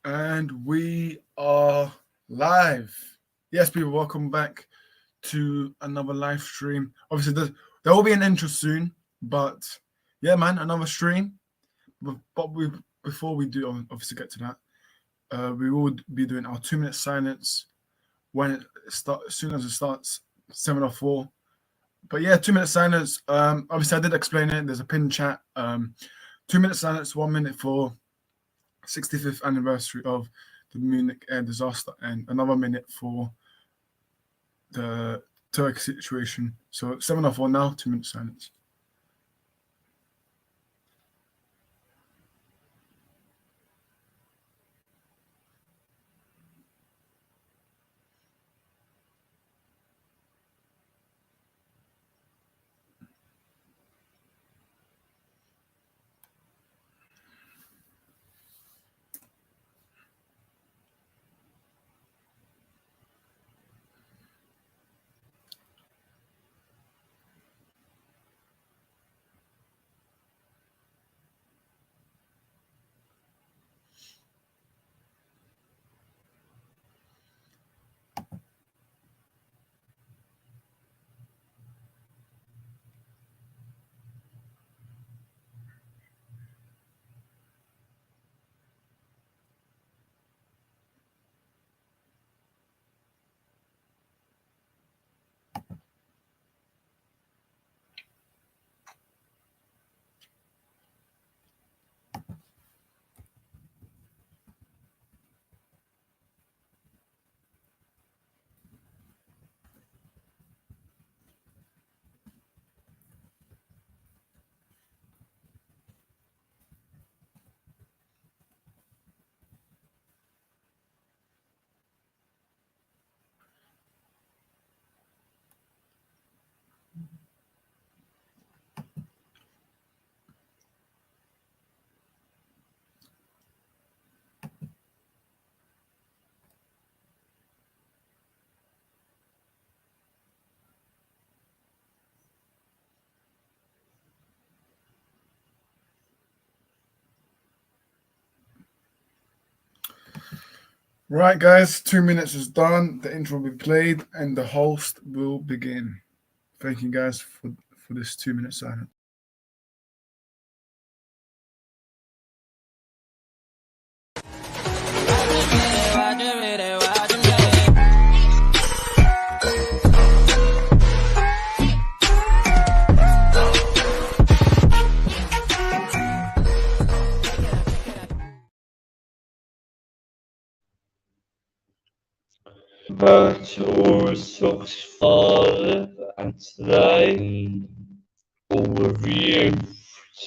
And we are live. Yes, people, welcome back to another live stream. Obviously, there will be an intro soon, but yeah, man, another stream. But before we do obviously get to that, we will be doing our 2 minute silence when it starts, as soon as it starts, 7:04. But yeah, 2 minute silence. Obviously, I did explain it. There's a pin chat. 2 minute silence, 1 minute for 65th anniversary of the Munich air disaster, and another minute for the Turkey situation. So 7:04 now, 2 minute silence. Right, guys, 2 minutes is done. The intro will be played, and the host will begin. Thank you, guys, for this 2 minute silence. Back to all socks father, and today we'll review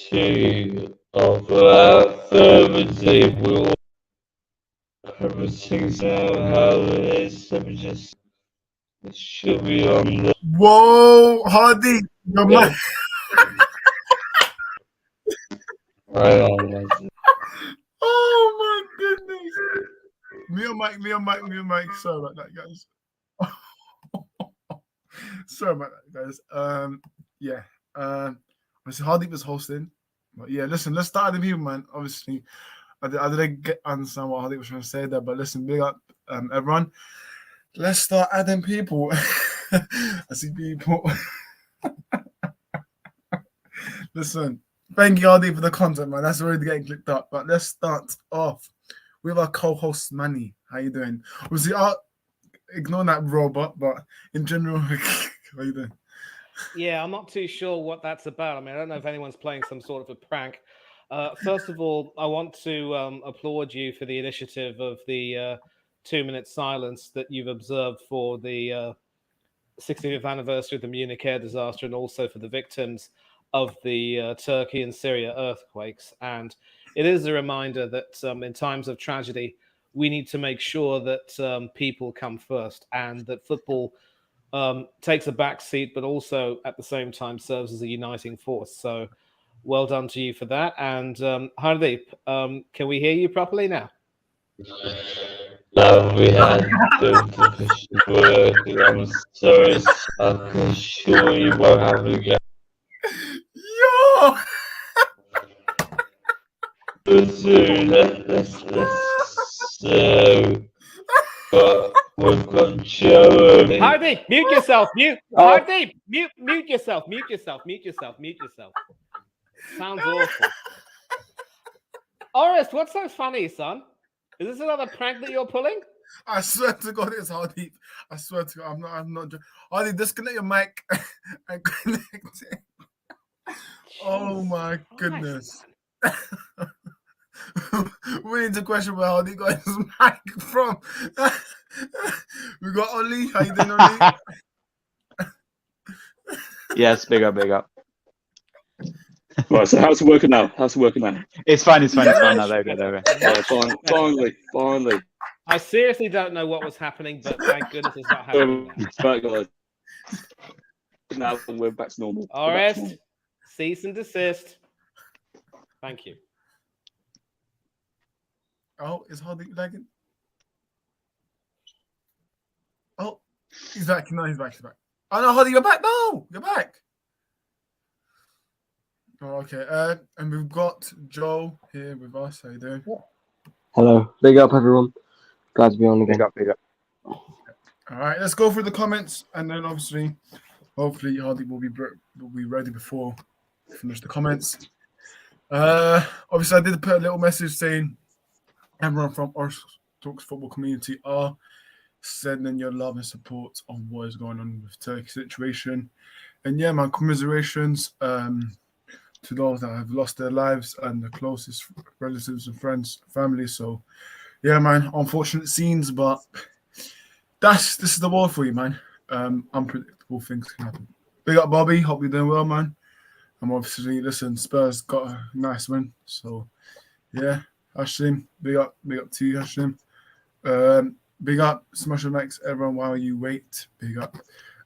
two of our further ado. We'll cover things out how it is. Let me just, it should be on the. Whoa, Hardy, your mic. Right on. Oh my goodness. Me on mic. Sorry about that, guys. Sorry about that, guys. Yeah. Obviously Hardeep was hosting. But yeah, listen, let's start with you, man. Obviously, I didn't understand what Hardeep was trying to say there, but listen, big up everyone. Let's start adding people. I see people. Listen, thank you, Hardeep, for the content, man. That's already getting clicked up. But let's start off with our co-host Manny. How you doing? Obviously, ignore that robot, but in general, how you doing? Yeah, I'm not too sure what that's about. I mean, I don't know if anyone's playing some sort of a prank. First of all, I want to applaud you for the initiative of the 2 minute silence that you've observed for the 60th anniversary of the Munich air disaster and also for the victims of the Turkey and Syria earthquakes. And it is a reminder that in times of tragedy, we need to make sure that people come first and that football takes a back seat, but also at the same time serves as a uniting force. So well done to you for that. And Hardeep, can we hear you properly now? No, we had the work. I'm sorry, I can assure you won't have it again. Yo! Let's So we've got Joe. Hardeep, mute yourself. Mute. Oh. Hardeep, mute yourself. Mute yourself. Mute yourself. Mute yourself. Sounds awful. Orest, what's so funny, son? Is this another prank that you're pulling? I swear to God, it's Hardeep. I swear to God, I'm not. Hardeep, disconnect your mic and connect it. Oh my goodness. We need to question where Hardeep got his mic from. We got Oli. How you doing, Oli? Yes, big up, big up. Right, so how's it working now? It's fine now. There we go. Yeah, finally. I seriously don't know what was happening, but thank goodness it's not happening now. Right, guys. Now we're back to normal. Orest, cease and desist. Thank you. Oh, is Hardeep lagging? Oh, he's back. No, he's back. Oh no, Hardeep, you're back. No, you're back. Oh, okay. And we've got Joe here with us. How you doing? Hello. Big up, everyone. Glad to be on again. Big up. All right, let's go through the comments, and then hopefully Hardeep will be ready before we finish the comments. Obviously, I did put a little message saying everyone from our Talks football community are sending your love and support on what is going on with the Turkey situation, and yeah, my commiserations to those that have lost their lives and the closest relatives and friends, family. So yeah, man, unfortunate scenes, but this is the world for you, man. Unpredictable things can happen. Big up, Bobby. Hope you're doing well, man. I'm obviously, listen, Spurs got a nice win. So, yeah, Hashim, big up to you, Hashim. Big up, Smash and Max, everyone, while you wait. Big up.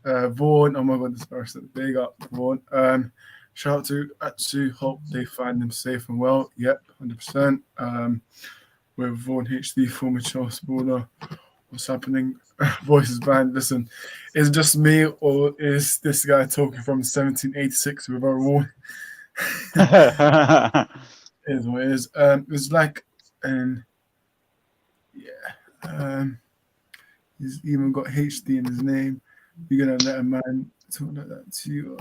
Vaughan, oh my God, this person. Big up, Vaughan. Shout out to Atsu, hope they find them safe and well. Yep, 100%. With Vaughan HD, former Chelsea baller. What's happening? Voices band. Listen, is it just me or is this guy talking from 1786 with our war? Is what it is. It's like, he's even got HD in his name. You're gonna let a man talk like that to you?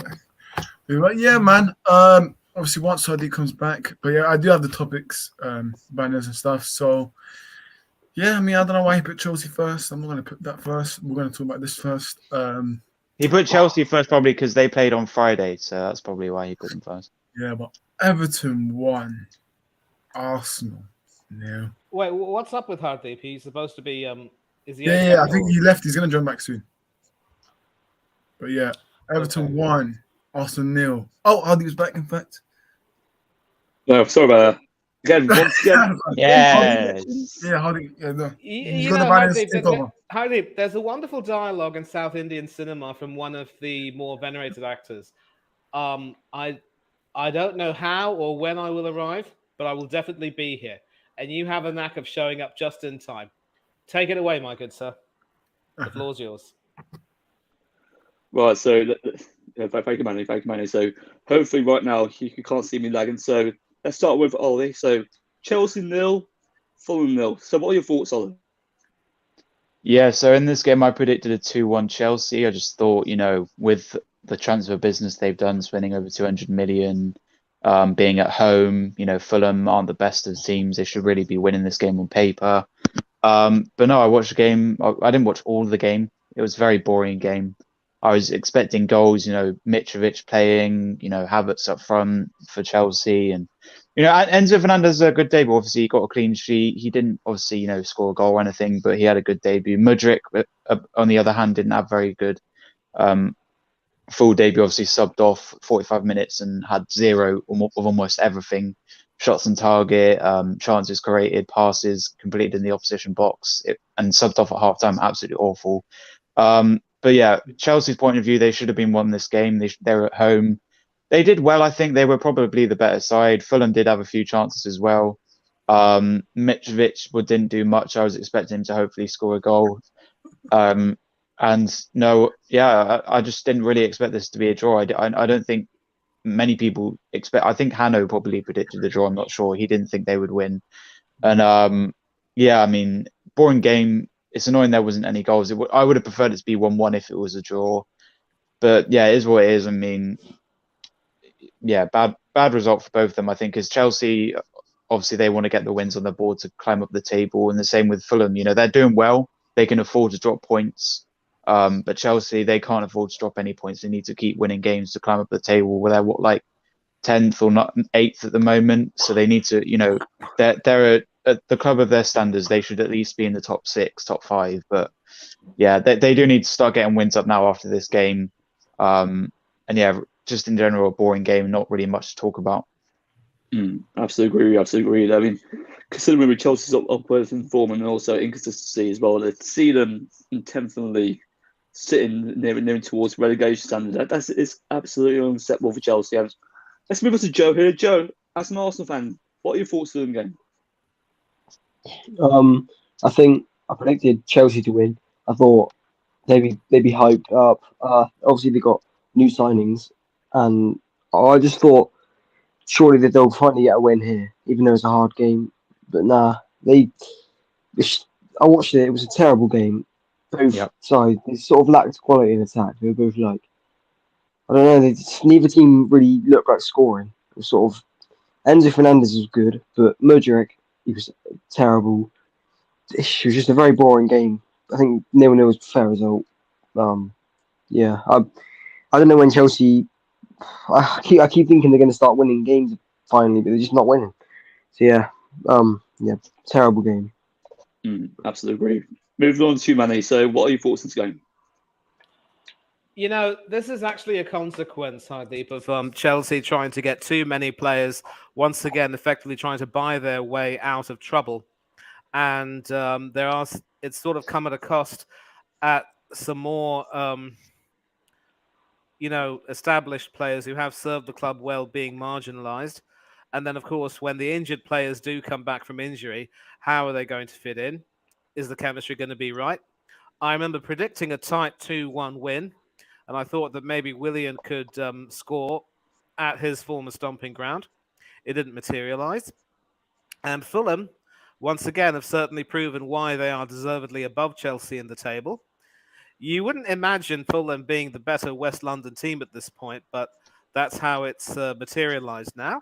But yeah, man. Obviously, once Hardeep comes back, but yeah, I do have the topics, banners and stuff. So. Yeah, I mean, I don't know why he put Chelsea first. I'm not going to put that first. We're going to talk about this first. He put Chelsea first probably because they played on Friday, so that's probably why he put them first. Yeah, but Everton won. Arsenal, yeah. Wait, what's up with Hardeep? He's supposed to be. Is he? Yeah, I think he left. He's going to join back soon. But yeah, Everton won. Arsenal 0. Oh, Hardeep's back, in fact. No, sorry about that. Again, once again. Yes. Yeah, Hardeep. Yeah, no. You know, Hardeep, there's a wonderful dialogue in South Indian cinema from one of the more venerated actors. I don't know how or when I will arrive, but I will definitely be here. And you have a knack of showing up just in time. Take it away, my good sir. The floor's yours. Right, so thank you, Manny. So hopefully right now you can't see me lagging. So let's start with Ollie. So Chelsea 0, Fulham 0. So what are your thoughts, Ollie? Yeah, so in this game I predicted a 2-1 Chelsea. I just thought, with the transfer business they've done, spending over 200 million, being at home, Fulham aren't the best of teams. They should really be winning this game on paper. But no, I watched the game. I didn't watch all of the game. It was a very boring game. I was expecting goals, Mitrovic playing, Havertz up front for Chelsea. And, Enzo Fernandez had a good debut. Obviously, he got a clean sheet. He didn't, obviously, score a goal or anything, but he had a good debut. Mudryk, on the other hand, didn't have very good full debut. Obviously, subbed off 45 minutes and had 0 of almost everything. Shots on target, chances created, passes completed in the opposition box, and subbed off at halftime. Absolutely awful. But yeah, Chelsea's point of view, they should have been won this game. They're at home. They did well, I think. They were probably the better side. Fulham did have a few chances as well. Mitrovic didn't do much. I was expecting him to hopefully score a goal. And no, yeah, I just didn't really expect this to be a draw. I don't think many people expect. I think Hanno probably predicted the draw. I'm not sure. He didn't think they would win. And yeah, I mean, boring game. It's annoying there wasn't any goals. I would have preferred it to be 1-1 if it was a draw. But yeah, it is what it is. I mean, yeah, bad result for both of them, I think, because Chelsea, obviously, they want to get the wins on the board to climb up the table. And the same with Fulham. They're doing well. They can afford to drop points. But Chelsea, they can't afford to drop any points. They need to keep winning games to climb up the table. Where they're like 10th or not 8th at the moment. So they need to, they're at the club of their standards. They should at least be in the top 6, top 5. But yeah, they do need to start getting wins up now after this game. And yeah, just in general, a boring game, not really much to talk about. Absolutely agree. I mean, considering with Chelsea's upwards in form and also inconsistency as well, to see them in 10th in the league, sitting near towards relegation standard, it's absolutely unacceptable for Chelsea. Let's move on to Joe here. Joe, as an Arsenal fan, what are your thoughts on the game? I think I predicted Chelsea to win. I thought they'd be hyped up. Obviously they got new signings, and I just thought surely that they'll finally get a win here, even though it's a hard game. But nah, I watched it. It was a terrible game. Both sides, they sort of lacked quality in attack. They were both like, I don't know. Neither team really looked like scoring. It was sort of Enzo Fernandez was good, but Modric, he was terrible. It was just a very boring game. I think 0-0 was a fair result. Yeah, I don't know when Chelsea. I keep thinking they're going to start winning games finally, but they're just not winning. So yeah, terrible game. Absolutely agree. Moving on to Manny. So, what are your thoughts on this game? This is actually a consequence, Hardeep, of Chelsea trying to get too many players, once again, effectively trying to buy their way out of trouble. And it's sort of come at a cost at some more, established players who have served the club well being marginalised. And then, of course, when the injured players do come back from injury, how are they going to fit in? Is the chemistry going to be right? I remember predicting a tight 2-1 win, and I thought that maybe Willian could score at his former stomping ground. It didn't materialise. And Fulham, once again, have certainly proven why they are deservedly above Chelsea in the table. You wouldn't imagine Fulham being the better West London team at this point, but that's how it's materialised now.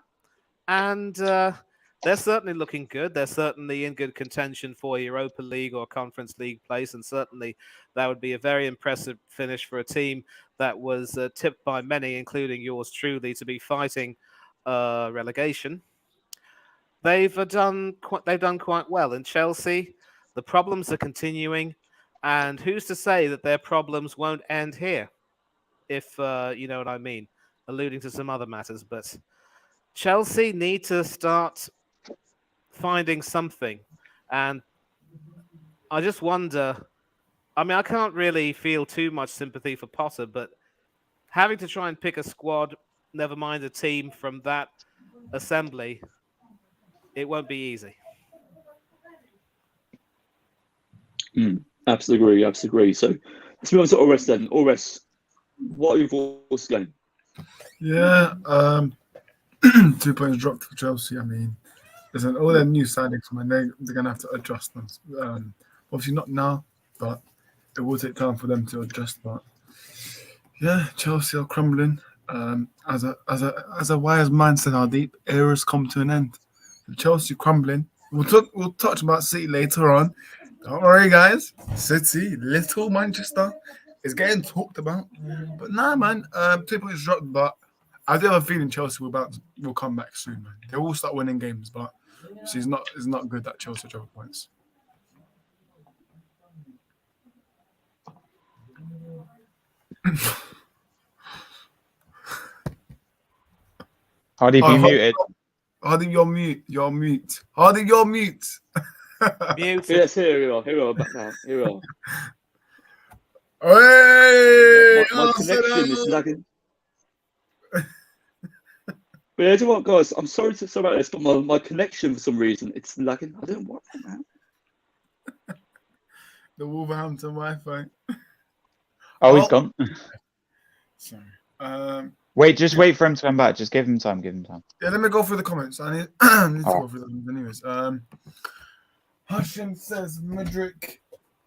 And they're certainly looking good. They're certainly in good contention for Europa League or Conference League place, and certainly that would be a very impressive finish for a team that was tipped by many, including yours truly, to be fighting relegation. They've done quite well. In Chelsea, the problems are continuing, and who's to say that their problems won't end here, if you know what I mean, alluding to some other matters. But Chelsea need to start finding something, and I just wonder. I mean, I can't really feel too much sympathy for Potter, but having to try and pick a squad, never mind a team from that assembly, it won't be easy. Absolutely agree. So let's move on to Ores then. Ores, what are your thoughts on the game? Yeah, 2 points dropped for Chelsea. I mean, listen, all their new signings, man, they're going to have to adjust them. Obviously not now, but it will take time for them to adjust. But yeah, Chelsea are crumbling. As a wise man said, how deep eras come to an end. Chelsea crumbling. We'll touch about City later on. Don't worry, guys. City, little Manchester, is getting talked about. But nah, man. 2 points dropped, but I do have a feeling Chelsea will come back soon, man. They will start winning games, but it's not good that Chelsea drop points. Hardy, be muted. Hardy, you're mute. Hardy, you're mute. Muted. Yes, here we are back now. Here we are. Hey, My connection is lagging. But you know what, guys? I'm sorry about this, but my connection for some reason it's lagging. I don't know what, man. The Wolverhampton Wi-Fi. Oh, he's gone. Sorry. Just wait for him to come back. Just give him time. Give him time. Yeah, let me go through the comments. I need to go through them anyways. Hashim says Mudryk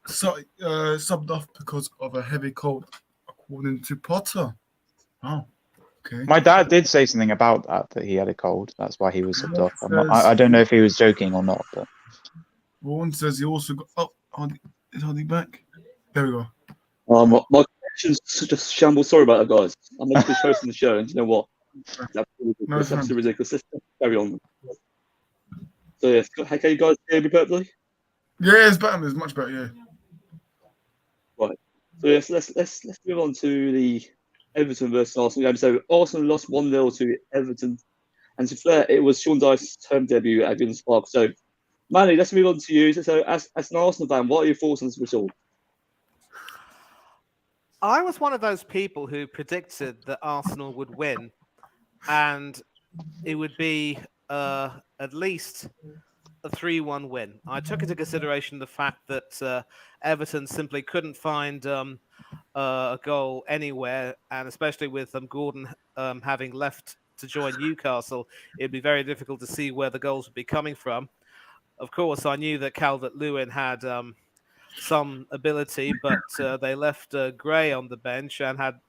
subbed off because of a heavy cold, according to Potter. Oh, okay. My dad did say something about that he had a cold. That's why he was subbed off. Says- I don't know if he was joking or not, but Vaughan says he also got. Oh, is Hardy back? There we go. My connection's just shambles. Sorry about that, guys. I'm meant to be hosting the show, and you know what? No, That's it's fine. absolutely ridiculous. Let's carry on. So yes, hey, can you guys hear me perfectly? Yeah, it's better. It's much better. Yeah. So yes, let's move on to the Everton versus Arsenal game. So Arsenal lost 1-0 to Everton, and to be fair, it was Sean Dyche's home debut at Goodinson Park. So Manny, let's move on to you. So as an Arsenal fan, what are your thoughts on this result? I was one of those people who predicted that Arsenal would win, and it would be at least a 3-1 win. I took into consideration the fact that Everton simply couldn't find a goal anywhere, and especially with Gordon having left to join Newcastle, it'd be very difficult to see where the goals would be coming from. Of course, I knew that Calvert-Lewin had some ability, but they left Gray on the bench and had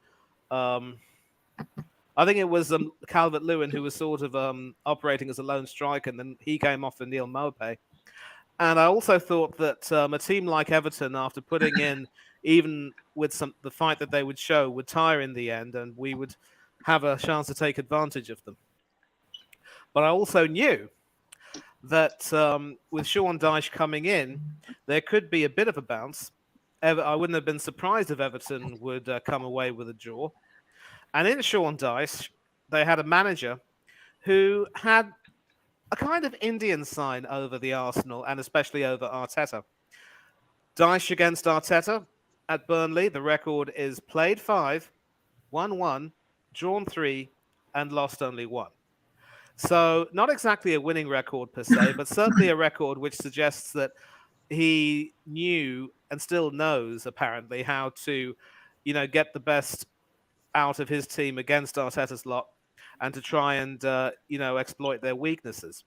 I think it was Calvert-Lewin who was sort of operating as a lone striker, and then he came off for Neil Maupay. And I also thought that a team like Everton, after putting in, even with the fight that they would show, would tire in the end, and we would have a chance to take advantage of them. But I also knew that with Sean Dyche coming in, there could be a bit of a bounce. I wouldn't have been surprised if Everton would come away with a draw. And in Sean Dyche, they had a manager who had a kind of Indian sign over the Arsenal and especially over Arteta. Dyche against Arteta at Burnley, the record is played 5, won 1, drawn 3, and lost only 1. So not exactly a winning record per se, but certainly a record which suggests that he knew and still knows apparently how to, get the best out of his team against Arteta's lot and to try and, exploit their weaknesses.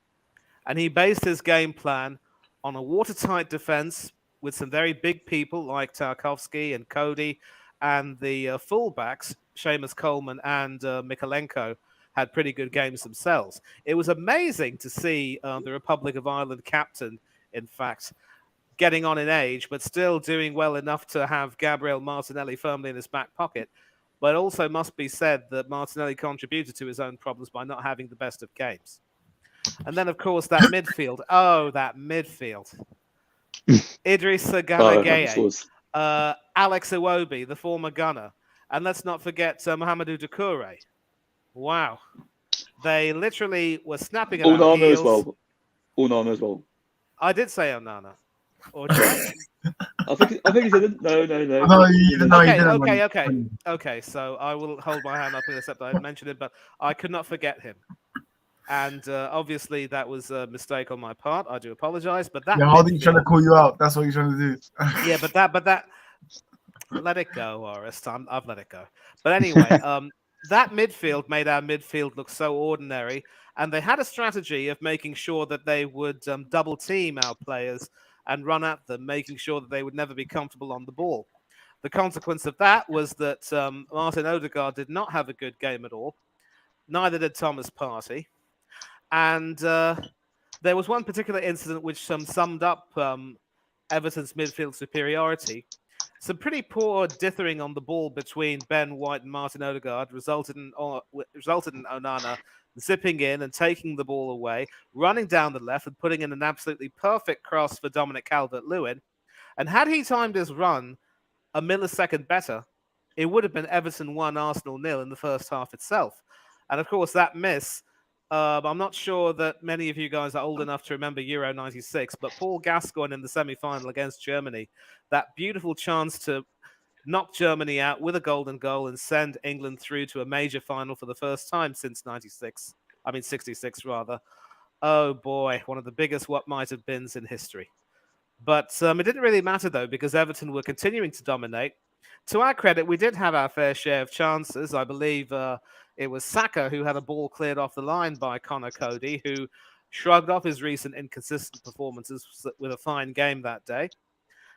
And he based his game plan on a watertight defense with some very big people like Tarkowski and Cody, and the fullbacks, Seamus Coleman and Mikalenko, had pretty good games themselves. It was amazing to see the Republic of Ireland captain, in fact, getting on in age, but still doing well enough to have Gabriel Martinelli firmly in his back pocket. But it also must be said that Martinelli contributed to his own problems by not having the best of games. And then, of course, that midfield. Oh, that midfield. Idrissa Gana Gueye, Alex Iwobi, the former gunner. And let's not forget Mohamedou Doucouré. Wow. They literally were snapping at our Onana heels. as well. Onana as well. I did say Onana. Or did I? I think he said no. Okay. So I will hold my hand up and accept that I mentioned it, but I could not forget him. And obviously that was a mistake on my part. I do apologize. But that how are you trying to call you out? That's what you're trying to do. Yeah, but that let it go, Orest. I've let it go. But anyway, that midfield made our midfield look so ordinary, and they had a strategy of making sure that they would double team our players and run at them, making sure that they would never be comfortable on the ball. The consequence of that was that Martin Odegaard did not have a good game at all. Neither did Thomas Partey. And there was one particular incident which summed up Everton's midfield superiority. Some pretty poor dithering on the ball between Ben White and Martin Odegaard resulted in Onana zipping in and taking the ball away, running down the left and putting in an absolutely perfect cross for Dominic Calvert-Lewin. And had he timed his run a millisecond better, it would have been Everton 1, Arsenal 0 in the first half itself. And of course, that miss, I'm not sure that many of you guys are old enough to remember Euro 96, but Paul Gascoigne in the semi-final against Germany, that beautiful chance to knock Germany out with a golden goal and send England through to a major final for the first time since 66 rather. Oh boy, one of the biggest what might have beens in history. But it didn't really matter though, because Everton were continuing to dominate. To our credit, we did have our fair share of chances. I believe it was Saka who had a ball cleared off the line by Connor Cody, who, shrugged off his recent inconsistent performances with a fine game that day.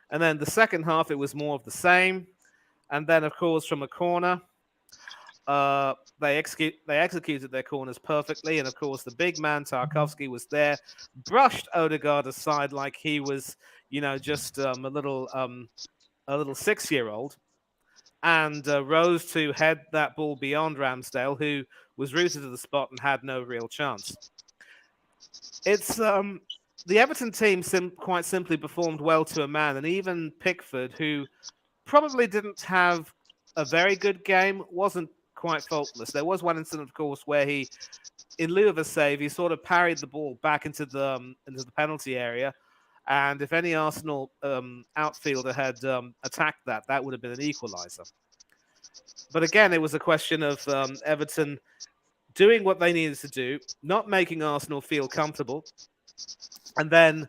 And then the second half, it was more of the same. And then, of course, from a corner, they executed their corners perfectly. And, of course, the big man, Tarkovsky, was there, brushed Odegaard aside like he was, just a little 6-year-old, and rose to head that ball beyond Ramsdale, who was rooted to the spot and had no real chance. It's the Everton team quite simply performed well to a man, and even Pickford, who probably didn't have a very good game, wasn't quite faultless. There was one incident, of course, where he, in lieu of a save, he sort of parried the ball back into the penalty area, and if any Arsenal outfielder had attacked that, that would have been an equaliser. But again, it was a question of Everton doing what they needed to do, not making Arsenal feel comfortable. And then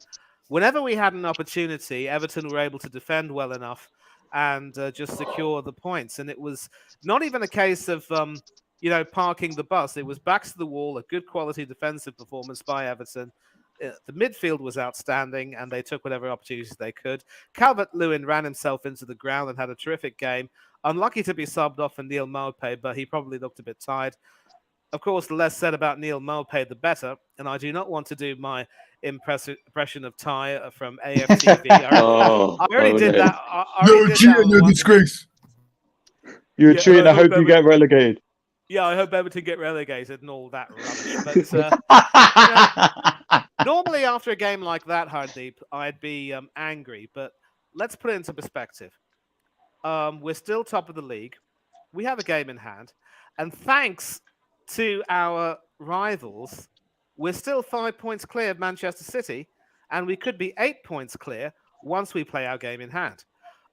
whenever we had an opportunity, Everton were able to defend well enough and just secure the points. And it was not even a case of, parking the bus. It was backs to the wall, a good quality defensive performance by Everton. The midfield was outstanding, and they took whatever opportunities they could. Calvert-Lewin ran himself into the ground and had a terrific game. Unlucky to be subbed off for Neil Maupay, but he probably looked a bit tired. Of course, the less said about Neil Maupay, the better. And I do not want to do my impression of Ty from AFTV. I already did that. You're a cheater, you're a disgrace. You're a cheater, I hope you get relegated. Yeah, I hope Everton get relegated and all that rubbish. But normally after a game like that, Hardeep, I'd be angry. But let's put it into perspective. We're still top of the league. We have a game in hand. And thanks to our rivals, we're still 5 points clear of Manchester City, and we could be 8 points clear once we play our game in hand.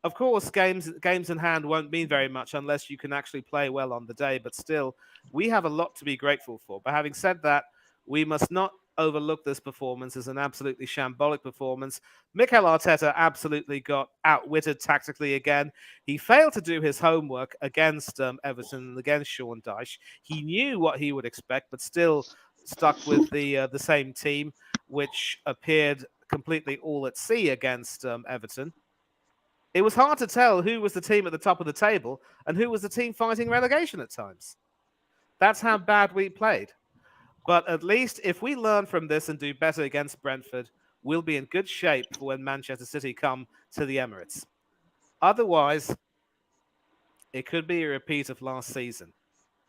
Of course, games in hand won't mean very much unless you can actually play well on the day, but still, we have a lot to be grateful for. But having said that, we must not overlook this performance as an absolutely shambolic performance. Mikel Arteta absolutely got outwitted tactically again. He failed to do his homework against Everton and against Sean Dyche. He knew what he would expect, but still stuck with the same team, which appeared completely all at sea against Everton. It was hard to tell who was the team at the top of the table and who was the team fighting relegation at times. That's how bad we played. But at least if we learn from this and do better against Brentford, we'll be in good shape for when Manchester City come to the Emirates. Otherwise, it could be a repeat of last season.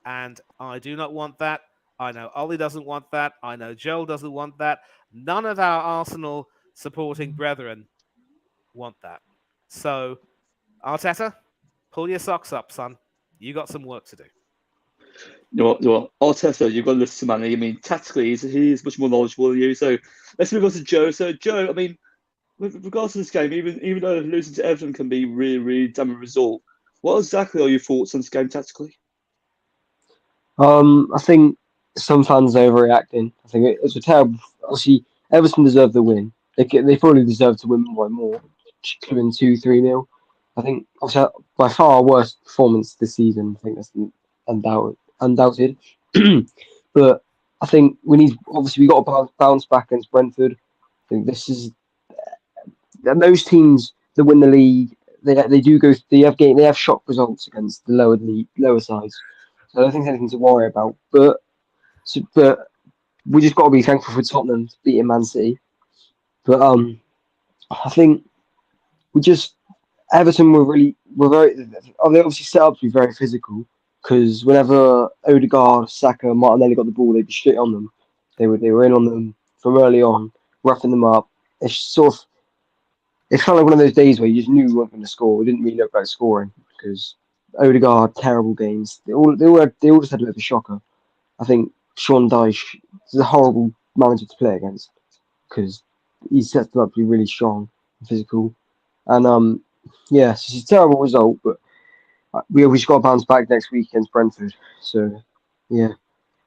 And I do not want that. I know Ollie doesn't want that. I know Joel doesn't want that. None of our Arsenal supporting brethren want that. So, Arteta, pull your socks up, son. You got some work to do. You know what? Arteta, you've got to listen to man. I mean, tactically, he's much more knowledgeable than you. So let's move on to Joe. So Joe, I mean, with regards to this game, even though losing to Everton can be really, really damn a result, what exactly are your thoughts on this game tactically? I think some fans are overreacting. I think it's a terrible. Obviously, Everton deserved the win. They probably deserved to win by more. Could have been 2-3-0. I think obviously by far our worst performance this season. I think that's undoubted. But I think we got to bounce back against Brentford. I think this is and those teams that win the league. They have shock results against the lower sides. So I don't think there's anything to worry about. But we just got to be thankful for Tottenham beating Man City. But I think Everton they obviously set up to be very physical because whenever Odegaard, Saka, Martinelli got the ball, they'd be straight on them. They were in on them from early on, roughing them up. It's kind of like one of those days where you just knew we weren't going to score. We didn't really look like scoring because Odegaard, terrible games. They all just had a bit of a shocker. I think Sean Dyche is a horrible manager to play against because he sets them up to be really strong and physical. And it's a terrible result, but we just got to bounce back next week against Brentford. So yeah,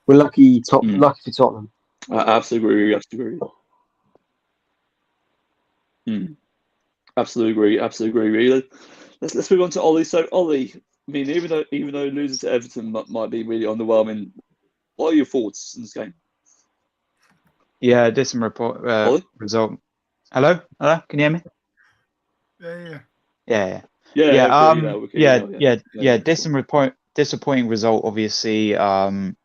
we're lucky for Tottenham. I absolutely agree. Absolutely agree. Let's move on to Ollie. So Ollie, I mean, even though losing to Everton might be really underwhelming, what are your thoughts on this game? Yeah, Disson report Ollie? result. Hello, can you hear me? Yeah. Yeah. Yeah, okay, we can, Disappointing result, obviously. But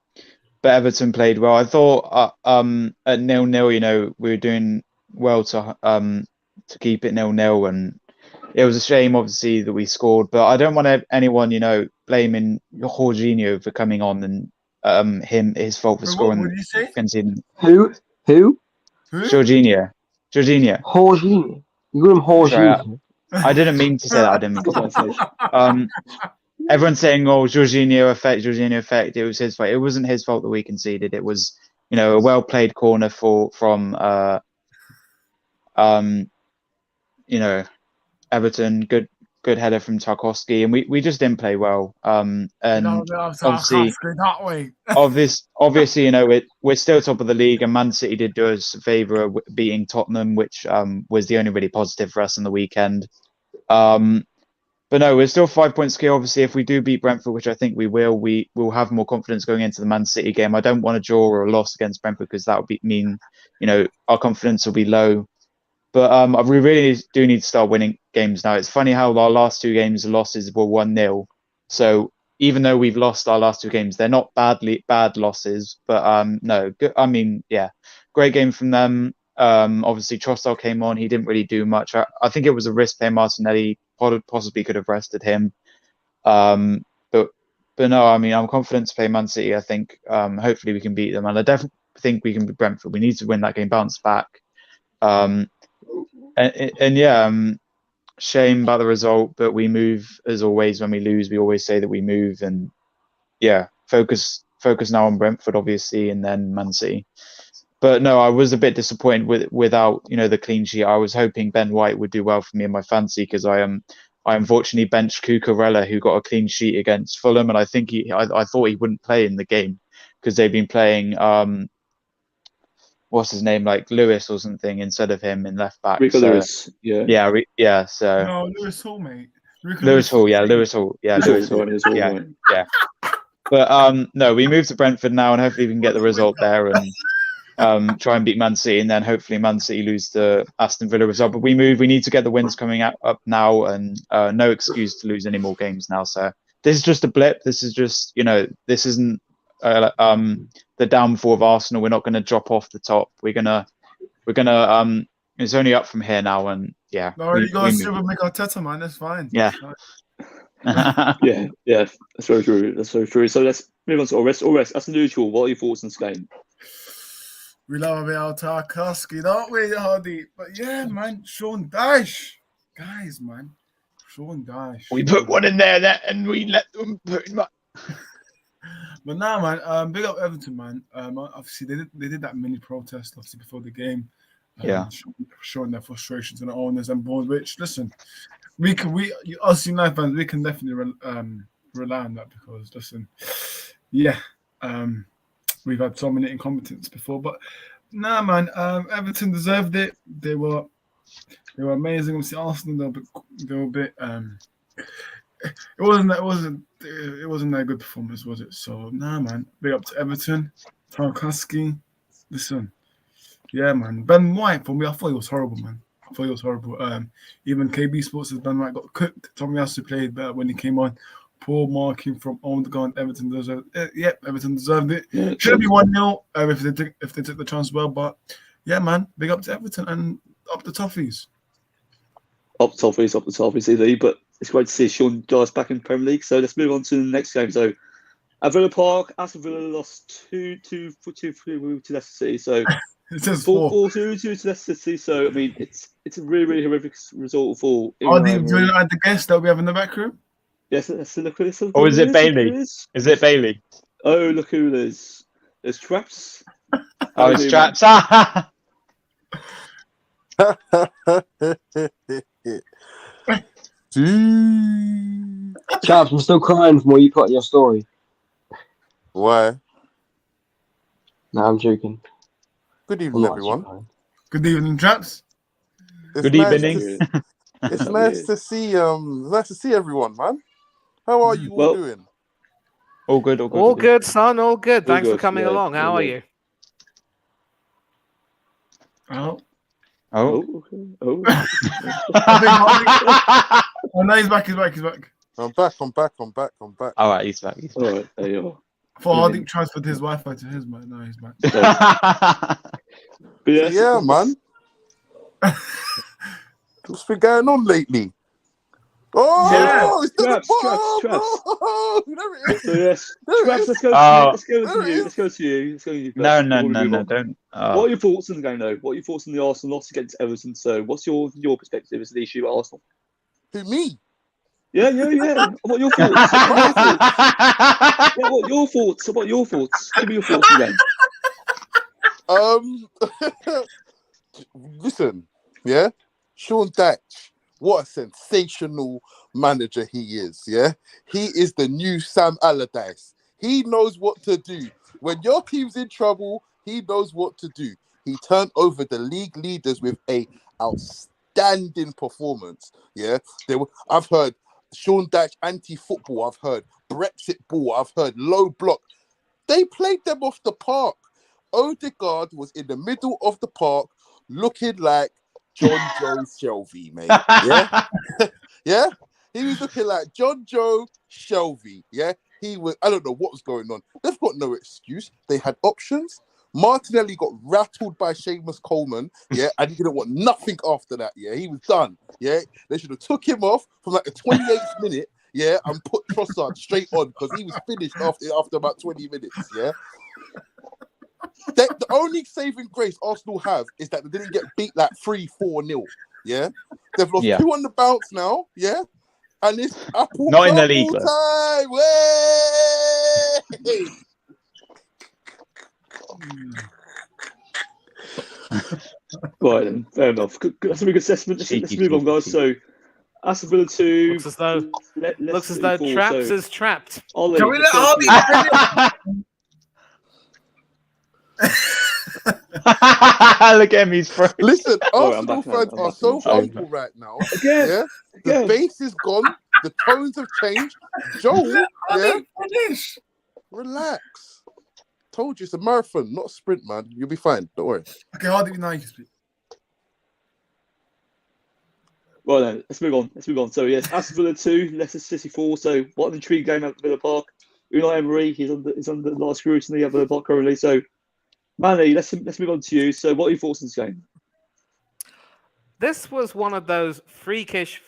Everton played well. I thought at 0-0, we were doing well to keep it 0-0, and it was a shame, obviously, that we scored. But I don't want anyone, blaming Jorginho for coming on and his fault for Wait, scoring. what did you say? Conceding. Who? Jorginho. Jorginho. You got him Jorginho. I didn't mean to say that. I didn't mean to say that. Everyone's saying, "Oh, Jorginho effect." It was his fault. It wasn't his fault that we conceded. It was, a well played corner from Everton. Good header from Tarkowski, and we just didn't play well. And obviously, we're still top of the league, and Man City did do us a favour of beating Tottenham, which was the only really positive for us on the weekend. But no, we're still 5 points clear. Obviously, if we do beat Brentford, which I think we will have more confidence going into the Man City game. I don't want a draw or a loss against Brentford because that would mean, our confidence will be low. But we really do need to start winning games now. It's funny how our last two games, the losses were 1-0. So even though we've lost our last two games, they're not bad losses. But no, good. I mean, yeah, great game from them. Obviously, Trossard came on. He didn't really do much. I think it was a risk play. Martinelli possibly could have rested him. But no, I mean, I'm confident to play Man City. I think hopefully we can beat them, and I definitely think we can beat Brentford. We need to win that game, bounce back. Shame about the result, but we move as always. When we lose, we always say that we move, and yeah, focus now on Brentford, obviously, and then Man City. But no, I was a bit disappointed without the clean sheet. I was hoping Ben White would do well for me in my fantasy because I unfortunately benched Cucurella, who got a clean sheet against Fulham, and I think I thought he wouldn't play in the game because they've been playing what's his name, like Lewis or something instead of him in left back. Lewis, yeah. So no, Lewis Hall, mate. Lewis Hall. But no, we moved to Brentford now, and hopefully we can get the result there and try and beat Man City, and then hopefully Man City lose to Aston Villa result. But we need to get the wins coming up now, and no excuse to lose any more games now. So this is just a blip. This is just this isn't the downfall of Arsenal. We're not going to drop off the top. We're gonna it's only up from here now, and yeah. No, you got to make Arteta, man. That's fine. Yeah. yeah, that's very true. So let's move on to Orest. As usual, what are your thoughts on this game? We love a bit of Tarkowski, don't we, Hardy? But yeah, man, Sean Dyche. Guys, man. Sean Dyche. We put one in there and we let them put him up. But now, man, big up Everton, man. Obviously, they did that mini protest, obviously, before the game. Showing their frustrations to the owners and board, which, listen, us United fans, we can definitely rely on that because, listen, yeah, we've had so many incompetence before, but nah, man, Everton deserved it. They were amazing. Obviously, Arsenal, they were a bit. It wasn't that good performance, was it? So nah, man, big up to Everton, Tarkowski. Listen, yeah, man, Ben White for me, I thought he was horrible, man. Even KB Sports says Ben White got cooked. Tomiyasu played better when he came on. Poor marking from Odegaard. Everton deserved it. Yep, Everton deserved it. Yeah, should be 1-0 if they took the chance well. But yeah, man, big up to Everton and up the Toffees. Up the Toffees, indeed. But it's great to see Sean Dyche back in the Premier League. So let's move on to the next game. So at Villa Park, Aston Villa lost 2-3 to Leicester City. So it says 4-2 to Leicester City. So I mean, it's a really, really horrific result for. Do you like the guest that we have in the back room? Yes, let's look at this. Or is it Bailey? Is it Bailey? Oh, look who it is. There's Traps. Oh, it's Traps. Chaps, I'm still crying from what you put in your story. Why? No, I'm joking. Good evening, everyone. Good evening, Traps. Good evening. It's nice to see everyone, man. How are you all doing? All good. All good, son. All good. Thanks for good, coming along. How are you? Oh, Oh. Oh. oh no, he's back. He's back. He's back. I'm back. All right, he's back. All right, there you are. For Hardik transferred his Wi-Fi to his, man. No, he's back. But So, yeah, man. What's been going on lately? Oh, Yeah. it's the Traps. Oh, there it is. So yes, There it Traps, is. let's go to Oh. you. Let's go There to it you. is. Let's go to you. Let's go to you. No, first before we move no, on. don't. What are your thoughts on the game, though? What are your thoughts on the Arsenal loss against Everton? So, what's your perspective as the issue at Arsenal? Who, me? Yeah. What are your thoughts? What are your thoughts? What are your thoughts? Give me your thoughts on the game. Listen, yeah, Sean Dyche, what a sensational manager he is, yeah? He is the new Sam Allardyce. He knows what to do. When your team's in trouble, he knows what to do. He turned over the league leaders with a outstanding performance, yeah? I've heard Sean Dyche anti-football, I've heard Brexit ball, I've heard low block. They played them off the park. Odegaard was in the middle of the park looking like John Joe Shelby, mate. Yeah? Yeah? He was looking like John Joe Shelby. Yeah? I don't know what was going on. They've got no excuse. They had options. Martinelli got rattled by Seamus Coleman, yeah, and he didn't want nothing after that, yeah. He was done, yeah. They should have took him off from like the 28th minute, yeah, and put Trossard straight on because he was finished after about 20 minutes, yeah. The only saving grace Arsenal have is that they didn't get beat like 3-4-0, yeah. They've lost 2 on the bounce now, yeah, and it's Apple Not in the league, time. Way! Right then, fair enough. That's a big assessment. Let's move on, guys. So, Aston Villa 2. Looks as though Traps is trapped. Ollie, Can we let Hardik Look at him, he's frozen. Listen, Sorry, Arsenal fans are so humble right now. Again. Yeah, the base is gone. The tones have changed. Joel, yeah, relax. Told you it's a marathon, not a sprint, man. You'll be fine. Don't worry. Okay, Hardik, now you can speak. Right then, let's move on. So yes, Aston Villa 2, Leicester City 4. So what an intriguing game at Villa Park. Unai Emery, he's under the last scrutiny at Villa Park currently. So Manny, let's move on to you. So what are your thoughts on this game? This was one of those freakish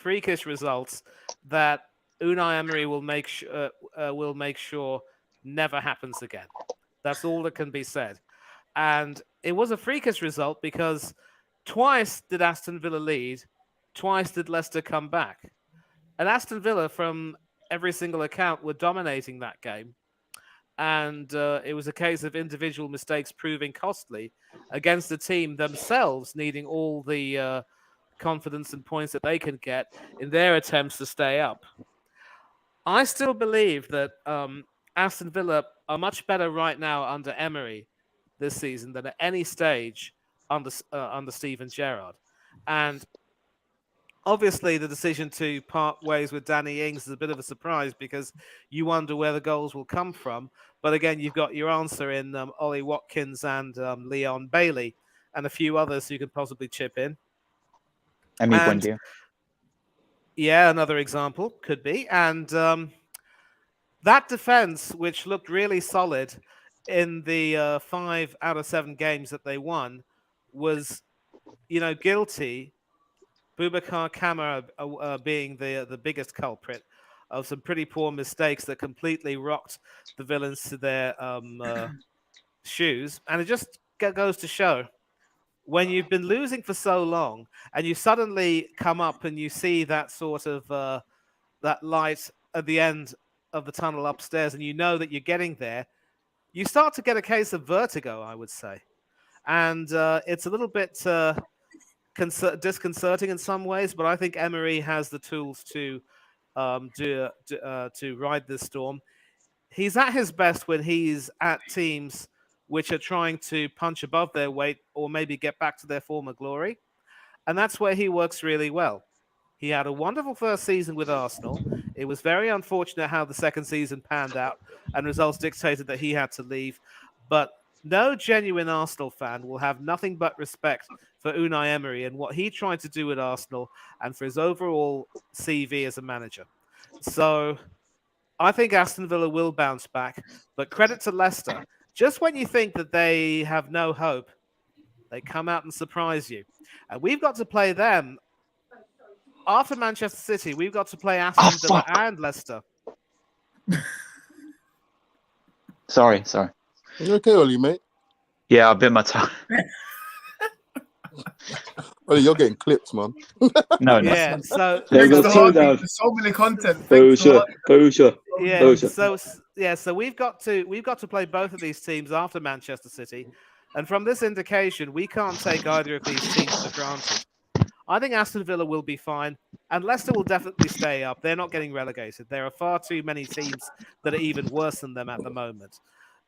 results that Unai Emery will make sure never happens again. That's all that can be said. And it was a freakish result because twice did Aston Villa lead, twice did Leicester come back. And Aston Villa, from every single account, were dominating that game. And it was a case of individual mistakes proving costly against a team themselves needing all the confidence and points that they can get in their attempts to stay up. I still believe that Aston Villa are much better right now under Emery this season than at any stage under Steven Gerrard. And obviously, the decision to part ways with Danny Ings is a bit of a surprise because you wonder where the goals will come from. But again, you've got your answer in Ollie Watkins and Leon Bailey and a few others who could possibly chip in. Yeah, another example could be. And that defense, which looked really solid in the 5 out of 7 games that they won, was, guilty. Boubacar Kamara being the biggest culprit of some pretty poor mistakes that completely rocked the villains to their shoes. And it just goes to show, when you've been losing for so long and you suddenly come up and you see that sort of that light at the end of the tunnel upstairs and you know that you're getting there, you start to get a case of vertigo, I would say. And it's a little bit disconcerting in some ways, but I think Emery has the tools to ride this storm. He's at his best when he's at teams which are trying to punch above their weight or maybe get back to their former glory. And that's where he works really well. He had a wonderful first season with Arsenal. It was very unfortunate how the second season panned out and results dictated that he had to leave. But no genuine Arsenal fan will have nothing but respect for Unai Emery and what he tried to do at Arsenal and for his overall CV as a manager. So I think Aston Villa will bounce back, but credit to Leicester. Just when you think that they have no hope, they come out and surprise you. And we've got to play them after Manchester City. We've got to play Aston Villa fuck. and Leicester. Sorry. You okay, Ollie, mate? Yeah, I bit my tongue. Ollie, you're getting clipped, man. No. Yeah, so Yeah, Thanks we've to got two Hardy. down. There's so many content. For Thanks to sure. Hardy. For sure. yeah, Oh, sure. so we've got to play both of these teams after Manchester City, and from this indication, we can't take either of these teams for granted. I think Aston Villa will be fine, and Leicester will definitely stay up. They're not getting relegated. There are far too many teams that are even worse than them at the moment.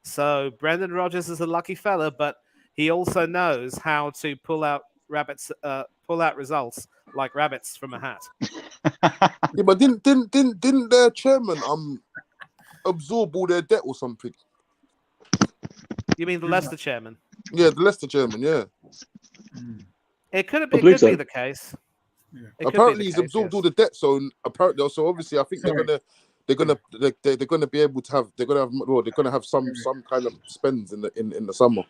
So Brendan Rodgers is a lucky fella, but he also knows how to pull out results like rabbits from a hat. Yeah, but didn't their chairman absorb all their debt or something? You mean the Leicester chairman? Yeah, the Leicester chairman. Yeah. It could I be believe so. the case. Yeah. It could be Apparently, the he's case, absorbed yes. all the debt. So apparently, so obviously, I think Sorry. they're gonna be able to have they're gonna have some kind of spends in the summer.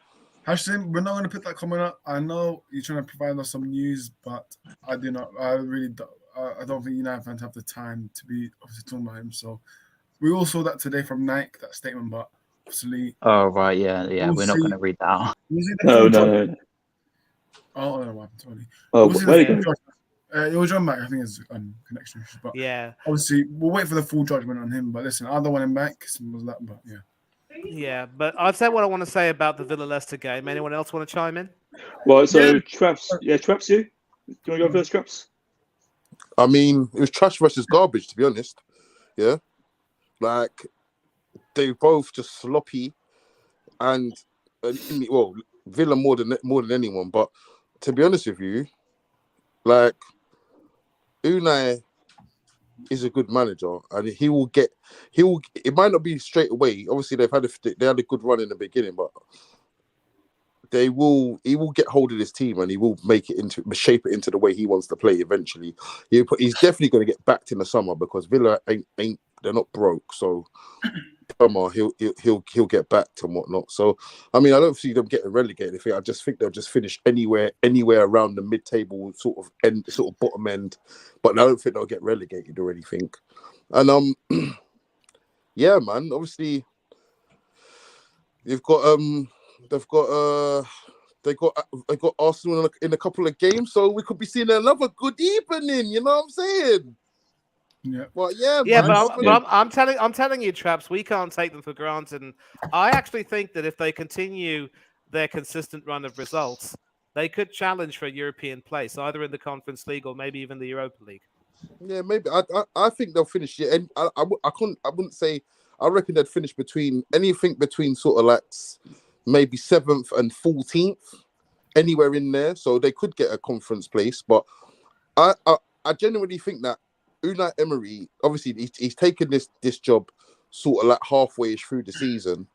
Hashim, we're not going to put that comment up. I know you're trying to provide us some news, but I do not. I really don't. I don't think United fans have the time to be obviously talking about him. So we all saw that today from Nike, that statement, but obviously. Oh right, yeah. We'll We're not see. going to read that out. Was it the No, full no, judgment? no. Oh, I don't know what happened to Oli. Oh, Was it where the you full go? judgment? It was John back. I think it's connection issues, but Yeah, obviously we'll wait for the full judgment on him. But listen, I don't want him back. Simple as that. But yeah. yeah. But I've said what I want to say about the Villa Leicester game. Anyone else want to chime in? Right, so Yeah. Traps, Traps, you? Do you want to go first, Traps? I mean, it was trash versus garbage, to be honest. Yeah, like they both just sloppy, and well, Villa more than anyone. But to be honest with you, like Unai is a good manager, and he will. It might not be straight away. Obviously, they had a good run in the beginning, but he will get hold of this team and he will shape it into the way he wants to play eventually. He's definitely going to get backed in the summer because Villa ain't they're not broke, so summer he'll get backed and whatnot. So I mean, I don't see them getting relegated. I just think they'll just finish anywhere around the mid-table sort of bottom end, but I don't think they'll get relegated or anything. And yeah, man, obviously they've got Arsenal in a couple of games, so we could be seeing another good evening. You know what I'm saying? Yeah. Well, yeah, Yeah, man. but I'm telling you, Traps, we can't take them for granted. And I actually think that if they continue their consistent run of results, they could challenge for a European place, either in the Conference League or maybe even the Europa League. Yeah, maybe. I think they'll finish. Yeah, and I wouldn't say. I reckon they'd finish anything between sort of like maybe 7th and 14th, anywhere in there. So they could get a conference place. But I genuinely think that Unai Emery, obviously, he's taken this job sort of like halfway through the season,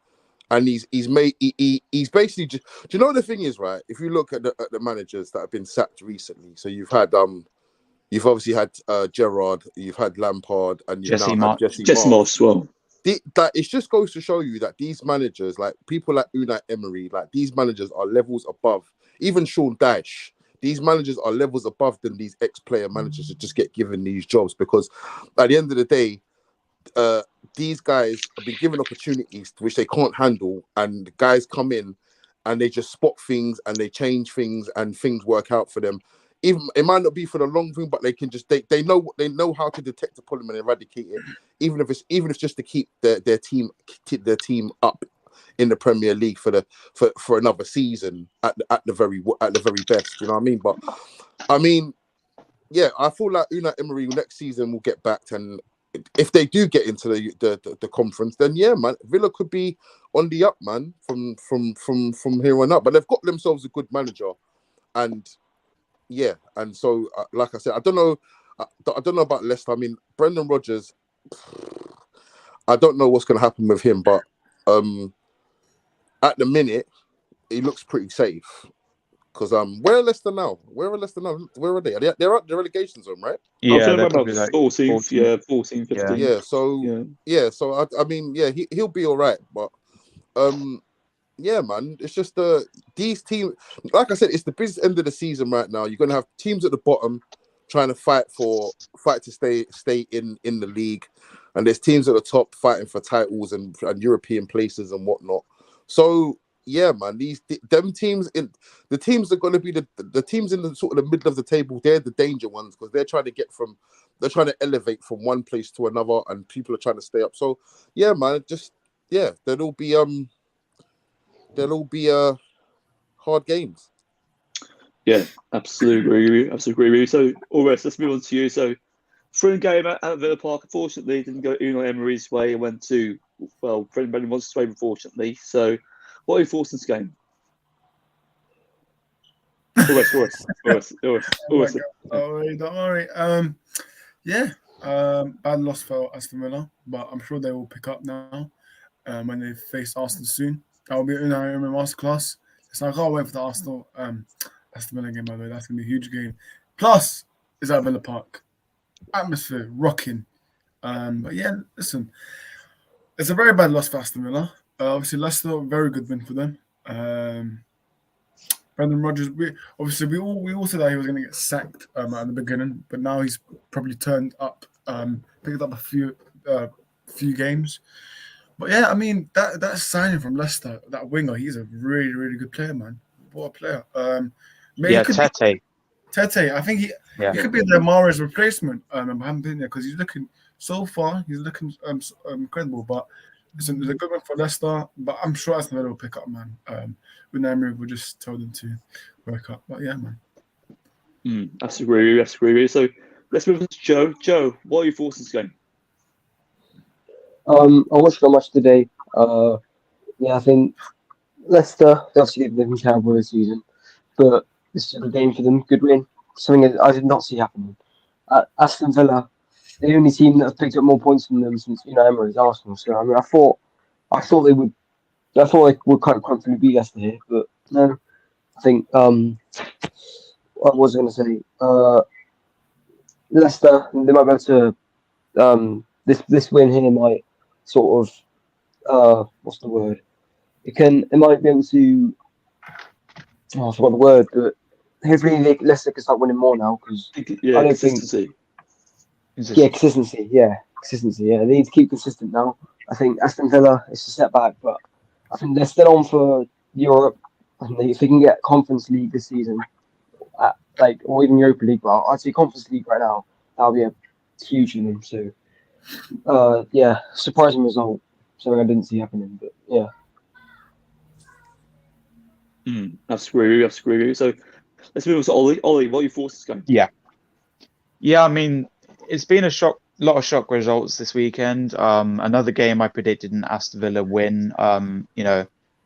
and he's basically just. Do you know what the thing is, right? If you look at the managers that have been sacked recently, so you've obviously had Gerrard, you've had Lampard, and you've Jesse now had Marsch. Jesse Marsch. Well. That it just goes to show you that these managers, like people like Unai Emery, like these managers are levels above. Even Sean Dyche, these managers are levels above than these ex-player managers that just get given these jobs, because at the end of the day, these guys have been given opportunities which they can't handle, and guys come in and they just spot things and they change things and things work out for them. Even it might not be for the long thing, but they can just they know how to detect the problem and eradicate it. Even if it's just to keep their team up in the Premier League for another season at the very best. You know what I mean? But I mean, yeah, I feel like Unai Emery next season will get backed, and if they do get into the conference, then yeah, man, Villa could be on the up, man, from here on up. But they've got themselves a good manager, and. Yeah, and so like I said, I don't know about Leicester. I mean, Brendan Rodgers, I don't know what's going to happen with him, but at the minute, he looks pretty safe. Because where are Leicester now? Where are Leicester now? Where are they? They're at the relegation zone, right? I'm Yeah, trying to they're remember probably like 14th, 14th. yeah, 14th, 15th. Yeah. So Yeah. So I mean, yeah, he'll be all right. But yeah, man, it's just these teams. Like I said, it's the business end of the season right now. You're gonna have teams at the bottom trying to fight to stay in the league, and there's teams at the top fighting for titles and European places and whatnot. So yeah, man, them teams the teams that are going to be the teams in the sort of the middle of the table. They're the danger ones because they're trying to elevate from one place to another, and people are trying to stay up. So yeah, man, there'll be hard games. Yeah, absolutely agree with you. So, Alres, let's move on to you. So, through a game at Villa Park, unfortunately, it didn't go Unai Emery's way. It went to, well, Brendan Rodgers' way, unfortunately. So, what are your thoughts on this game? Alres. Don't worry. Bad loss for Aston Villa, but I'm sure they will pick up now when they face Arsenal soon. That will be Unai Emery masterclass. So I can't wait for the Arsenal Aston Villa game, by the way. That's going to be a huge game. Plus, it's at Villa Park. Atmosphere, rocking. But yeah, listen. It's a very bad loss for Aston Villa. Obviously, Leicester, very good win for them. Brendan Rodgers, we all said that he was going to get sacked at the beginning, but now he's probably turned up, picked up a few games. But yeah, I mean that signing from Leicester, that winger, he's a really, really good player, man. What a player. Tete. Tete, I think he could be the Mahrez replacement. I haven't been there because he's looking incredible. But listen, there's a good one for Leicester, but I'm sure Aston Villa will pick up, man. With Emery, we'll just tell them to work up. But yeah, man. That's agree. So let's move on to Joe. Joe, what are your thoughts on this game? I watched not much today. I think Leicester, they obviously did the terrible this season, but this is a game for them. Good win. Something that I did not see happening. Aston Villa, the only team that have picked up more points than them since Emery's Arsenal. So I mean, I thought they would. I thought they would quite confidently beat Leicester here, but no. I think what was I going to say? Leicester, they might be able to. This win here might sort of what's the word? It might be able to. I forgot the word, but hopefully Leicester can start winning more now because I don't consistency. Consistency. Yeah, they need to keep consistent now. I think Aston Villa is a setback, but I think they're still on for Europe. And if they can get Conference League this season, or even Europa League, but I'd say Conference League right now, that'll be a huge for them. So, surprising result. Something I didn't see happening, but yeah. That's agree. So let's move on to Ollie. Ollie, what are your thoughts on this game? Yeah. I mean, it's been a lot of shock results this weekend. Another game I predicted an Aston Villa win.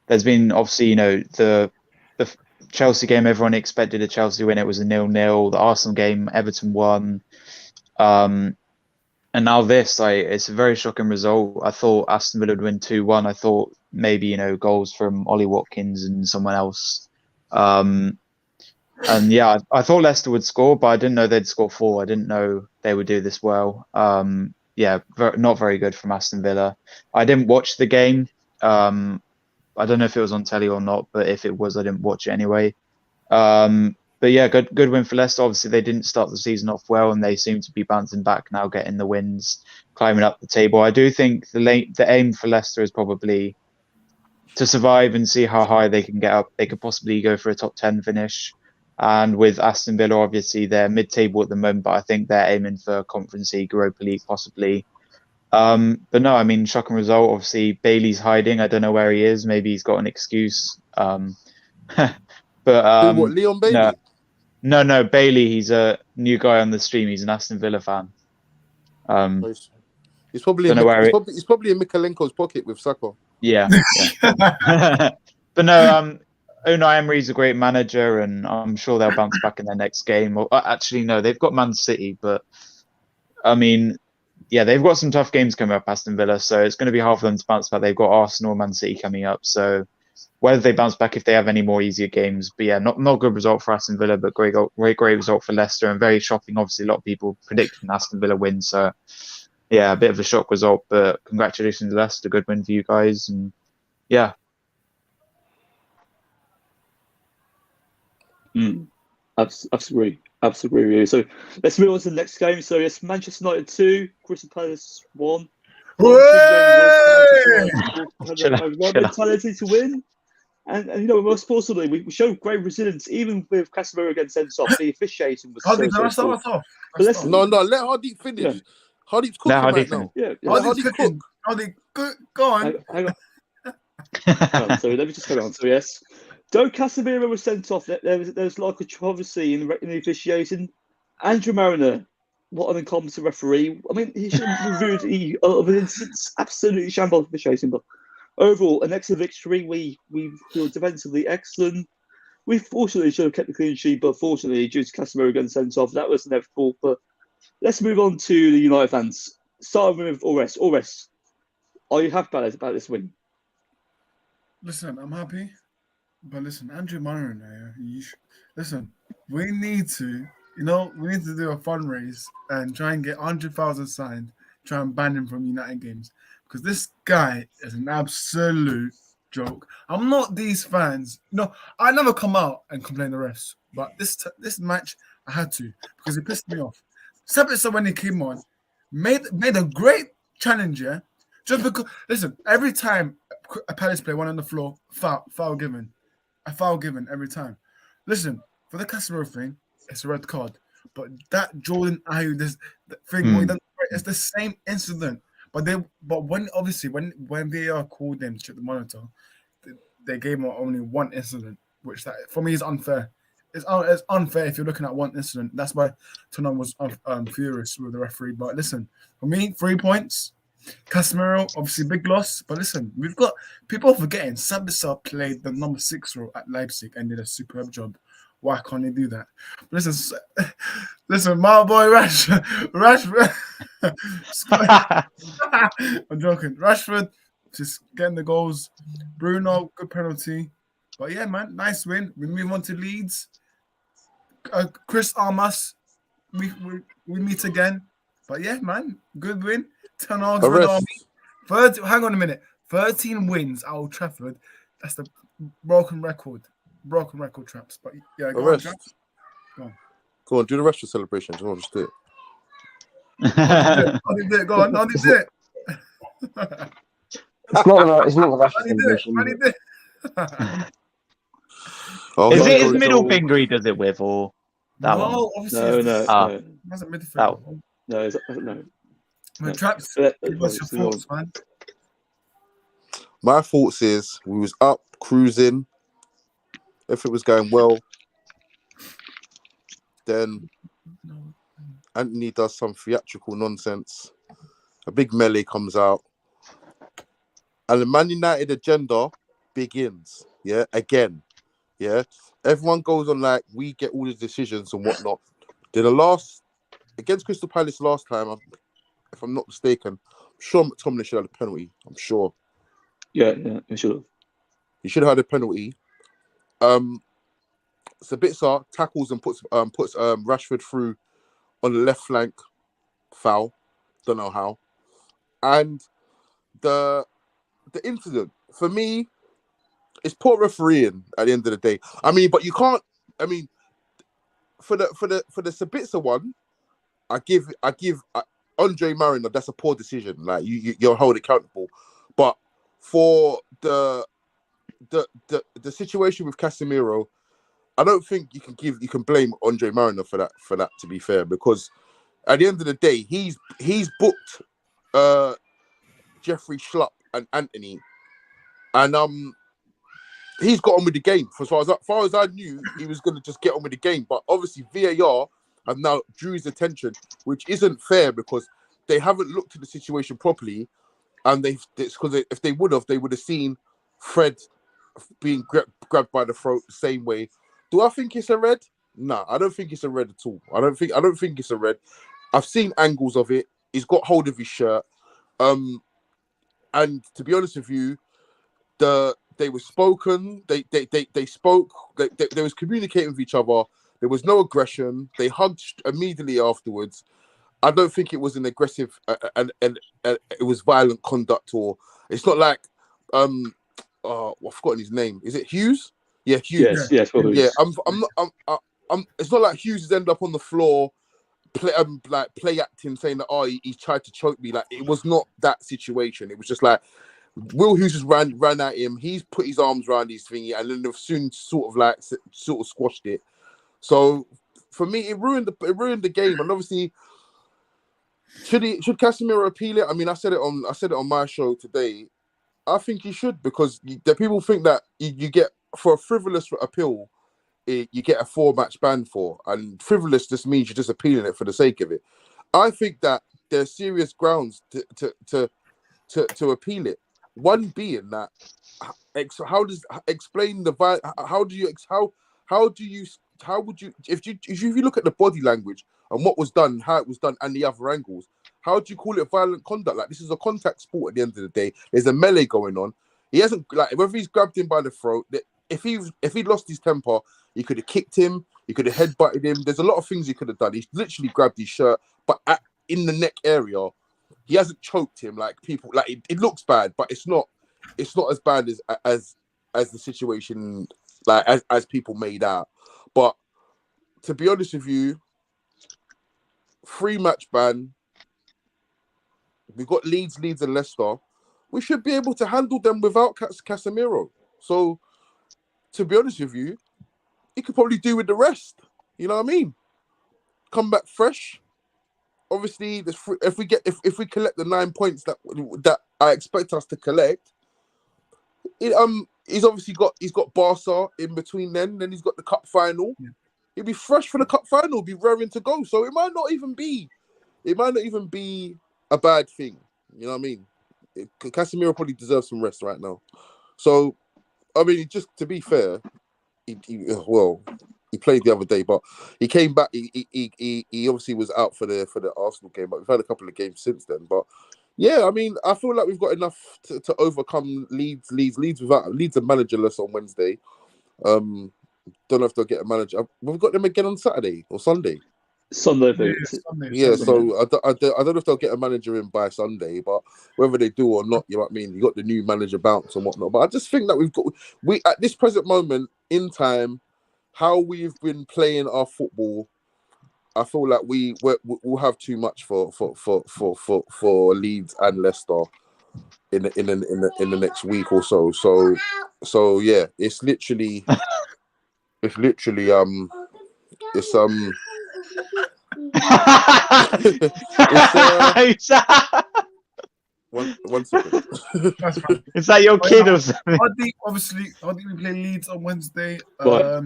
There's been obviously, the Chelsea game, everyone expected a Chelsea win. It was a 0-0. The Arsenal game, Everton won. And now this, it's a very shocking result. I thought Aston Villa would win 2-1. I thought maybe, goals from Ollie Watkins and someone else. And yeah, I thought Leicester would score, but I didn't know they'd score 4. I didn't know they would do this well. Not very good from Aston Villa. I didn't watch the game. I don't know if it was on telly or not, but if it was, I didn't watch it anyway. But yeah, good win for Leicester. Obviously, they didn't start the season off well, and they seem to be bouncing back now, getting the wins, climbing up the table. I do think the aim for Leicester is probably to survive and see how high they can get up. They could possibly go for a top 10 finish. And with Aston Villa, obviously, they're mid-table at the moment, but I think they're aiming for Conference League, Europa League, possibly. But no, I mean, shocking result. Obviously, Bailey's hiding. I don't know where he is. Maybe he's got an excuse. But Leon Bailey? No, Bailey. He's a new guy on the stream. He's an Aston Villa fan. He's probably in Mikalenko's pocket with Saka. Yeah. But no, Unai Emery's a great manager, and I'm sure they'll bounce back in their next game. Or actually, no, they've got Man City, but I mean, yeah, they've got some tough games coming up, Aston Villa, so it's going to be hard for them to bounce back. They've got Arsenal, Man City coming up, so whether they bounce back if they have any more easier games. But yeah, not good result for Aston Villa, but great result for Leicester, and very shocking. Obviously, a lot of people predicting Aston Villa win, so yeah, a bit of a shock result. But congratulations, Leicester, good win for you guys, and yeah. Absolutely agree. So let's move on to the next game. So yes, Manchester United 2, Crystal Palace 1. Mentality to win. And you know, most importantly, we showed great resilience even with Casemiro getting sent off. The officiating was Hardeep, can I start us off? No, let Hardeep finish. Yeah. Hardeep's cooking right now. Yeah. Let Hardeep's Hardeep cooking. cook. Hardeep, go on. Hang on. So let me just carry on. So yes, though Casemiro was sent off, there was a lot of controversy in the officiating. Andrew Mariner, what an incompetent referee. I mean, he should have reviewed it's absolutely shambles officiating, but overall, an excellent victory. We feel defensively excellent. We fortunately should have kept the clean sheet, but fortunately, due to Casemiro getting sent off, that was inevitable. But let's move on to the United fans. Starting with Ores. Ores, are you happy about this win? Listen, I'm happy, but listen, Andrew Mariner, listen, we need to do a fundraise and try and get 100,000 signed, try and ban him from United games, because this guy is an absolute joke. I'm not these fans. No, I never come out and complain the refs, but this match I had to, because it pissed me off. Sabitzer, when he came on, made a great challenge, yeah? Just because, listen, every time a Palace player went on the floor, foul given. A foul given every time. Listen, for the Casemiro thing, it's a red card. But that Jordan Ayew, this thing, it's the same incident. But when VAR called them to check the monitor, they gave him only one incident, which that for me is unfair. It's unfair if you're looking at one incident. That's why Tottenham was furious with the referee. But listen, for me, 3 points. Casemiro, obviously big loss, but listen, we've got people forgetting Sabitzer played the number 6 role at Leipzig and did a superb job. Why can't he do that? But listen, my boy Rashford. I'm joking. Rashford just getting the goals. Bruno, good penalty. But yeah, man, nice win. We move on to Leeds. Chris Armas, we meet again. But yeah, man, good win. 10 hours for the Army. Hang on a minute. 13 wins at Old Trafford. That's the broken record. Broken record, Traps. But yeah, go on, Traps. Go on, do the Rashford celebration. Just do it. I'll do it. Go on, I'll do it. It's not the Rashford celebration. Is it his middle finger he does it with, or that one? No, obviously. No. That's a midfield. No. Traps, what's your thoughts, man? My thoughts is we was up cruising. If it was going well, then Anthony does some theatrical nonsense. A big melee comes out, and the Man United agenda begins. Yeah, again. Yeah, everyone goes on like we get all the decisions and whatnot. Then the last against Crystal Palace last time, if I'm not mistaken, I'm sure McTominay should have had a penalty. I'm sure. Yeah, he should have. He should have had a penalty. Sabitzer tackles and puts Rashford through on the left flank, foul. Don't know how. And the incident for me, it's poor refereeing at the end of the day. I mean, but you can't. I mean, for the Sabitzer one, I give Andre Mariner, that's a poor decision. Like you're held accountable. But for the situation with Casemiro, I don't think you can blame Andre Mariner for that. To be fair, because at the end of the day, he's booked Jeffrey Schlupp and Anthony, and he's got on with the game. As far as I knew, he was going to just get on with the game. But obviously, VAR have now drew his attention, which isn't fair because they haven't looked at the situation properly, and because if they would have seen Fred being grabbed by the throat the same way. Do I think it's a red? No, I don't think it's a red at all. I don't think it's a red. I've seen angles of it. He's got hold of his shirt. And to be honest with you, the They were spoken. They spoke. They was communicating with each other. There was no aggression. They hugged immediately afterwards. I don't think it was an aggressive and it was violent conduct, or it's not like I've forgotten his name. Is it Hughes? Yeah, Hughes. Yes, well, Yeah, it's not like Hughes has ended up on the floor, play acting, saying that he tried to choke me. Like, it was not that situation. It was just like Will Hughes just ran at him. He's put his arms around his thingy, and then they've soon sort of squashed it. So for me, it ruined the game. And obviously, should Casemiro appeal it? I mean, I said it on my show today. I think he should, because the people think that you get, for a frivolous appeal, you get a 4-match ban for, and frivolous just means you're just appealing it for the sake of it. I think that there's serious grounds to appeal it. One being that, how would you, if you look at the body language and what was done, how it was done, and the other angles, how do you call it violent conduct? Like, this is a contact sport at the end of the day. There's a melee going on. He hasn't, like, whether he's grabbed him by the throat, if he lost his temper, he could have kicked him, he could have headbutted him. There's a lot of things he could have done. He's literally grabbed his shirt, but in the neck area, he hasn't choked him like people. Like, it looks bad, but it's not as bad as the situation, like, as people made out. But to be honest with you, 3-match ban. We've got Leeds and Leicester. We should be able to handle them without Casemiro. So, to be honest with you, he could probably do with the rest. You know what I mean? Come back fresh. Obviously, if we collect the 9 points that I expect us to collect, he's got Barca in between. Then he's got the cup final. Yeah. He'll be fresh for the cup final. Be raring to go. So it might not even be a bad thing. You know what I mean? Casemiro probably deserves some rest right now. So, I mean, just to be fair, he played the other day, but he came back. He obviously was out for the Arsenal game, but we've had a couple of games since then. But yeah, I mean, I feel like we've got enough to overcome Leeds and managerless on Wednesday. Don't know if they'll get a manager. We've got them again on Saturday or Sunday. Sunday. Yeah, so I don't know if they'll get a manager in by Sunday, but whether they do or not, you know what I mean? You got the new manager bounce and whatnot. But I just think that we at this present moment in time, how we've been playing our football, I feel like we'll have too much for Leeds and Leicester in the next week or so. So yeah, it's literally one second. That's fine. Is that your kid or something? I think we play Leeds on Wednesday. Right.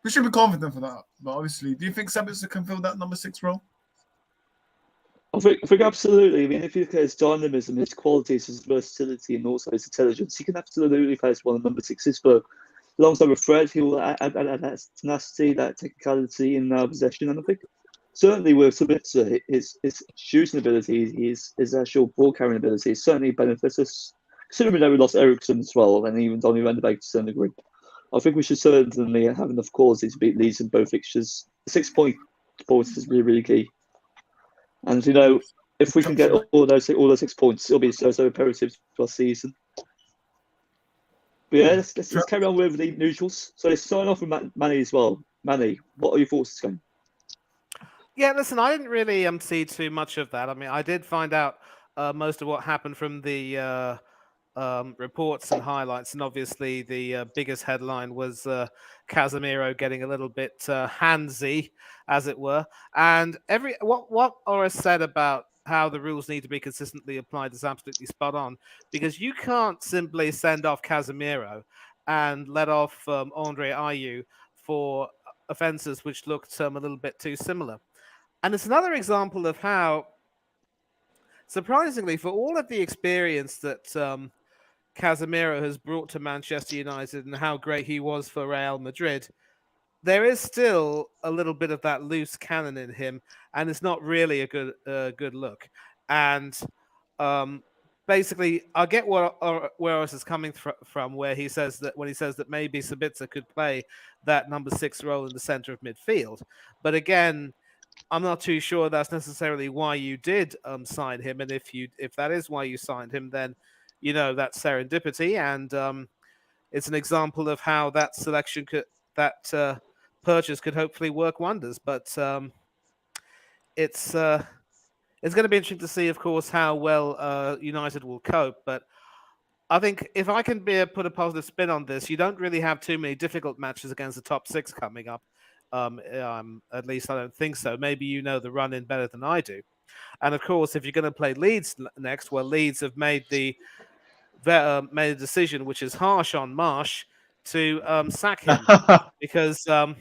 We should be confident for that. But obviously, do you think Sabitzer can fill that number 6 role? I think absolutely. I mean, if you look at his dynamism, his qualities, his versatility, and also his intelligence, he can absolutely face one of the number 6s. But alongside with Fred, he will add that tenacity, that technicality in possession. And I think certainly with Sabitzer, his shooting ability, his actual ball carrying ability certainly benefits us. Considering that we lost Ericsson as well, and even Donny Van de Beek to a certain degree, I think we should certainly have enough quality to beat Leeds in both fixtures. The 6 points is really, really key. And you know, if we can get all those 6 points, it'll be so imperative to our season. But yeah, let's carry on with the neutrals. So let's sign off with Manny as well. Manny, what are your thoughts this game? Yeah, listen, I didn't really see too much of that. I mean, I did find out most of what happened from the reports and highlights, and obviously the biggest headline was Casemiro getting a little bit handsy, as it were. And what Ora said about how the rules need to be consistently applied is absolutely spot on, because you can't simply send off Casemiro and let off Andre Ayew for offences which looked a little bit too similar. And it's another example of how, surprisingly, for all of the experience that Casemiro has brought to Manchester United and how great he was for Real Madrid, there is still a little bit of that loose cannon in him, and it's not really a good look. And basically, I get where Oros is coming from, where he says that when he says that maybe Sabitzer could play that number 6 role in the center of midfield. But again, I'm not too sure that's necessarily why you did sign him, and if that is why you signed him, then that's serendipity, and it's an example of how that selection that purchase could hopefully work wonders. But it's going to be interesting to see, of course, how well United will cope. But I think if I can put a positive spin on this, you don't really have too many difficult matches against the top 6 coming up. At least I don't think so. Maybe you know the run in better than I do. And of course, if you're going to play Leeds next, well, Leeds have made made a decision which is harsh on Marsh to sack him because I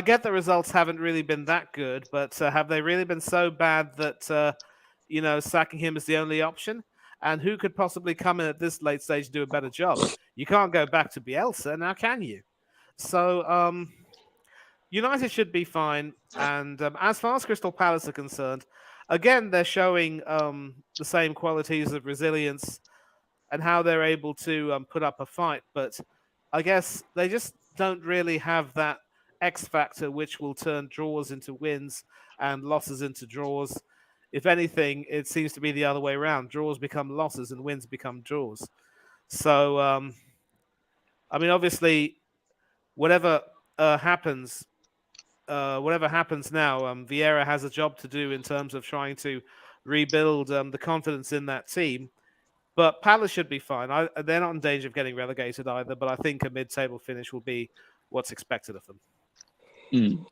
get the results haven't really been that good, but have they really been so bad that sacking him is the only option? And who could possibly come in at this late stage and do a better job? You can't go back to Bielsa now, can you? So United should be fine. And as far as Crystal Palace are concerned, again, they're showing the same qualities of resilience and how they're able to put up a fight. But I guess they just don't really have that X factor which will turn draws into wins and losses into draws. If anything, it seems to be the other way around. Draws become losses and wins become draws. So, I mean, obviously, whatever happens now, Vieira has a job to do in terms of trying to rebuild the confidence in that team. But Palace should be fine. They're not in danger of getting relegated either, but I think a mid-table finish will be what's expected of them.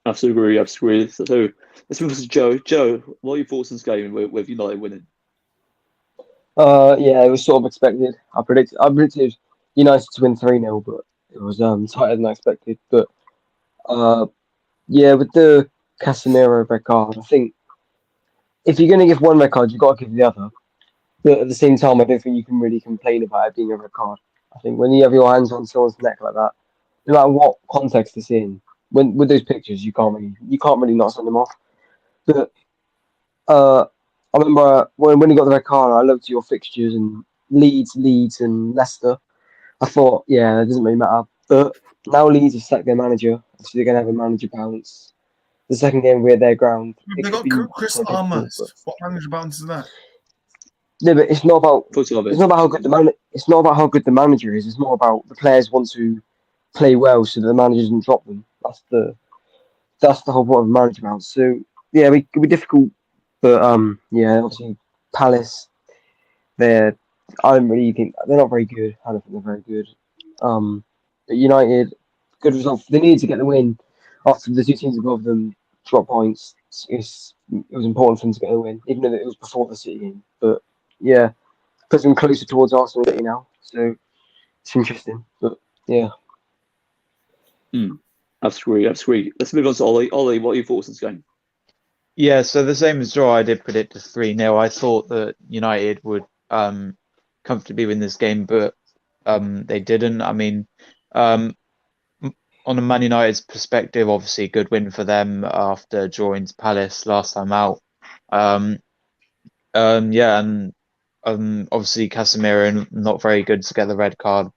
Absolutely agree. So let's move on to Joe. Joe, what are your thoughts on this game with United winning? Yeah, it was sort of expected. I predicted United to win 3-0, but it was tighter than I expected. But yeah, with the Casemiro red card, I think if you're going to give one red card, you've got to give the other. But at the same time, I don't think you can really complain about it being a red card. I think when you have your hands on someone's neck like that, no matter what context it's in, with those pictures, you can't really not send them off. But I remember when he got the red card, I looked at your fixtures and Leeds, and Leicester. I thought, yeah, it doesn't really matter. But now Leeds have sacked their manager, so they're going to have a manager bounce. The second game we're at their ground. They got Chris Armas. What manager bounce is that? No, but it's not about how good the manager is. It's more about the players want to play well, so that the manager doesn't drop them. That's the whole point of a manager bounce. So yeah, it could be difficult, but yeah, obviously Palace. I don't really think they're not very good. I don't think they're very good. But United, good result. They needed to get the win after the two teams above them dropped points. It was important for them to get the win, even though it was before the City game. But yeah, puts them closer towards Arsenal now. So it's interesting. But yeah. Absolutely. Let's move on to Ollie. Ollie, what are your thoughts on this game? Yeah, so the same as Joe, I did predict a 3-0. I thought that United would comfortably win this game, but they didn't. I mean, on a Man United's perspective, obviously a good win for them after drawing to Palace last time out. Yeah, and obviously Casemiro not very good to get the red card.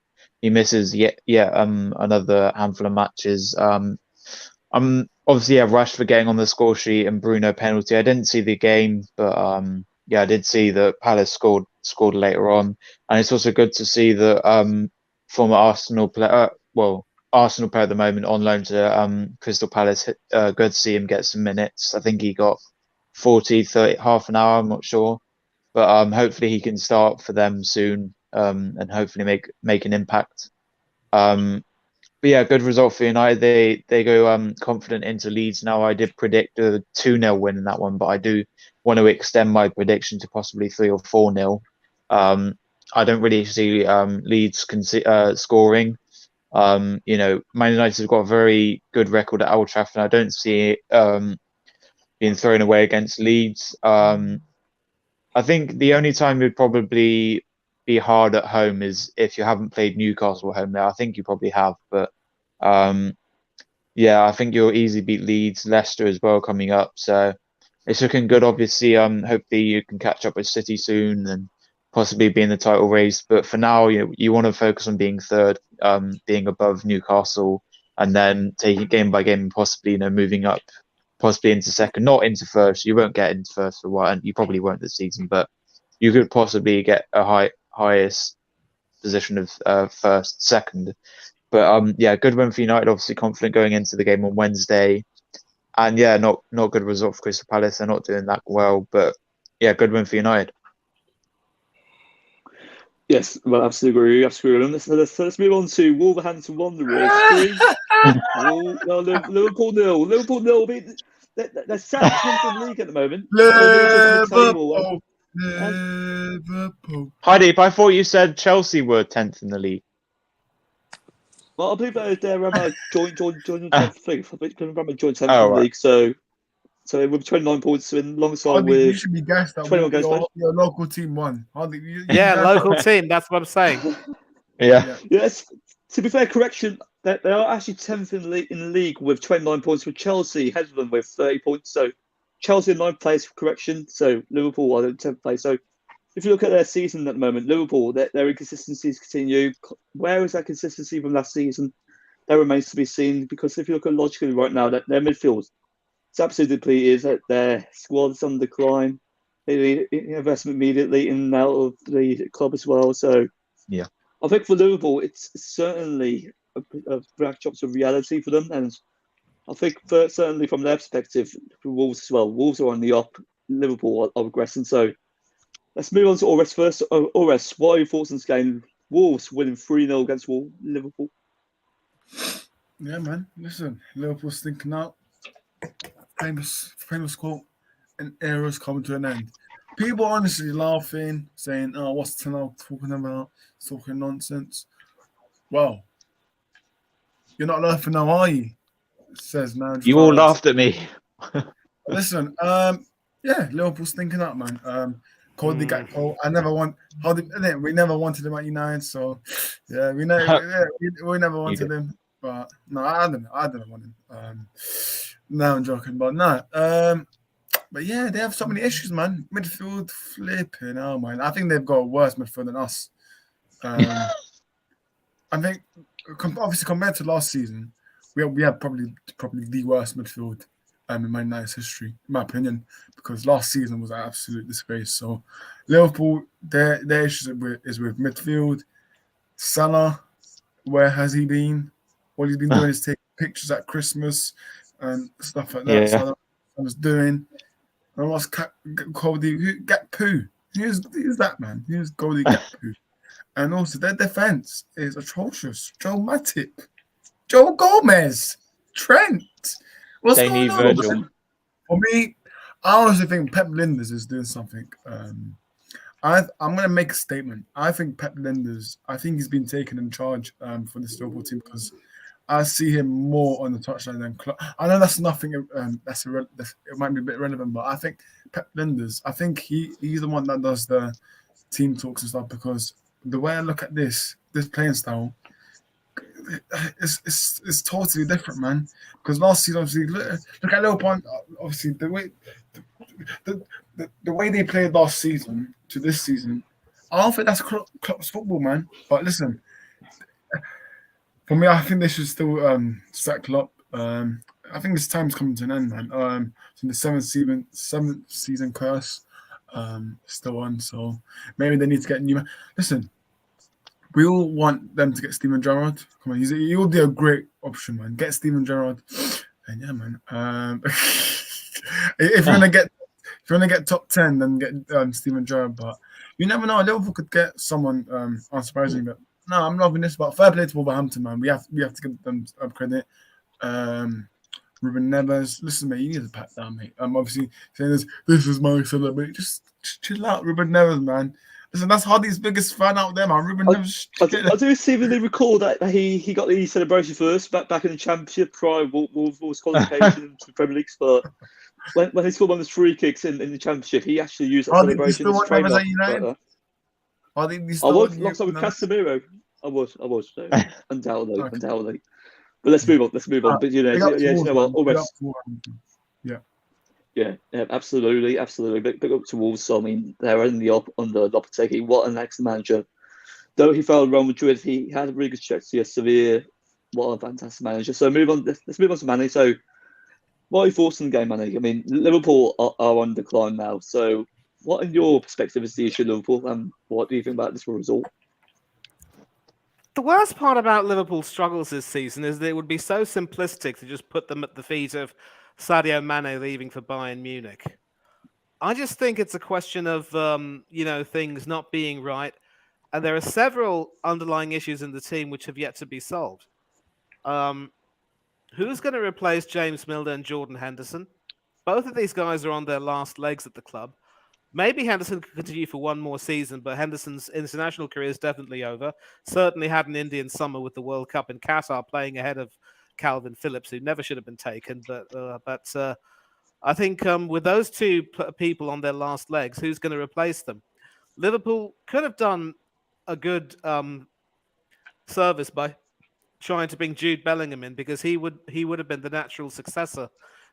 He misses yet another handful of matches. Obviously Rashford getting on the score sheet and Bruno penalty. I didn't see the game, but yeah, I did see that Palace scored later on, and it's also good to see that former Arsenal player, Arsenal player at the moment on loan to Crystal Palace. Good to see him get some minutes. I think he got 40, 30, half an hour. I'm not sure, but hopefully he can start for them soon and hopefully make an impact. But yeah, good result for United. They go confident into Leeds now. I did predict a 2-0 win in that one, but I do want to extend my prediction to possibly 3 or 4-0. I don't really see Leeds scoring. Man United have got a very good record at Old Trafford, and I don't see it being thrown away against Leeds. I think the only time you'd probably be hard at home is if you haven't played Newcastle at home there. I think you probably have, but yeah, I think you'll easily beat Leeds, Leicester as well coming up. So it's looking good. Obviously, hopefully you can catch up with City soon and possibly be in the title race. But for now, you want to focus on being third, being above Newcastle, and then taking it game by game and possibly moving up, possibly into second, not into first. You won't get into first for a while, and you probably won't this season. But you could possibly get a highest position of first, second. But yeah, good win for United. Obviously confident going into the game on Wednesday. And yeah, not good result for Crystal Palace. They're not doing that well, but yeah, good win for United. Yes, well, absolutely agree. Let's move on to Wolverhampton Wanderers 3. Liverpool 0. Liverpool 0. They're sat 10th in the league at the moment. Liverpool. Heidi, I thought you said Chelsea were 10th in the league. Well, I believe they're joint 10th league. I believe they're joint 10th in the right. league. So with 29 points alongside with you should be gassed that 21 games played. your local team won. Yeah, local team. That's what I'm saying. Yeah. Yes. To be fair, correction. They are actually 10th in the league with 29 points, with Chelsea ahead of them with 30 points. So Chelsea in 9th place, correction. So Liverpool are in 10th place. So if you look at their season at the moment, Liverpool, their inconsistencies continue. Where is that consistency from last season? That remains to be seen, because if you look at logically right now, that their midfield, it's absolutely depleted. That their squad's on decline. They need investment immediately in and out of the club as well. So yeah, I think for Liverpool, it's certainly a backdrop to reality for them, and I think certainly from their perspective, for Wolves as well. Wolves are on the up. Liverpool are regressing. So let's move on to Ores first. Ores, what are your thoughts on this game? Wolves winning 3-0 against Liverpool. Yeah, man. Listen, Liverpool's thinking out. Famous quote, an era's coming to an end. People honestly laughing, saying, "Oh, what's Tenel talking about? He's talking nonsense." Well, you're not laughing now, are you? Says man. You all laughed at me. Listen, yeah, Liverpool's thinking up, man. Cody Gakpo. We never wanted him at United, so yeah, we never wanted him. But no, I don't want him. No, I'm joking, but no. But yeah, they have so many issues, man. Midfield flipping, oh man. I think they've got a worse midfield than us. I think, obviously, compared to last season, we have probably the worst midfield in Man United's history, in my opinion, because last season was an absolute disgrace. So Liverpool, their issues is with midfield. Salah, where has he been? All he's been doing is taking pictures at Christmas and stuff like that. Yeah. So that's what I was doing. And what's Cody Gakpo? Who's that, man? Who's Cody Gakpo? And also their defense is atrocious. Joe Matip, Joe Gomez, Trent. What's going on? Virgil. For me, I honestly think Pep Linders is doing something. I'm going to make a statement. I think Pep Linders, he's been taken in charge for this Liverpool team, because I see him more on the touchline than Klopp. I know that's nothing. It might be a bit irrelevant, but I think Pep Linders, he's the one that does the team talks and stuff, because the way I look at this playing style, it's totally different, man. Because last season, obviously, look at Liverpool. Obviously, the way they played last season to this season, I don't think that's Klopp's football, man. But listen, for me, I think they should still sack Klopp. I think this time's coming to an end, man. So the seventh season curse still on. So maybe they need to get new. Listen, we all want them to get Steven Gerrard. Come on, he will be a great option, man. Get Steven Gerrard, and yeah, man. If you're gonna get top 10, then get Steven Gerrard. But you never know. Liverpool could get someone unsurprising. But no, I'm loving this. But fair play to Wolverhampton, man. We have to give them credit. Ruben Neves, listen, mate, you need to pat down, mate. Obviously saying this is my celebrate. Just chill out, Ruben Neves, man. Listen, that's Hardy's biggest fan out there, man. Ruben Neves. I do seemingly recall that he got the celebration first back in the Championship prior Wolves qualification to the Premier League spot. When he scored one of his free kicks in the Championship, he actually used that celebration as a trademark. I was alongside with Casemiro. I was so, undoubtedly. But let's move on. But you know what? Yeah, absolutely. Big up to Wolves. So, I mean, they're only up under Lopetegui. What an excellent manager. Though he failed Real Madrid, he had a really good trajectory at Sevilla. What a fantastic manager. So move on. Let's move on to Manny. So what are your thoughts on the game, Manny? I mean, Liverpool are on decline now. So what, in your perspective, is the issue of Liverpool, and what do you think about this result? The worst part about Liverpool's struggles this season is that it would be so simplistic to just put them at the feet of Sadio Mane leaving for Bayern Munich. I just think it's a question of things not being right, and there are several underlying issues in the team which have yet to be solved. Who's going to replace James Milner and Jordan Henderson? Both of these guys are on their last legs at the club. Maybe Henderson could continue for one more season, but Henderson's international career is definitely over. Certainly had an Indian summer with the World Cup in Qatar, playing ahead of Calvin Phillips, who never should have been taken. But I think with those two people on their last legs, who's going to replace them? Liverpool could have done a good service by trying to bring Jude Bellingham in, because he would have been the natural successor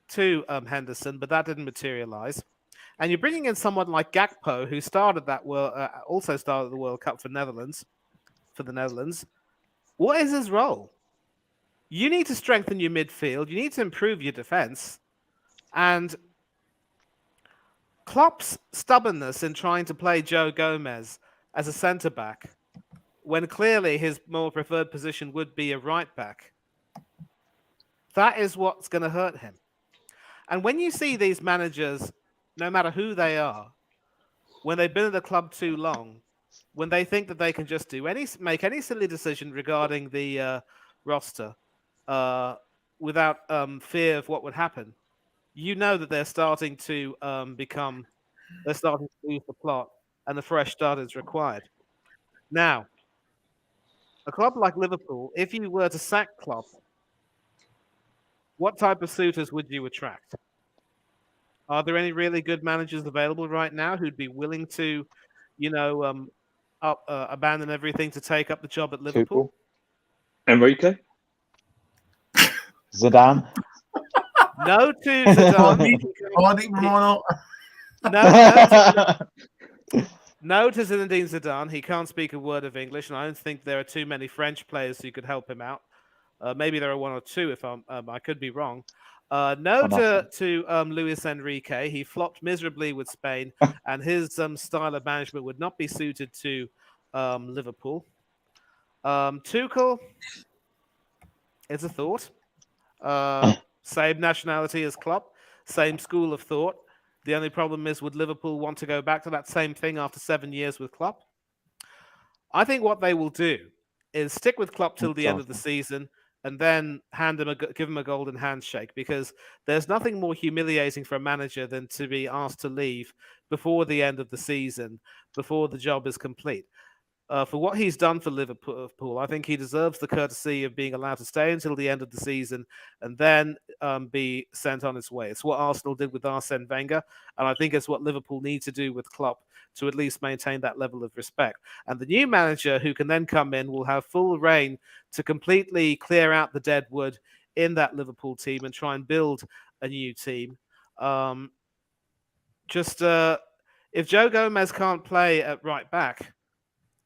to Henderson, but that didn't materialize. And you're bringing in someone like Gakpo, who also started the World Cup for the Netherlands. What is his role? You need to strengthen your midfield. You need to improve your defense. And Klopp's stubbornness in trying to play Joe Gomez as a centre-back, when clearly his more preferred position would be a right-back, that is what's going to hurt him. And when you see these managers, no matter who they are, when they've been at the club too long, when they think that they can just make any silly decision regarding the roster without fear of what would happen, you know that they're starting to lose the plot, and a fresh start is required. Now, a club like Liverpool, if you were to sack Klopp, what type of suitors would you attract? Are there any really good managers available right now who'd be willing to, abandon everything to take up the job at Liverpool? Enrique? Zidane? No to Zidane. No to Zinedine Zidane. He can't speak a word of English, and I don't think there are too many French players who could help him out. Maybe there are one or two, if I could be wrong. No to Luis Enrique. He flopped miserably with Spain, and his style of management would not be suited to Liverpool. Tuchel, it's a thought. Same nationality as Klopp, same school of thought. The only problem is, would Liverpool want to go back to that same thing after 7 years with Klopp? I think what they will do is stick with Klopp till the end of the season, and then give him a golden handshake, because there's nothing more humiliating for a manager than to be asked to leave before the end of the season, before the job is complete. For what he's done for Liverpool, I think he deserves the courtesy of being allowed to stay until the end of the season and then be sent on his way. It's what Arsenal did with Arsene Wenger, and I think it's what Liverpool need to do with Klopp to at least maintain that level of respect. And the new manager who can then come in will have full reign to completely clear out the dead wood in that Liverpool team and try and build a new team. If Joe Gomez can't play at right back,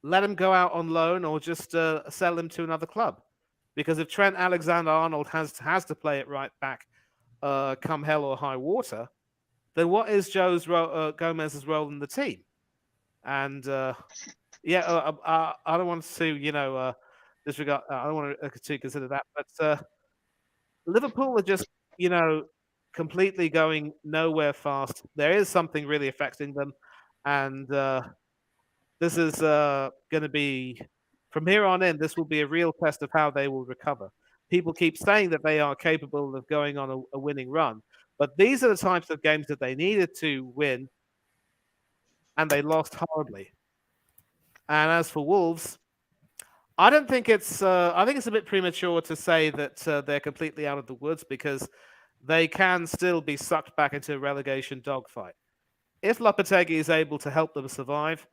let him go out on loan, or just sell him to another club. Because if Trent Alexander-Arnold has to play at right back come hell or high water, then what is Gomez's role in the team? And I don't want to disregard. I don't want to consider that. But Liverpool are just completely going nowhere fast. There is something really affecting them, and this is going to be, from here on in, this will be a real test of how they will recover. People keep saying that they are capable of going on a winning run, but these are the types of games that they needed to win, and they lost horribly. And as for Wolves, I think it's a bit premature to say that they're completely out of the woods, because they can still be sucked back into a relegation dogfight. If Lopetegui is able to help them survive,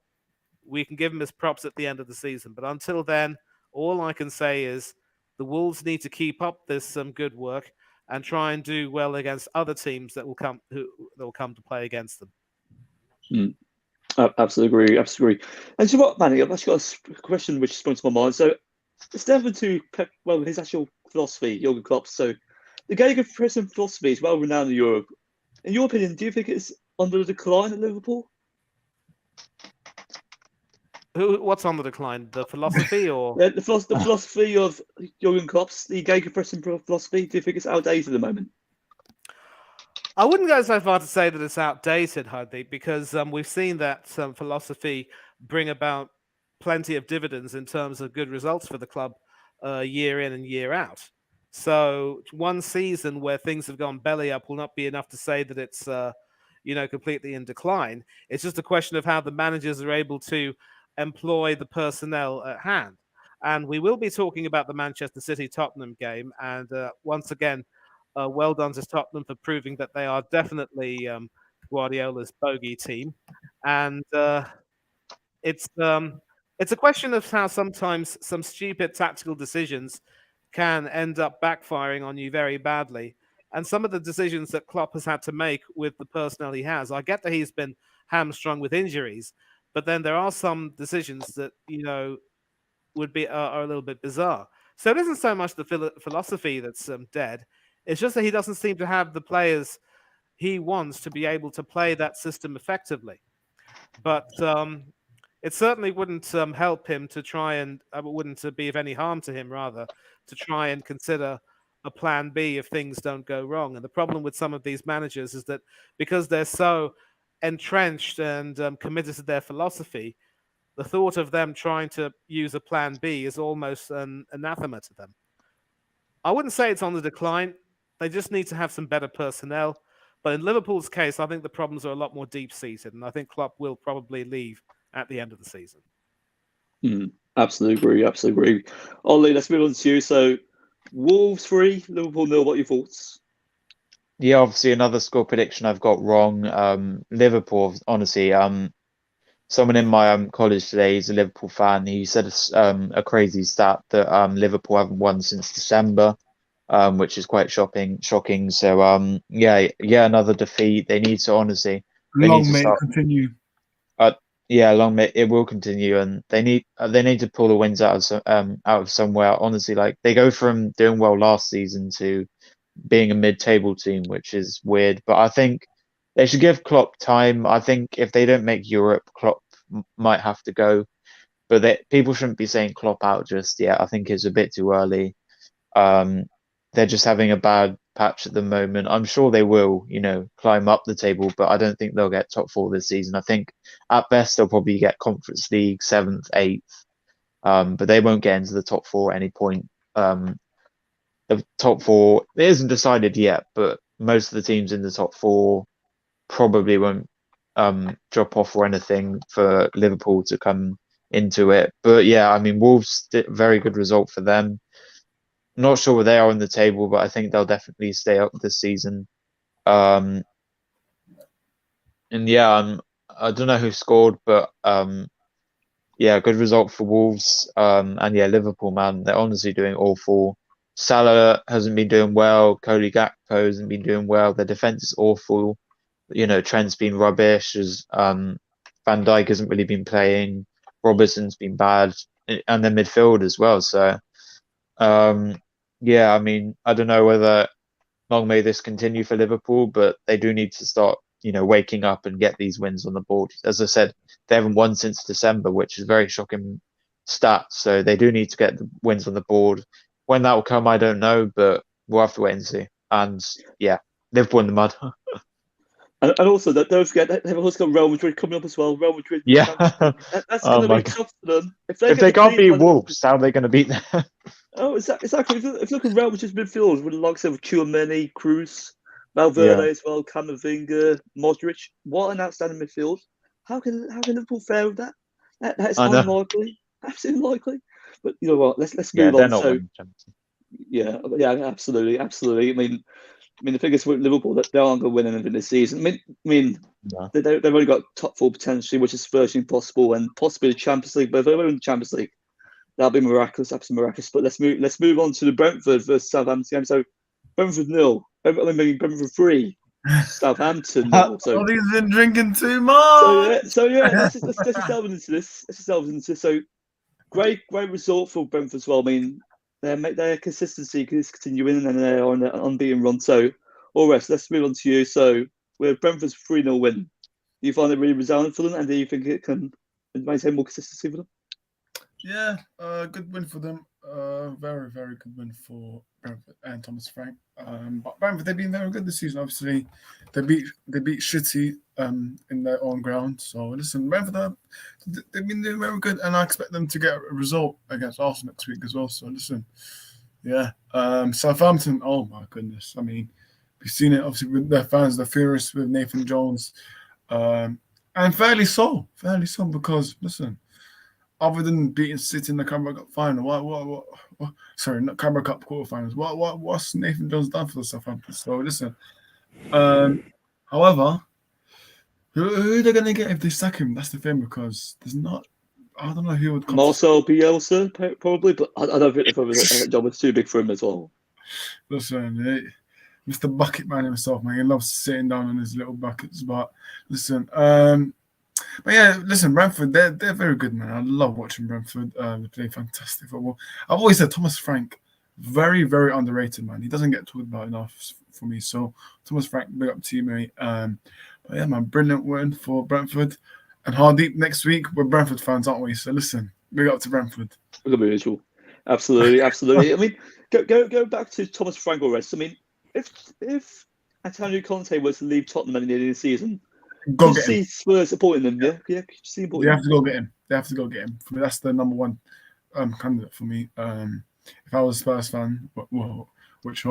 we can give him his props at the end of the season. But until then, all I can say is the Wolves need to keep up this good work, and try and do well against other teams that will come to play against them. I absolutely agree. Absolutely agree. And so what, Manny? I've actually got a question which sprung to my mind. So it's never to Pep, well, his actual philosophy, Jurgen Klopp. So the Gegenpressing philosophy is well renowned in Europe. In your opinion, do you think it's under the decline at Liverpool? What's on the decline? The philosophy or The philosophy of Jurgen Klopp's, the Gegenpressing philosophy, do you think it's outdated at the moment? I wouldn't go so far to say that it's outdated, Hudley, because we've seen that philosophy bring about plenty of dividends in terms of good results for the club year in and year out. So one season where things have gone belly up will not be enough to say that it's completely in decline. It's just a question of how the managers are able to employ the personnel at hand. And we will be talking about the Manchester City-Tottenham game. And once again, well done to Tottenham for proving that they are definitely Guardiola's bogey team. And it's a question of how sometimes some stupid tactical decisions can end up backfiring on you very badly. And some of the decisions that Klopp has had to make with the personnel he has, I get that he's been hamstrung with injuries, but then there are some decisions that would be are a little bit bizarre. So it isn't so much the philosophy that's dead. It's just that he doesn't seem to have the players he wants to be able to play that system effectively. But it certainly wouldn't help him to try and wouldn't be of any harm to him, rather, to try and consider a plan B if things don't go wrong. And the problem with some of these managers is that because they're so entrenched and committed to their philosophy, the thought of them trying to use a plan B is almost an anathema to them. I wouldn't say it's on the decline. They just need to have some better personnel. But in Liverpool's case, I think the problems are a lot more deep-seated, and I think Klopp will probably leave at the end of the season. Absolutely agree. Absolutely agree. Ollie, let's move on to you. So, Wolves 3, Liverpool 0. What are your thoughts? Yeah, obviously another score prediction I've got wrong. Liverpool, honestly, someone in my college today, he's a Liverpool fan. He said a crazy stat that Liverpool haven't won since December, which is quite shocking. So yeah, another defeat. They need to honestly. Long may it continue. Yeah, long may it will continue, and they need to pull the wins out of somewhere. Honestly, like they go from doing well last season to being a mid-table team, which is weird. But I think they should give Klopp time. I think if they don't make Europe, Klopp might have to go. But people shouldn't be saying Klopp out just yet. I think it's a bit too early. They're just having a bad patch at the moment. I'm sure they will, climb up the table, but I don't think they'll get top 4 this season. I think at best they'll probably get Conference League 7th, 8th, but they won't get into the top 4 at any point. The top 4, it isn't decided yet, but most of the teams in the top 4 probably won't drop off or anything for Liverpool to come into it. But yeah, I mean, Wolves did a very good result for them. Not sure where they are on the table, but I think they'll definitely stay up this season. And yeah, I don't know who scored, but yeah, good result for Wolves. And yeah, Liverpool, man, they're honestly doing awful. Salah hasn't been doing well. Cody Gakpo hasn't been doing well. Their defense is awful. Trent's been rubbish. Van Dijk hasn't really been playing. Robertson's been bad, and their midfield as well. So, yeah, I mean, I don't know whether long may this continue for Liverpool, but they do need to start, waking up and get these wins on the board. As I said, they haven't won since December, which is a very shocking stat. So they do need to get the wins on the board. When that will come, I don't know, but we'll have to wait and see. And yeah, Liverpool in the mud. And also, don't forget that they've also got Real Madrid coming up as well. Real Madrid. Yeah. That's going to be tough for them. If they can't beat Wolves, how are they going to beat them? Oh, exactly. If you look at Real Madrid's midfield with the likes of Tchouaméni, Cruz, Valverde as well, Camavinga, Modric, what an outstanding midfield! How can Liverpool fare with that? That is unlikely, absolutely likely. But you know what? Let's move on. They're not winning Champions League. Yeah, absolutely. I mean, the thing is with Liverpool that they aren't going to win anything this season. I mean, they've only got top 4 potentially, which is virtually impossible, and possibly the Champions League. But if they win the Champions League, that'll be miraculous, absolutely miraculous. But let's move on to the Brentford versus Southampton game. So, Brentford 0. Brentford 3. Southampton 0. So Oh, he's been drinking too much. so yeah. Let's just delve into this. Let's just delve into this. So great result for Brentford as well. I mean, their consistency is continuing and they're on an unbeaten run. So all rest. Let's move on to you. So with Brentford's 3-0 win, do you find it really resounding for them, and do you think it can maintain more consistency for them? Yeah, good win for them. Very, very good win for Brentford and Thomas Frank. But Brentford, they've been very good this season. Obviously, they beat City in their own ground. So listen, Brentford, they've been doing very good, and I expect them to get a result against Arsenal next week as well. So listen, yeah. Southampton, oh my goodness. I mean, we've seen it obviously with their fans, they're furious with Nathan Jones. And fairly so because listen, other than beating City in the Carabao Cup final, what sorry, not Carabao Cup quarterfinals. What's Nathan Jones done for the Southampton? So listen, however, who are they gonna get if they sack him? That's the thing, because there's not. I don't know who would come. Marcel Bielsa probably, but I don't think the job was too big for him as well. Listen, Mr. Bucket Man himself, man, he loves sitting down on his little buckets. But listen, but yeah, listen, Brentford, they're very good, man. I love watching Brentford. They play fantastic football. I've always said Thomas Frank, very, very underrated, man. He doesn't get talked about enough for me. So Thomas Frank, big up to you, mate. But yeah, man, brilliant win for Brentford. And Hardeep next week, we're Brentford fans, aren't we? So listen, big up to Brentford. Look at usual. Absolutely. I mean, go back to Thomas Frank or rest. I mean, if Antonio Conte was to leave Tottenham at the end of the season, Go could get him. see Spurs supporting them, yeah? Yeah, could you see him They have to go get him. They have to go get him. For me, that's the number one candidate for me. If I was a Spurs fan, well, which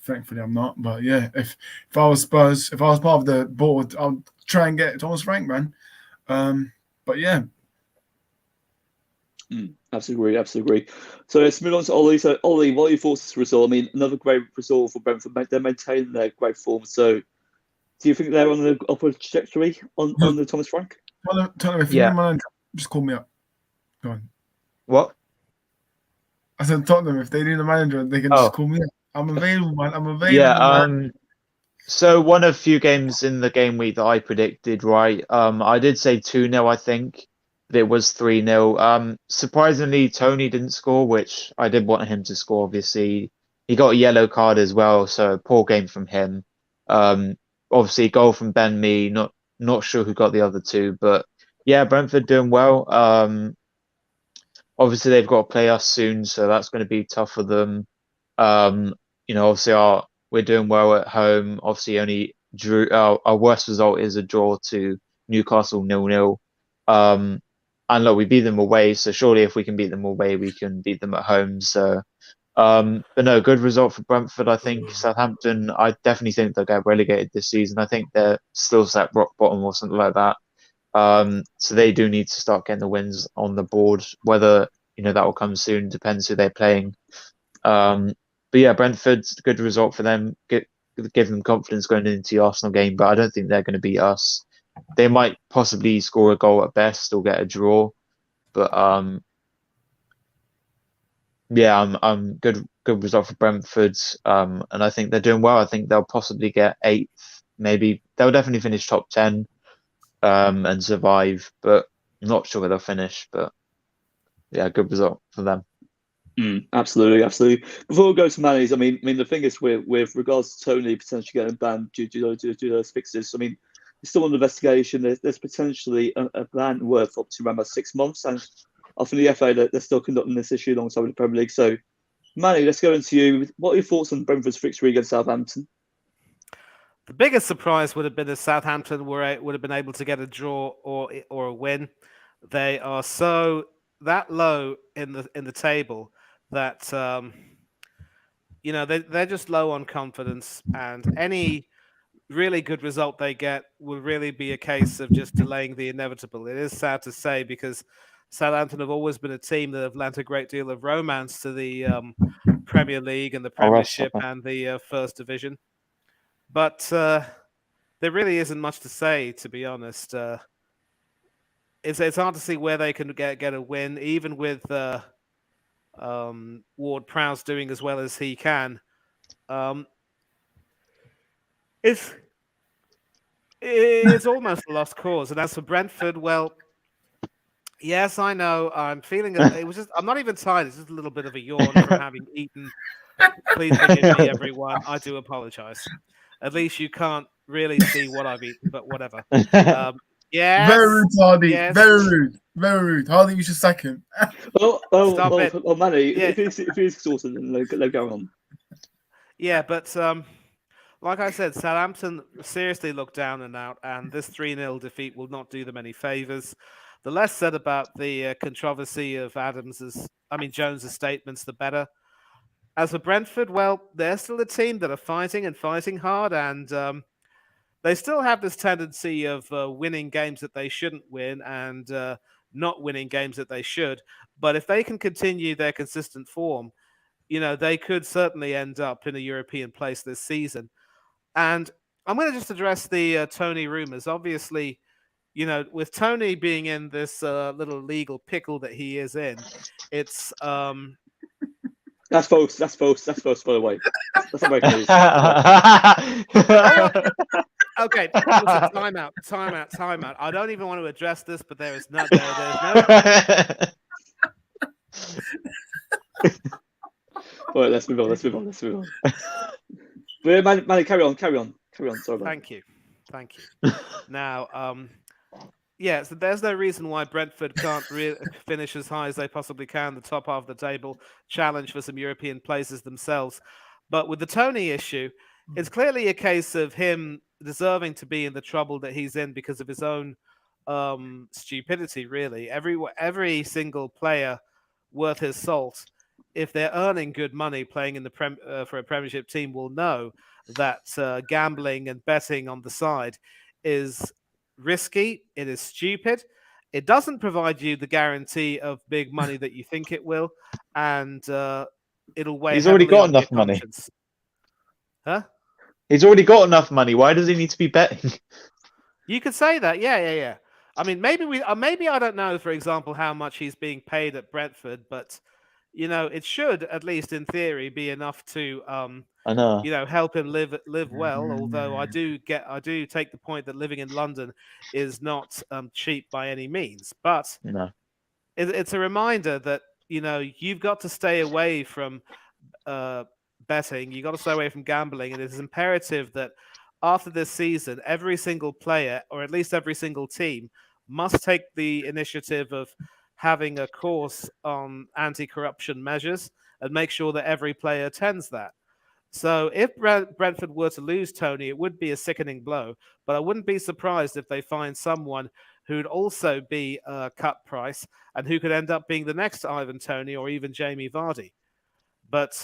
thankfully I'm not. But yeah, if I was Spurs, if I was part of the board, I'll try and get Thomas Frank, man. But yeah. Absolutely agree. So let's move on to Ollie. So Ollie, what are your thoughts on this result? I mean, another great result for Brentford. They're maintaining their great form. So do you think they're on the upward trajectory on the Thomas Frank? Tell him if you're manager, just call me up. Go on. What? I said Tottenham, if they need a manager, they can just call me up. I'm available, man. I'm available. Yeah. Man. So one of few games in the game week that I predicted, right? I did say 2-0, I think. But it was 3-0. Surprisingly, Tony didn't score, which I did want him to score, obviously. He got a yellow card as well, so poor game from him. Obviously, goal from Ben Mee, not sure who got the other two, but yeah, Brentford doing well. Obviously they've got to play us soon, so that's going to be tough for them. Obviously we're doing well at home. Obviously only drew. Our worst result is a draw to Newcastle 0-0. And look, we beat them away, so surely if we can beat them away, we can beat them at home. So, but no, good result for Brentford. I think Southampton, I definitely think they'll get relegated this season. I think they're still at rock bottom or something like that. So they do need to start getting the wins on the board. Whether that will come soon depends who they're playing. But yeah, Brentford's a good result for them. Give them confidence going into the Arsenal game, but I don't think they're going to beat us. They might possibly score a goal at best or get a draw, but yeah, I'm good result for Brentford. And I think they're doing well. I think they'll possibly get 8th, maybe they'll definitely finish top 10. And survive, but I'm not sure where they'll finish. But yeah, good result for them. Absolutely. Before we go to Manny's, I mean, the thing is with regards to Tony potentially getting banned due to those fixes. I mean, it's still under investigation. There's potentially a ban worth up to around about 6 months, and I think the FA they're still conducting this issue alongside with the Premier League. So, Manny, let's go into you. What are your thoughts on Brentford's victory against Southampton? The biggest surprise would have been if Southampton would have been able to get a draw or a win. They are so that low in the table that they're just low on confidence, and any really good result they get will really be a case of just delaying the inevitable. It is sad to say, because Southampton have always been a team that have lent a great deal of romance to the Premier League and the Premiership and the First Division. But there really isn't much to say, to be honest. It's hard to see where they can get a win, even with Ward-Prowse doing as well as he can. Um, it's almost a lost cause. And as for Brentford, well, yes, I know. I'm feeling it was just I'm not even tired. It's just a little bit of a yawn from having eaten. Please forgive me, everyone. I do apologize. At least you can't really see what I've eaten, but whatever. Yes. Very rude, Hardy. Yes. Very rude. Very rude. Hardy, you should sack him. Stop it. Manny, Yeah. if he's exhausted, then let go on. Yeah, but like I said, Southampton seriously looked down and out, and this 3-0 defeat will not do them any favours. The less said about the controversy of Jones's statements, the better. As for Brentford, well, they're still a team that are fighting hard, and they still have this tendency of winning games that they shouldn't win and not winning games that they should. But if they can continue their consistent form, they could certainly end up in a European place this season. And I'm going to just address the Tony rumors. Obviously, with Tony being in this little legal pickle that he is in, it's That's false. That's false. That's false. By the way, that's not breaking news. Okay, listen, time out. I don't even want to address this, but there's no. All right, let's move on. But Manny, carry on. Sorry about Thank you. Now, so there's no reason why Brentford can't finish as high as they possibly can, the top half of the table, challenge for some European places themselves. But with the Tony issue, it's clearly a case of him deserving to be in the trouble that he's in because of his own stupidity, really. Every single player worth his salt, if they're earning good money playing in the for a Premiership team, will know that gambling and betting on the side is risky. It is stupid. It doesn't provide you the guarantee of big money that you think it will, and it'll weigh. He's already heavily got on enough your money. conscience. Huh? He's already got enough money. Why does he need to be betting? You could say that, yeah. I mean, maybe I don't know, for example, how much he's being paid at Brentford, but it should, at least in theory, be enough to I know. help him live well. Although I do take the point that living in London is not cheap by any means. But No. it's a reminder that you've got to stay away from betting. You've got to stay away from gambling, and it is imperative that after this season, every single player, or at least every single team, must take the initiative of having a course on anti-corruption measures and make sure that every player attends that. So if Brentford were to lose Tony, it would be a sickening blow, but I wouldn't be surprised if they find someone who'd also be a cut price and who could end up being the next Ivan Toney or even Jamie Vardy. But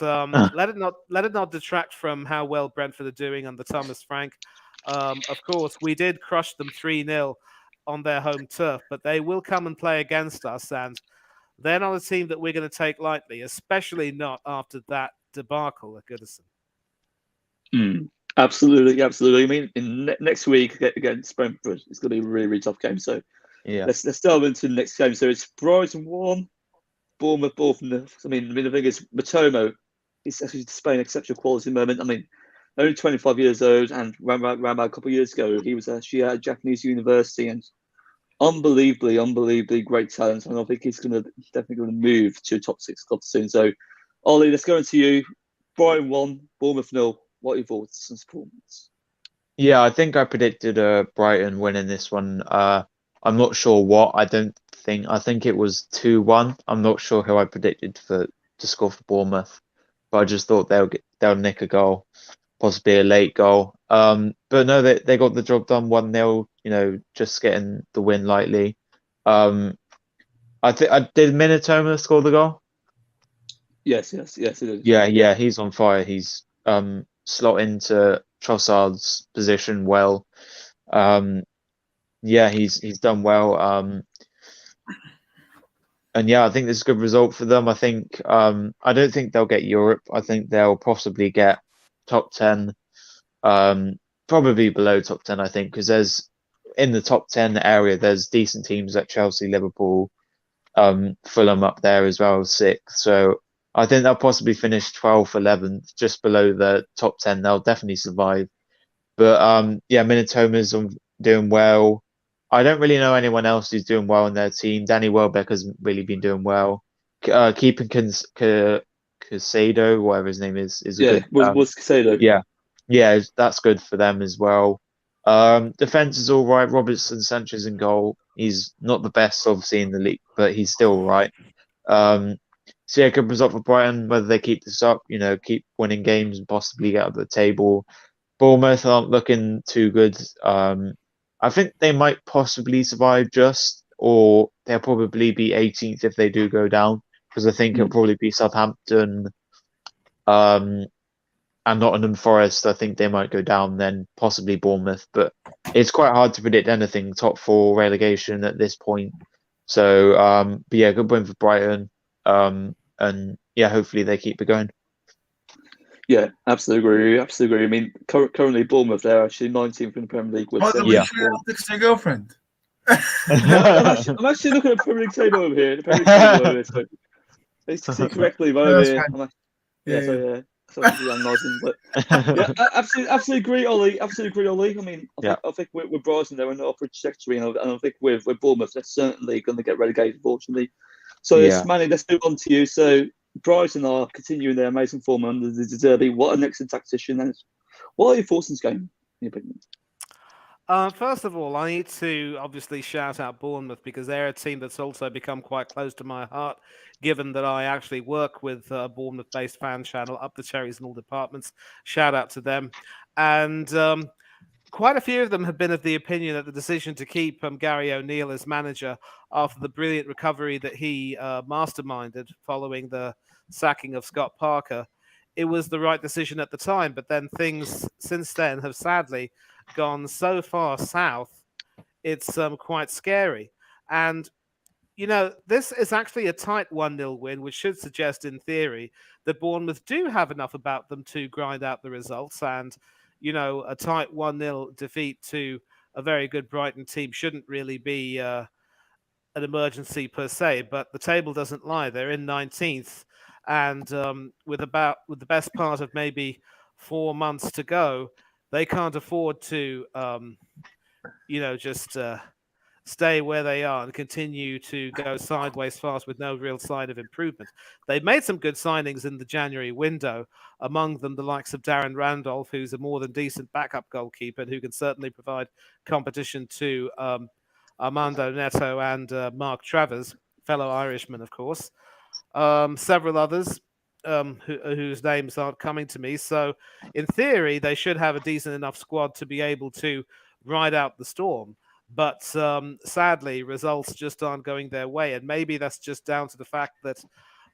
let it not detract from how well Brentford are doing under Thomas Frank. Of course, we did crush them 3-0 on their home turf, but they will come and play against us, and they're not a team that we're going to take lightly, especially not after that debacle at Goodinson. Absolutely. I mean, next week against Brentford, it's going to be a really, really tough game. So yeah, let's delve into the next game. So it's Brighton 1, Bournemouth 4. I mean, the thing is, Matomo is actually displaying exceptional quality at the moment. I mean, only 25 years old, and around about a couple of years ago, he was actually at a Japanese university, and unbelievably great talent. And I think he's definitely going to move to a top 6 club soon. So, Ollie, let's go into you. Brighton 1, Bournemouth 0. What are your thoughts on this performance? Yeah, I think I predicted Brighton winning this one. I'm not sure what. I think it was 2-1. I'm not sure who I predicted to score for Bournemouth, but I just thought they'll nick a goal, possibly a late goal. But no, they got the job done 1-0. Just getting the win lightly. I did Minotoma score the goal? Yes, it is. Yeah, he's on fire. He's slot into Trossard's position well. He's done well. And yeah, I think this is a good result for them. I think I don't think they'll get Europe. I think they'll possibly get top 10, probably below top 10. I think because there's in the top 10 area, there's decent teams like Chelsea, Liverpool, Fulham up there as well, 6th. So I think they'll possibly finish 12th, 11th, just below the top 10. They'll definitely survive. But yeah, Minatoma's doing well. I don't really know anyone else who's doing well in their team. Danny Welbeck hasn't really been doing well. Keeping Casado, whatever his name is a Yeah, good. was Casado. Yeah, that's good for them as well. Defense is all right. Robertson Sanchez in goal. He's not the best, obviously, in the league, but he's still all right. So yeah, good result for Brighton. Whether they keep this up, keep winning games and possibly get up the table. Bournemouth aren't looking too good. I think they might possibly survive or they'll probably be 18th if they do go down, because I think it'll probably be Southampton, and Nottingham Forest. I think they might go down, then possibly Bournemouth, but it's quite hard to predict anything top four relegation at this point. So, but yeah, good win for Brighton, and yeah, hopefully they keep it going. Yeah, absolutely agree. Absolutely agree. I mean, currently Bournemouth, they're actually 19th in the Premier League with 7 Yeah. Next to your girlfriend. I'm actually looking at the Premier League table over here. The Premier League table over here. So they see correctly over here. So I'm nodding, but yeah, absolutely agree, Ollie. Absolutely agree, Ollie. I mean, I think with Brighton, they're on an upward trajectory, and I think with Bournemouth, they're certainly going to get relegated, unfortunately. So, Manny, let's move on to you. So, Brighton are continuing their amazing form under the Derby. What an excellent tactician! And what are your thoughts on this game, in your opinion? First of all, I need to obviously shout out Bournemouth because they're a team that's also become quite close to my heart, given that I actually work with a Bournemouth-based fan channel, Up the Cherries in all departments. Shout out to them. And quite a few of them have been of the opinion that the decision to keep Gary O'Neill as manager after the brilliant recovery that he masterminded following the sacking of Scott Parker, it was the right decision at the time. But then things since then have sadly gone so far south, it's quite scary. And, this is actually a tight 1-0 win, which should suggest in theory that Bournemouth do have enough about them to grind out the results. And, a tight 1-0 defeat to a very good Brighton team shouldn't really be an emergency per se, but the table doesn't lie. They're in 19th. And with the best part of maybe 4 months to go, they can't afford to, just stay where they are and continue to go sideways fast with no real sign of improvement. They've made some good signings in the January window, among them the likes of Darren Randolph, who's a more than decent backup goalkeeper and who can certainly provide competition to Armando Neto and Mark Travers, fellow Irishman, of course. Several others whose names aren't coming to me. So, in theory, they should have a decent enough squad to be able to ride out the storm. But sadly, results just aren't going their way. And maybe that's just down to the fact that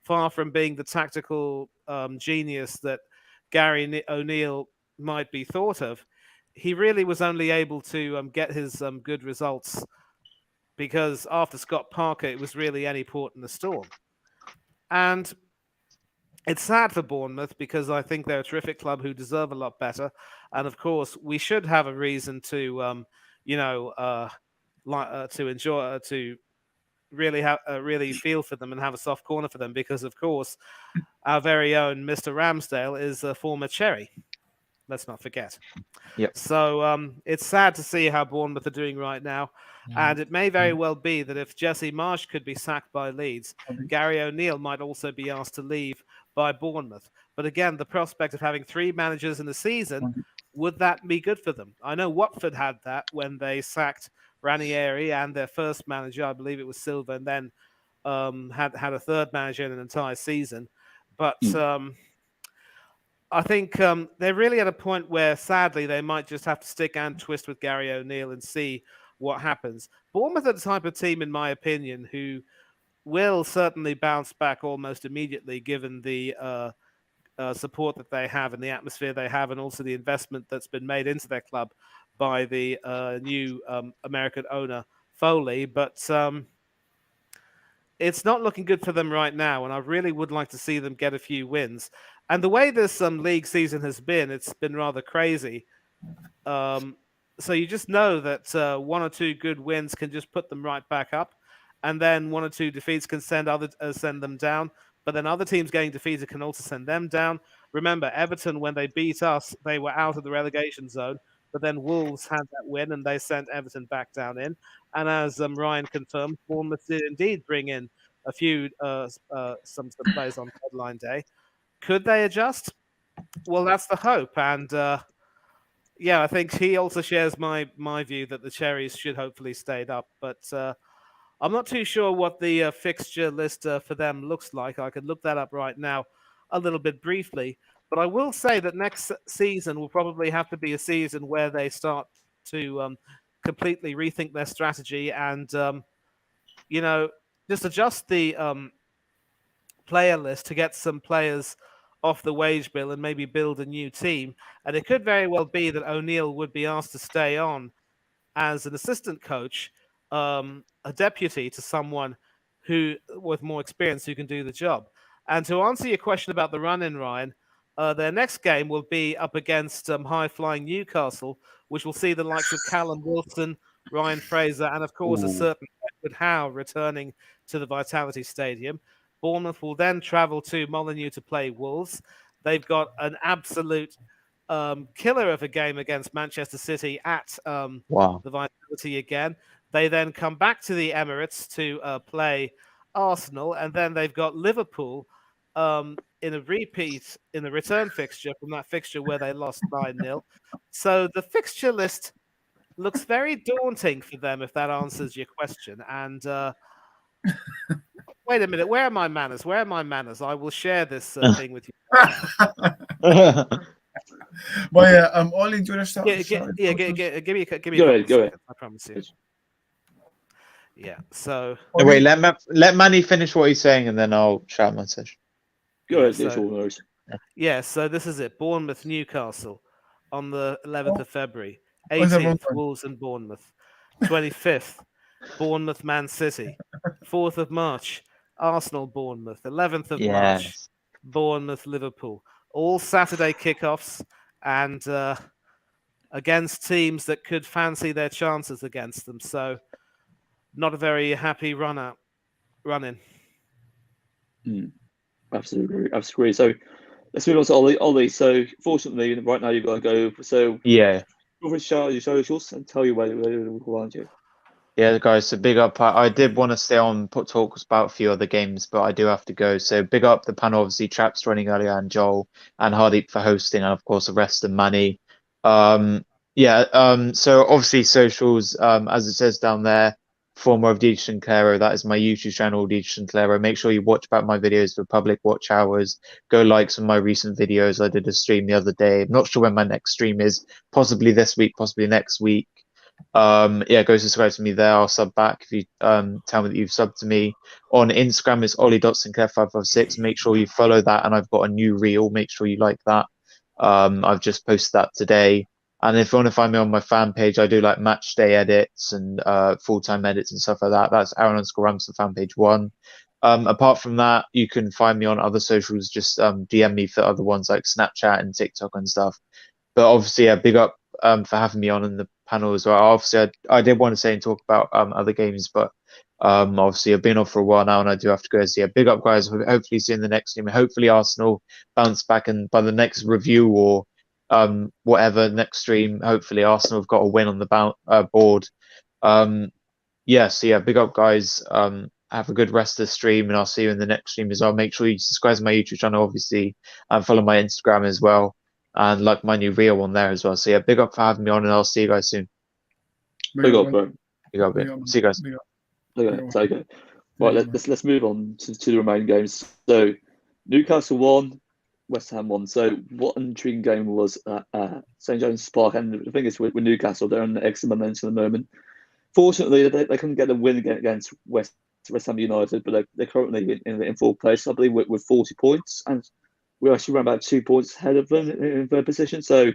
far from being the tactical genius that Gary O'Neill might be thought of, he really was only able to get his good results because after Scott Parker, it was really any port in the storm. And it's sad for Bournemouth because I think they're a terrific club who deserve a lot better. And of course, we should have a reason to, to enjoy, to really feel for them and have a soft corner for them because, of course, our very own Mr. Ramsdale is a former Cherry. Let's not forget. Yep. So it's sad to see how Bournemouth are doing right now. And it may very well be that if Jesse Marsch could be sacked by Leeds, Gary O'Neill might also be asked to leave by Bournemouth. But again, the prospect of having 3 managers in the season, would that be good for them? I know Watford had that when they sacked Ranieri and their first manager, I believe it was Silva, and then had a third manager in an entire season. But I think they're really at a point where, sadly, they might just have to stick and twist with Gary O'Neill and see what happens. Bournemouth are the type of team, in my opinion, who will certainly bounce back almost immediately, given the support that they have and the atmosphere they have, and also the investment that's been made into their club by the new American owner, Foley. But it's not looking good for them right now, and I really would like to see them get a few wins. And the way this league season has been, it's been rather crazy. So you just know that 1 or 2 good wins can just put them right back up, and then 1 or 2 defeats can send them down. but then other teams getting defeated can also send them down. Remember, Everton, when they beat us, they were out of the relegation zone, but then Wolves had that win and they sent Everton back down in. And as Ryan confirmed, Bournemouth did indeed bring in a few some players on deadline day. Could they adjust? Well, that's the hope. And yeah, I think he also shares my view that the Cherries should hopefully stay up. But I'm not too sure what the fixture list for them looks like. I could look that up right now a little bit briefly. But I will say that next season will probably have to be a season where they start to completely rethink their strategy and, just adjust the player list to get some players off the wage bill and maybe build a new team. And it could very well be that O'Neill would be asked to stay on as an assistant coach, a deputy to someone who with more experience who can do the job. And to answer your question about the run-in, Ryan, their next game will be up against high-flying Newcastle, which will see the likes of Callum Wilson, Ryan Fraser, and of course a certain Edward Howe returning to the Vitality Stadium. Bournemouth will then travel to Molineux to play Wolves. They've got an absolute killer of a game against Manchester City at Wow. the Vitality again. They then come back to the Emirates to play Arsenal, and then they've got Liverpool in a repeat in the return fixture from that fixture where they lost 9-0. So the fixture list looks very daunting for them, if that answers your question. And wait a minute, where are my manners? Where are my manners? I will share this thing with you right now. But yeah, Ollie, do you want to start? Give me a couple Go of ahead. seconds, I promise you. Yeah, so No, wait, let Manny finish what he's saying, and then I'll shout my session. Go ahead, so- it's all yours. yeah, so this is it. Bournemouth, Newcastle on the 11th of February. When's that wrong 18th, one? Wolves and Bournemouth. 25th, Bournemouth, Man City. 4th of March, Arsenal, Bournemouth. 11th of March, Yes. Bournemouth, Liverpool. All Saturday kickoffs and against teams that could fancy their chances against them. So not a very happy run in. Absolutely agree. So let's move on to Ollie. So fortunately, right now you've got to go. So Yeah. over to show your socials and tell you where we'll find you. Yeah, guys, so big up. I did want to stay on, put talks about a few other games, but I do have to go. So big up the panel, obviously, Traps running earlier, and Joel and Hardeep for hosting, and of course, the rest of Manny. So obviously, socials, as it says down there, former of Deej Sinclairo, that is my YouTube channel, Deej Sinclairo. Make sure you watch back my videos for public watch hours. Go like some of my recent videos. I did a stream the other day. I'm not sure when my next stream is, possibly this week, possibly next week. Go subscribe to me there. I'll sub back if you tell me that you've subbed to me. On Instagram it's ollie.sinclair556. Make sure you follow that, and I've got a new reel. Make sure you like that. I've just posted that today. And if you want to find me on my fan page, I do like match day edits and full-time edits and stuff like that. That's Aaron_Ramsden fan page 1. Apart from that, you can find me on other socials. Just DM me for other ones like Snapchat and TikTok and stuff. But obviously, yeah, big up for having me on in the panel as well. Obviously, I did want to say and talk about other games, but obviously I've been on for a while now and I do have to go. So yeah, big up, guys. Hopefully see you in the next game. Hopefully Arsenal bounce back, and by the next review or whatever next stream, hopefully Arsenal have got a win on the board. Big up, guys. Have a good rest of the stream, and I'll see you in the next stream as well. Make sure you subscribe to my YouTube channel, obviously, and follow my Instagram as well, and like my new reel on there as well. So yeah, big up for having me on, and I'll see you guys soon. Big up, bro. Big up. See you guys. Okay. Right, let's move on to the remaining games. So Newcastle won, West Ham won. So what an intriguing game was St James Park, and the thing is with Newcastle, they're on excellent momentum at the moment. Fortunately, they couldn't get a win against West Ham United, but they're currently in fourth place, I believe, with 40 points, and we're actually around about 2 points ahead of them in third position. So,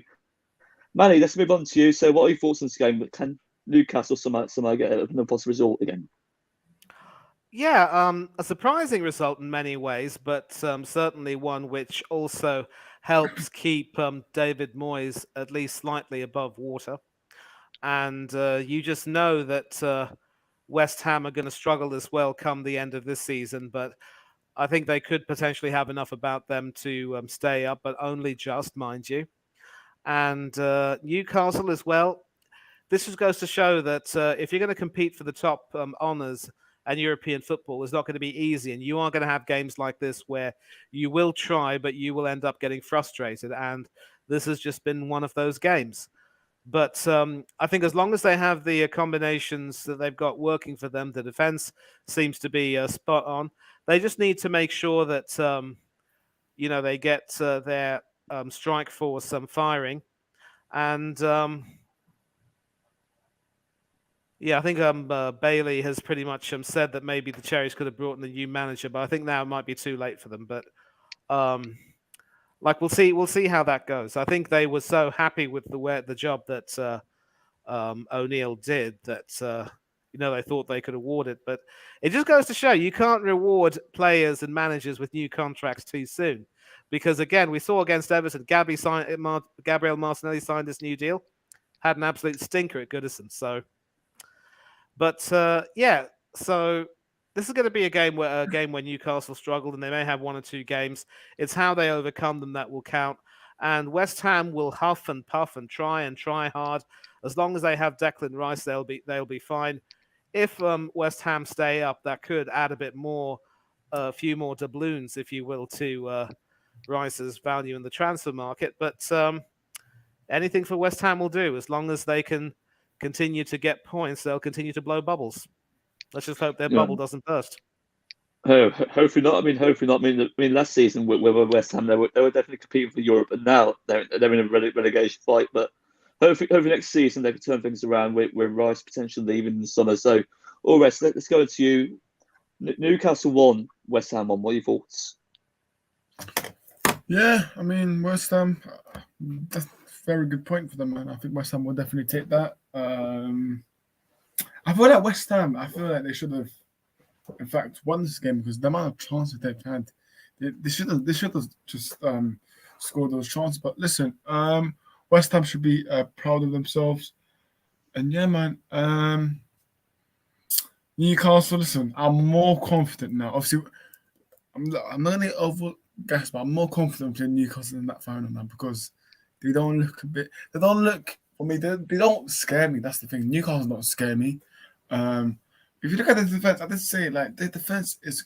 Manny, let's move on to you. So, what are your thoughts on this game? Can Newcastle somehow get another positive result again? Yeah, a surprising result in many ways, but certainly one which also helps keep David Moyes at least slightly above water. And you just know that West Ham are going to struggle as well come the end of this season. But I think they could potentially have enough about them to stay up, but only just, mind you. And Newcastle as well. This just goes to show that if you're going to compete for the top honours and European football, it's not going to be easy. And you are going to have games like this where you will try, but you will end up getting frustrated. And this has just been one of those games. But I think as long as they have the combinations that they've got working for them, the defense seems to be spot on. They just need to make sure that they get their strike force firing, and yeah, I think Bailey has pretty much said that maybe the Cherries could have brought in a new manager, but I think now it might be too late for them. But we'll see how that goes. I think they were so happy with the job that O'Neill did that they thought they could award it. But it just goes to show you can't reward players and managers with new contracts too soon, because again we saw against Everton, Gabriel Martinelli signed this new deal, had an absolute stinker at Goodinson. So, but so. This is going to be a game where Newcastle struggled, and they may have one or two games. It's how they overcome them that will count. And West Ham will huff and puff and try hard. As long as they have Declan Rice, they'll be fine. If West Ham stay up, that could add a few more doubloons, if you will, to Rice's value in the transfer market. But anything for West Ham will do. As long as they can continue to get points, they'll continue to blow bubbles. Let's just hope their bubble doesn't burst. Hopefully not. Hopefully not. I mean, last season with West Ham, they were definitely competing for Europe, and now they're in a relegation fight. But hopefully next season they can turn things around with Rice potentially leaving in the summer. So, all right, let's go to you. Newcastle 1, West Ham 1. What are your thoughts? Yeah, I mean, West Ham, that's a very good point for them, man. I think West Ham will definitely take that. I feel like West Ham, they should have, in fact, won this game because the amount of chances they've had, they should have just scored those chances. But listen, West Ham should be proud of themselves. And yeah, man, Newcastle, listen, I'm more confident now. Obviously, I'm not going to over-guess, but I'm more confident in Newcastle in that final now because they don't look for me, they don't scare me. That's the thing. Newcastle don't scare me. If you look at the defense, I did say the defense is.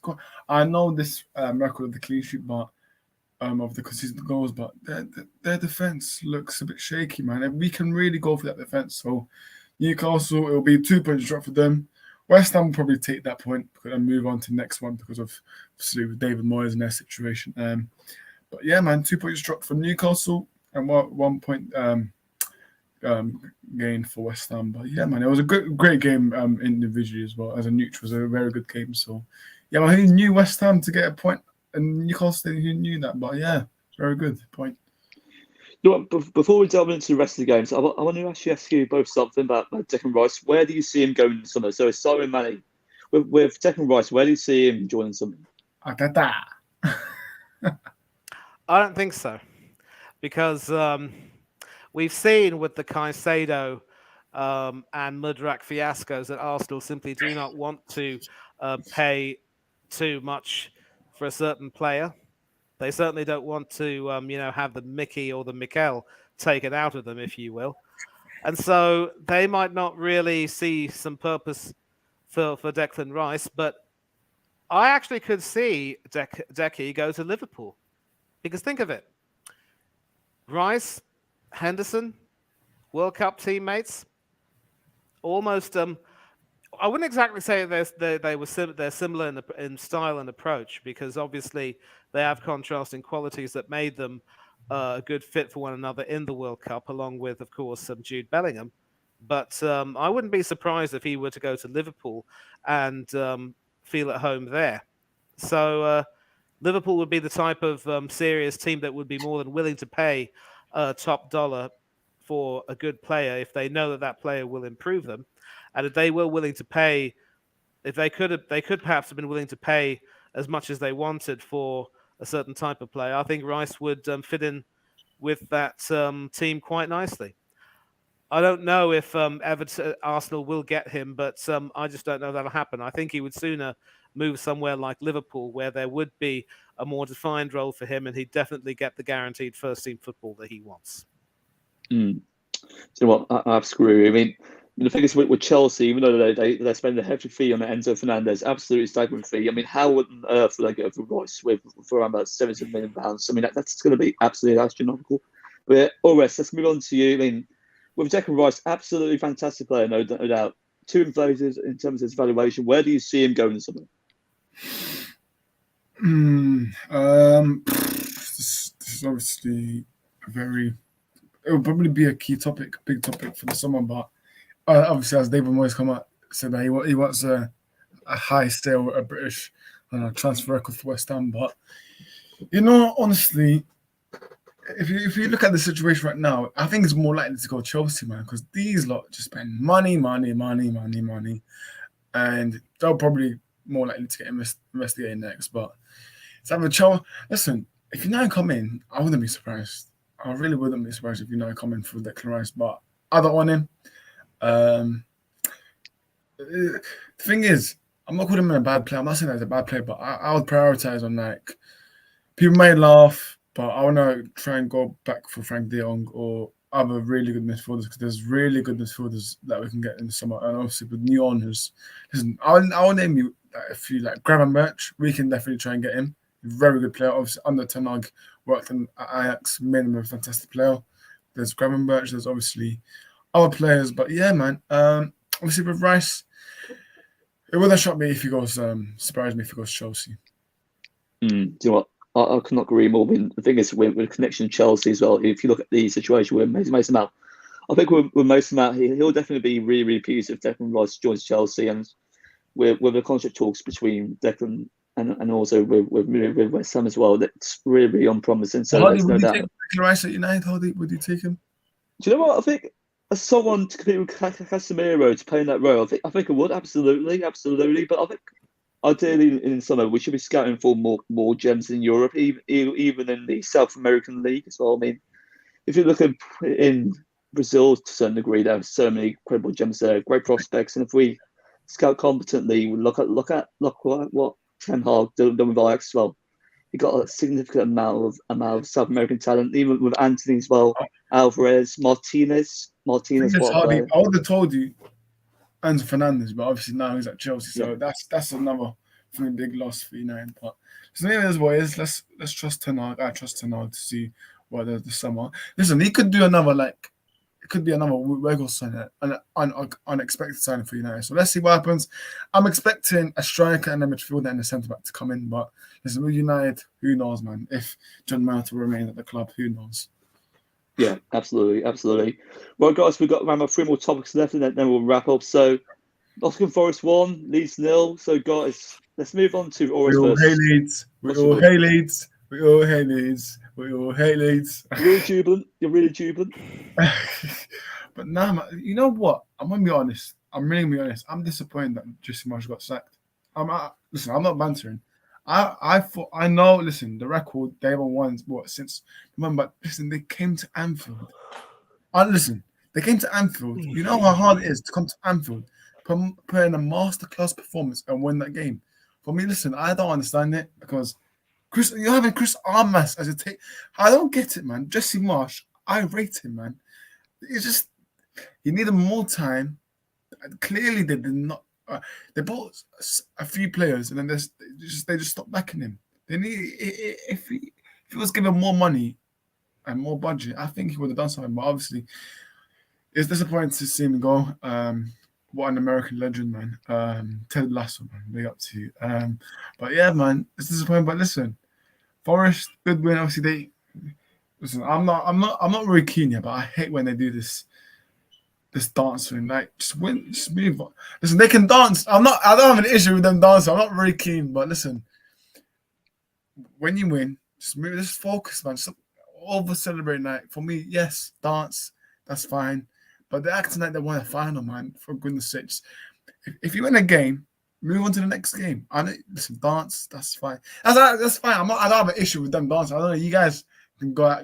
I know this record of the clean sheet, but of the consistent goals, but their defense looks a bit shaky, man. And we can really go for that defense. So Newcastle, it will be 2 points drop for them. West Ham will probably take that point and move on to the next one because of obviously with David Moyes and their situation. But yeah, man, 2 points drop for Newcastle and 1 point gain for West Ham. But yeah, man, it was a great game individually as well. As a neutral, it was a very good game. So yeah, man, who knew West Ham to get a point and Newcastle, who knew that? But yeah, very good point. Before we delve into the rest of the games, I want to ask you both something about Declan Rice. Where do you see him going in the summer? So Simon Manny, with Declan Rice, where do you see him joining something? I don't think so, because we've seen with the Caicedo and Mudrak fiascos that Arsenal simply do not want to pay too much for a certain player. They certainly don't want to, have the Mickey or the Mikel taken out of them, if you will. And so they might not really see some purpose for Declan Rice, but I actually could see Decky go to Liverpool. Because think of it. Rice, Henderson, World Cup teammates, almost. I wouldn't exactly say they're similar in style and approach, because obviously they have contrasting qualities that made them a good fit for one another in the World Cup, along with, of course, Jude Bellingham. But I wouldn't be surprised if he were to go to Liverpool and feel at home there. So Liverpool would be the type of serious team that would be more than willing to pay top dollar for a good player if they know that player will improve them. And if they were willing to pay, if they could perhaps have been willing to pay as much as they wanted for a certain type of player, I think Rice would fit in with that team quite nicely. I don't know if Arsenal will get him, but I just don't know that'll happen. I think he would sooner move somewhere like Liverpool, where there would be a more defined role for him, and he'd definitely get the guaranteed first-team football that he wants. Mm. You know what? I screw. I mean, the thing is with Chelsea, even though they spend a hefty fee on Enzo Fernandez, absolutely staggering fee. I mean, how on earth would they go for Royce for around about £70 million? I mean, that's going to be absolutely astronomical. But Ores, let's move on to you. I mean, with Declan Rice, absolutely fantastic player, no doubt. Two inflators in terms of his valuation. Where do you see him going in summer? This is obviously a very. It will probably be a key topic, big topic for the summer. But obviously, as David Moyes come out, said that he wants a high sale, a British transfer record for West Ham. But honestly, if you look at the situation right now, I think it's more likely to go Chelsea, man, because these lot just spend money, and they'll probably more likely to get investigated next. But it's either Chelsea. Listen, if United come in, I wouldn't be surprised. I really wouldn't be surprised if United come in for Declan Rice, but I don't want him. The thing is, I'm not calling him a bad player. I'm not saying that he's a bad player, but I would prioritize on people may laugh, but I want to try and go back for Frank de Jong or other really good midfielders, because there's really good midfielders that we can get in the summer. And obviously with new owners, listen, I'll name you a few, like Gravenberch. We can definitely try and get him. Very good player. Obviously under Ten Hag, worked at Ajax, made him a fantastic player. There's Gravenberch. There's obviously other players, but yeah, man. Obviously with Rice, it wouldn't shock me if he goes. Surprise me if he goes Chelsea. Do you know what? I cannot agree more. I mean, the thing is, with the connection to Chelsea as well, if you look at the situation with Mason Mount, I think with Mason Mount, he'll definitely be really, really pleased if Declan Rice joins Chelsea, and with the contract talks between Declan and also with West Ham as well, that's really, really unpromising. So Hardy, there's no would you doubt. take Declan Rice at United? Hardy, would you take him? Do you know what? I think as someone to compete with Casemiro to play in that role, I think I would absolutely. But I think ideally in summer we should be scouting for more gems in Europe, even in the South American League as well. I mean, if you look at in Brazil to a certain degree, there are so many incredible gems there, great prospects, and if we scout competently, we look what Ten Hag done with Ajax as well. He got a significant amount of South American talent, even with Anthony as well, Alvarez, Martinez. What a Hardy, player. I would have told you Enzo Fernandez, but obviously now he's at Chelsea, so that's another big loss for United. But so maybe that's what it is. Let's trust Ten Hag. I trust Ten Hag to see what does the summer. Listen, he could do another it could be another regular signing, an unexpected signing for United. So let's see what happens. I'm expecting a striker and a midfielder and a centre back to come in, but listen, with United, who knows, man? If John Mount will remain at the club, who knows? Yeah, absolutely. Well, guys, we've got around 3 more topics left, and then we'll wrap up. So, Nottingham Forest 1, Leeds 0. So, guys, let's move on to We all hate Leeds. We all hate Leeds. We all hate Leeds. We all hate Leeds. You're really jubilant. But nah, man, you know what? I'm gonna be honest. I'm really gonna be honest. I'm disappointed that Jesse Marsh got sacked. Listen, I'm not bantering. I know. Listen, the record they haven't won since November. Listen, they came to Anfield. They came to Anfield. You know how hard it is to come to Anfield, put in a masterclass performance and win that game. For me, listen, I don't understand it because you're having Chris Armas as a take. I don't get it, man. Jesse Marsh, I rate him, man. It's just he needed more time. Clearly, they did not. They bought a few players and then they just stopped backing him. They need if he was given more money and more budget, I think he would have done something. But obviously, it's disappointing to see him go. What an American legend, man. Ted Lasso, man. Big up to you. But yeah, man, it's disappointing. But listen, Forest, good win. Obviously, listen. I'm not really keen yet, but I hate when they do this dancing. Like, just win, just move on. Listen, they can dance. I don't have an issue with them dancing. I'm not really keen, but listen, when you win, just move. Just focus, man. Just over celebrate night. For me, yes, dance. That's fine. But they're acting like they won a final, man. For goodness sakes, if you win a game, move on to the next game. Listen, dance. That's fine. That's fine. I don't have an issue with them dancing. I don't know. You guys can go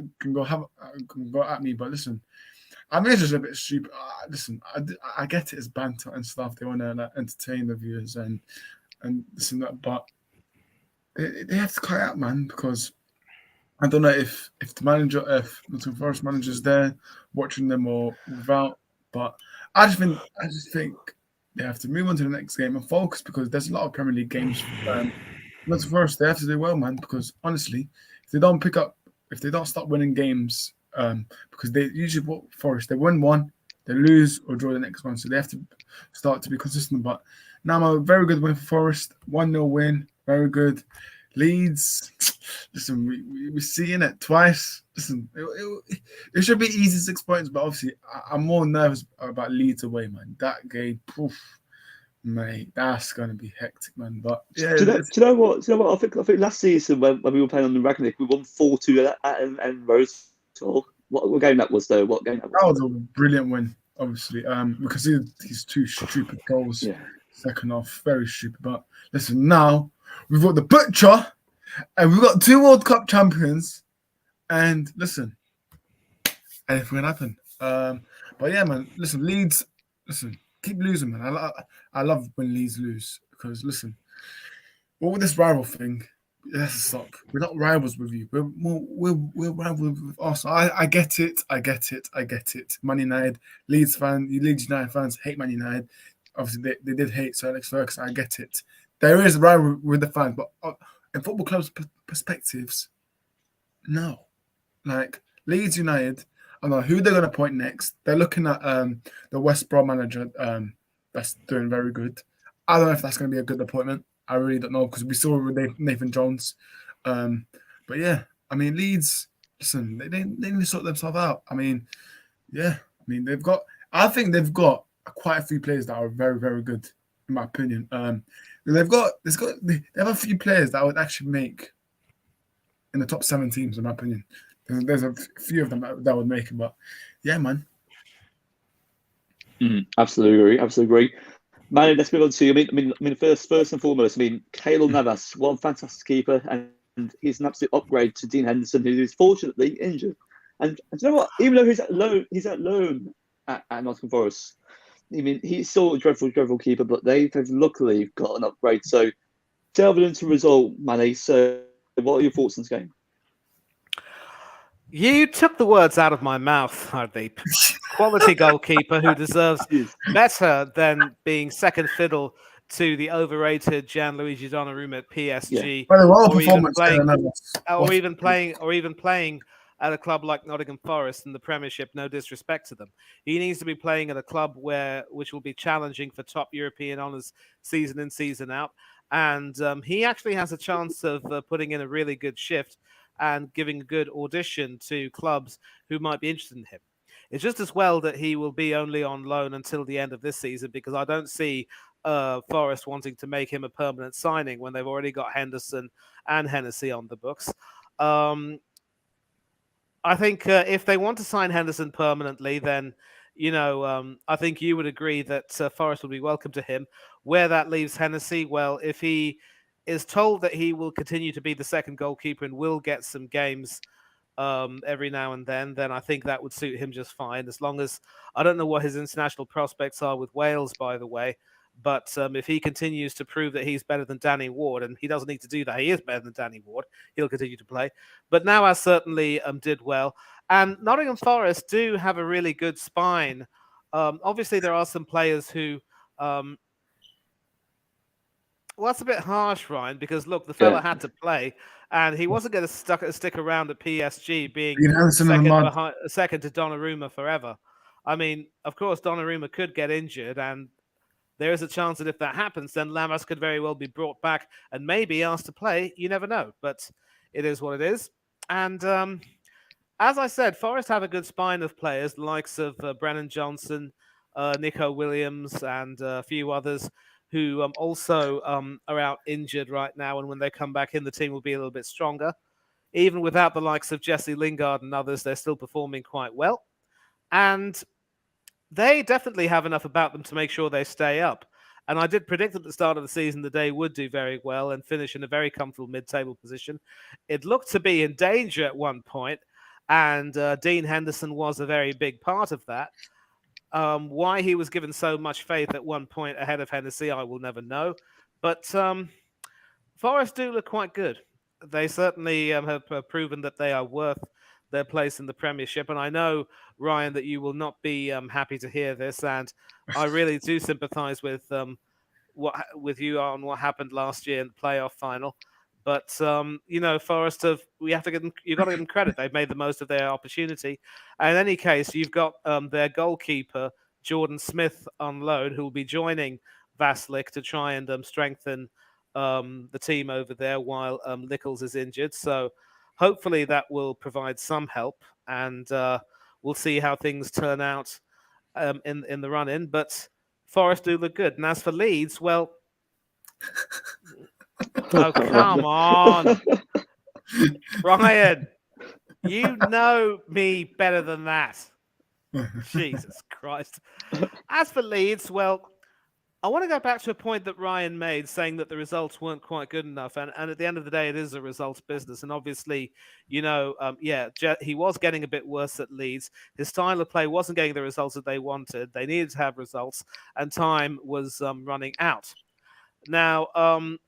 at me, but listen, I mean, it's just a bit stupid. Listen, I get it as banter and stuff. They want to entertain the viewers, and and this and that, but they have to cut it out, man, because I don't know if the manager, if Nottingham Forest manager's there watching them or without, but I just think they have to move on to the next game and focus because there's a lot of Premier League games. Nottingham Forest, they have to do well, man, because honestly, if they don't start winning games, because they usually Forest, they win one, they lose or draw the next one, so they have to start to be consistent. But now a very good win for Forest, 1-0 win, very good. Leeds, listen, we're seeing it twice. Listen, it should be easy 6 points, but obviously I'm more nervous about Leeds away, man. That game, poof, mate, that's gonna be hectic, man. But yeah, Do you know what? I think last season when we were playing on the Ragnick, we won 4-2 at Rose. What game that was though? What game that was? that was a brilliant win, obviously. Because these two stupid goals, Yeah. second half, very stupid. But listen, now we've got the butcher, and we've got 2 World Cup champions. And listen, anything can happen. But yeah, man. Listen, Leeds. Listen, keep losing, man. I love when Leeds lose because listen, what with this rival thing, it has to stop. We're not rivals with you. We're rivals with us. I get it. I get it. Man United, Leeds United fans hate Man United. Obviously, they did hate Sir Alex Ferguson. I get it. There is a rivalry with the fans, but in football clubs' perspectives, no. Like Leeds United, I don't know who they're going to appoint next. They're looking at the West Brom manager that's doing very good. I don't know if that's going to be a good appointment. I really don't know because we saw with Nathan Jones. But yeah, I mean Leeds. Listen, they need to sort themselves out. I mean, yeah, I mean I think they've got quite a few players that are very very good in my opinion. They have a few players that I would actually make in the top 7 teams in my opinion. There's a few of them that would make it, but yeah, man. Absolutely agree. Man, let's move on to. I mean, first and foremost, Keylor Navas, one fantastic keeper, and he's an absolute upgrade to Dean Henderson, who is fortunately injured. And do you know what? Even though he's at loan at Nottingham Forest. I mean, he's still a dreadful keeper, but they've luckily got an upgrade. So, delving into result, Manny. So, what are your thoughts on this game? You took the words out of my mouth, Hardeep. Quality goalkeeper who deserves better than being second fiddle to the overrated Gianluigi Donnarumma at PSG, or even playing at a club like Nottingham Forest in the Premiership. No disrespect to them, he needs to be playing at a club which will be challenging for top European honours season in season out, and he actually has a chance of putting in a really good shift and giving a good audition to clubs who might be interested in him. It's just as well that he will be only on loan until the end of this season because I don't see Forest wanting to make him a permanent signing when they've already got Henderson and Hennessy on the books. I think if they want to sign Henderson permanently, then I think you would agree that Forest would be welcome to him. Where that leaves Hennessy, well, if he is told that he will continue to be the second goalkeeper and will get some games every now and then I think that would suit him just fine. As long as I don't know what his international prospects are with Wales, by the way, but if he continues to prove that he's better than Danny Ward, and he doesn't need to do that, he is better than Danny Ward, he'll continue to play. But Nawaz certainly did well. And Nottingham Forest do have a really good spine. Obviously, there are some players who well, that's a bit harsh, Ryan, because look, the fella had to play, and he wasn't going to stick around at PSG being second to Donnarumma forever. I mean, of course, Donnarumma could get injured, and there is a chance that if that happens, then Lamas could very well be brought back and maybe asked to play. You never know, but it is what it is. And as I said, Forest have a good spine of players, the likes of Brennan Johnson, Nico Williams, and a few others who also are out injured right now. And when they come back in, the team will be a little bit stronger. Even without the likes of Jesse Lingard and others, they're still performing quite well. And they definitely have enough about them to make sure they stay up. And I did predict at the start of the season that they would do very well and finish in a very comfortable mid-table position. It looked to be in danger at one point, and Dean Henderson was a very big part of that. Why he was given so much faith at one point ahead of Hennessy, I will never know. But Forest do look quite good. They certainly have proven that they are worth their place in the Premiership. And I know, Ryan, that you will not be happy to hear this. And I really do sympathise with you on what happened last year in the playoff final. But Forest we have to give them. You've got to give them credit. They've made the most of their opportunity. And in any case, you've got their goalkeeper Jordan Smith on loan, who will be joining Vaslik to try and strengthen the team over there while Nichols is injured. So hopefully that will provide some help, and we'll see how things turn out in the run in. But Forest do look good. And as for Leeds, well, oh, come on, Ryan, you know me better than that. Jesus Christ. As for Leeds, well, I want to go back to a point that Ryan made, saying that the results weren't quite good enough. And at the end of the day, it is a results business. And obviously, he was getting a bit worse at Leeds. His style of play wasn't getting the results that they wanted. They needed to have results, and time was running out. Now,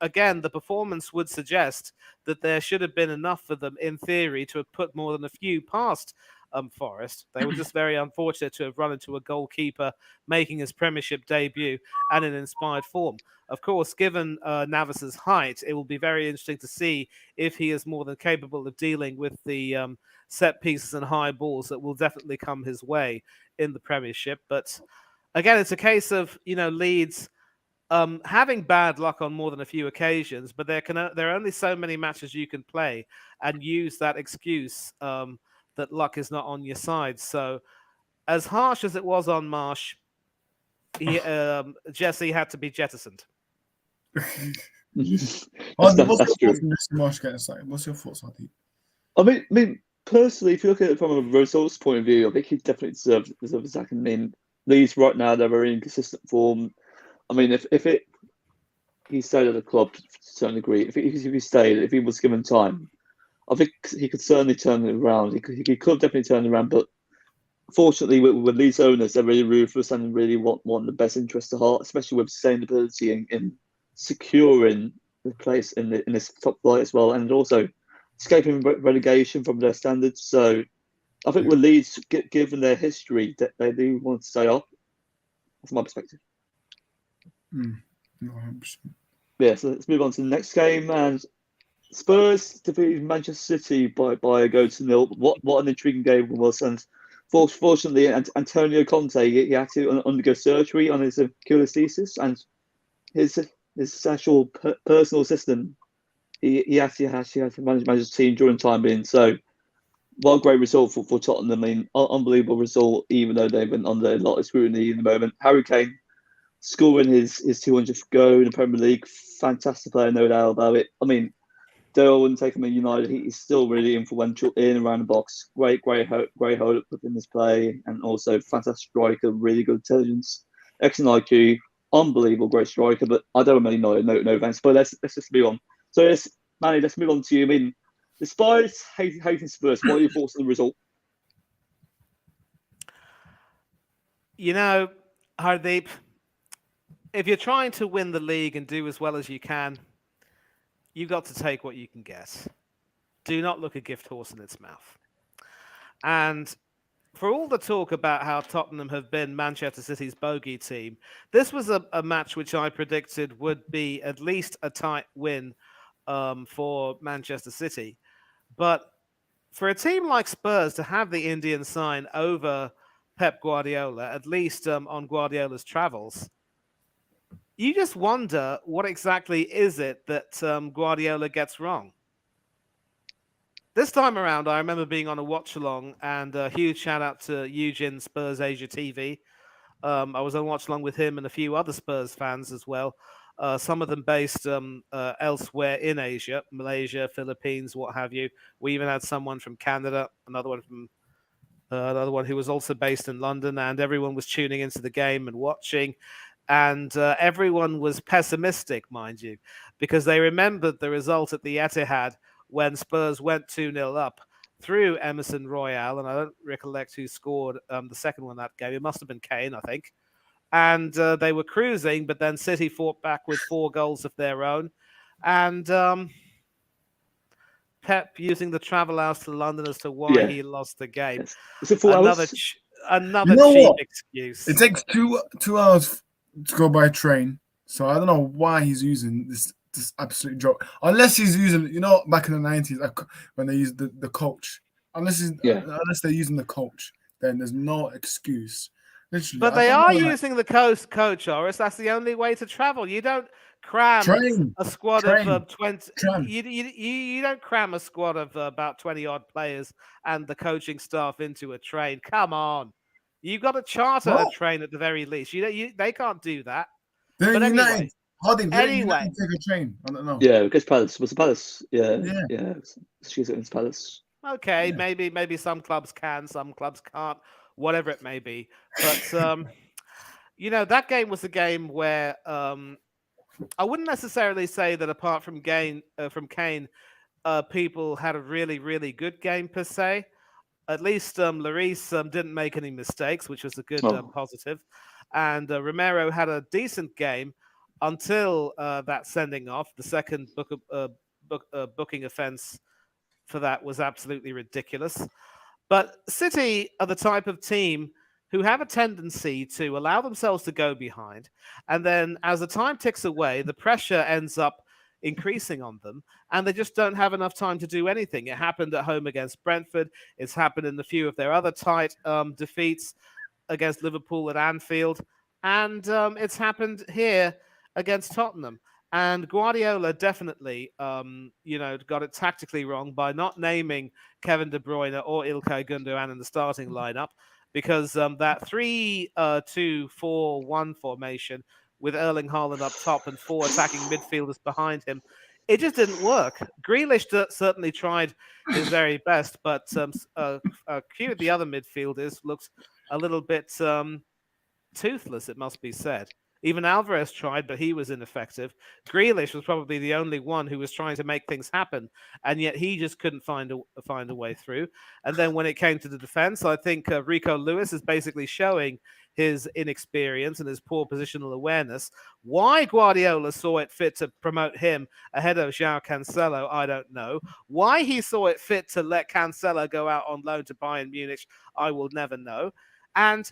again, the performance would suggest that there should have been enough for them, in theory, to have put more than a few past Forest. They were just very unfortunate to have run into a goalkeeper making his Premiership debut and in inspired form. Of course, given Navas's height, it will be very interesting to see if he is more than capable of dealing with the set pieces and high balls that will definitely come his way in the Premiership. But again, it's a case of, Leeds having bad luck on more than a few occasions, but there are only so many matches you can play and use that excuse that luck is not on your side. So, as harsh as it was on Marsh, Jesse had to be jettisoned. That's What's true. your thoughts on Marsh getting sacked? What's your thoughts, Hardeep? I mean, personally, if you look at it from a results point of view, I think he definitely deserves a sack. I mean, Leeds right now, they're very inconsistent form. I mean, if he stayed at the club to a certain degree, if he was given time, I think he could certainly turn it around. He could definitely turn it around, but fortunately, with these owners, they're really ruthless and really want the best interest at heart, especially with sustainability in securing the place in this top flight as well, and also escaping relegation from their standards. So I think with Leeds, given their history, they do want to stay up. From my perspective. 100%. Yeah, so let's move on to the next game. And Spurs defeated Manchester City by a goal to nil. What an intriguing game it was. And fortunately, Antonio Conte, he had to undergo surgery on his Achilles, and his actual personal assistant, he actually had to manage his team during time being. So, what a great result for Tottenham. I mean, unbelievable result, even though they've been under a lot of scrutiny in the moment. Harry Kane scoring his 200th goal in the Premier League. Fantastic player, no doubt about it. I mean, Dale wouldn't take him at United. He's still really influential in and around the box. Great hold up within this play, and also fantastic striker, really good intelligence, excellent IQ, unbelievable, great striker. But I don't really know no offense. But let's just move on. So Manny, let's move on to you. I mean, despite hating Spurs, what are your thoughts on the result? Hardeep, if you're trying to win the league and do as well as you can, you've got to take what you can get. Do not look a gift horse in its mouth. And for all the talk about how Tottenham have been Manchester City's bogey team, this was a match which I predicted would be at least a tight win for Manchester City. But for a team like Spurs to have the Indian sign over Pep Guardiola, at least on Guardiola's travels, you just wonder what exactly is it that Guardiola gets wrong. This time around, I remember being on a watch-along, and a huge shout-out to Eugene, Spurs Asia TV. I was on watch-along with him and a few other Spurs fans as well, some of them based elsewhere in Asia, Malaysia, Philippines, what have you. We even had someone from Canada, another one who was also based in London, and everyone was tuning into the game and watching. And everyone was pessimistic, mind you, because they remembered the result at the Etihad when Spurs went 2-0 up through Emerson Royale, and I don't recollect who scored the second one that game. It must have been Kane, I think. and they were cruising, but then City fought back with 4 goals of their own. And Pep using the travel hours to London as to why Yeah. he lost the game. Yes. Was it 4 Another hours? another You know cheap what? excuse. It takes two hours to go by train, so I don't know why he's using this absolute joke. Unless he's using, back in the 90s when they used the coach. Unless they're using the coach, then there's no excuse. Literally, But I they don't are know, like, using the coach, Oris. That's the only way to travel. You don't cram train, a squad train, of 20. tram. You don't cram a squad of about 20 odd players and the coaching staff into a train. Come on, you've got to charter a What? train at the very least. They can't do that. They're But United. anyway, Didn't anyway. United take a train? I don't know. Yeah, against Palace. Was it Palace? Yeah. Yeah. Yeah. She's against Palace. Okay, Yeah. maybe some clubs can, some clubs can't, whatever it may be. But that game was a game where I wouldn't necessarily say that apart from Kane, people had a really, really good game per se. At least Lloris didn't make any mistakes, which was a good positive. And Romero had a decent game until that sending off. The second booking offence for that was absolutely ridiculous. But City are the type of team who have a tendency to allow themselves to go behind. And then as the time ticks away, the pressure ends up increasing on them. And they just don't have enough time to do anything. It happened at home against Brentford. It's happened in a few of their other tight defeats against Liverpool at Anfield. And it's happened here against Tottenham. And Guardiola definitely, got it tactically wrong by not naming Kevin De Bruyne or Ilkay Gundogan in the starting lineup, because that 3-2-4-1 formation with Erling Haaland up top and 4 attacking midfielders behind him, it just didn't work. Grealish certainly tried his very best, but a few of the other midfielders looked a little bit toothless, it must be said. Even Alvarez tried, but he was ineffective. Grealish was probably the only one who was trying to make things happen, and yet he just couldn't find a way through. And then when it came to the defense, I think Rico Lewis is basically showing his inexperience and his poor positional awareness. Why Guardiola saw it fit to promote him ahead of João Cancelo, I don't know. Why he saw it fit to let Cancelo go out on loan to Bayern Munich, I will never know. And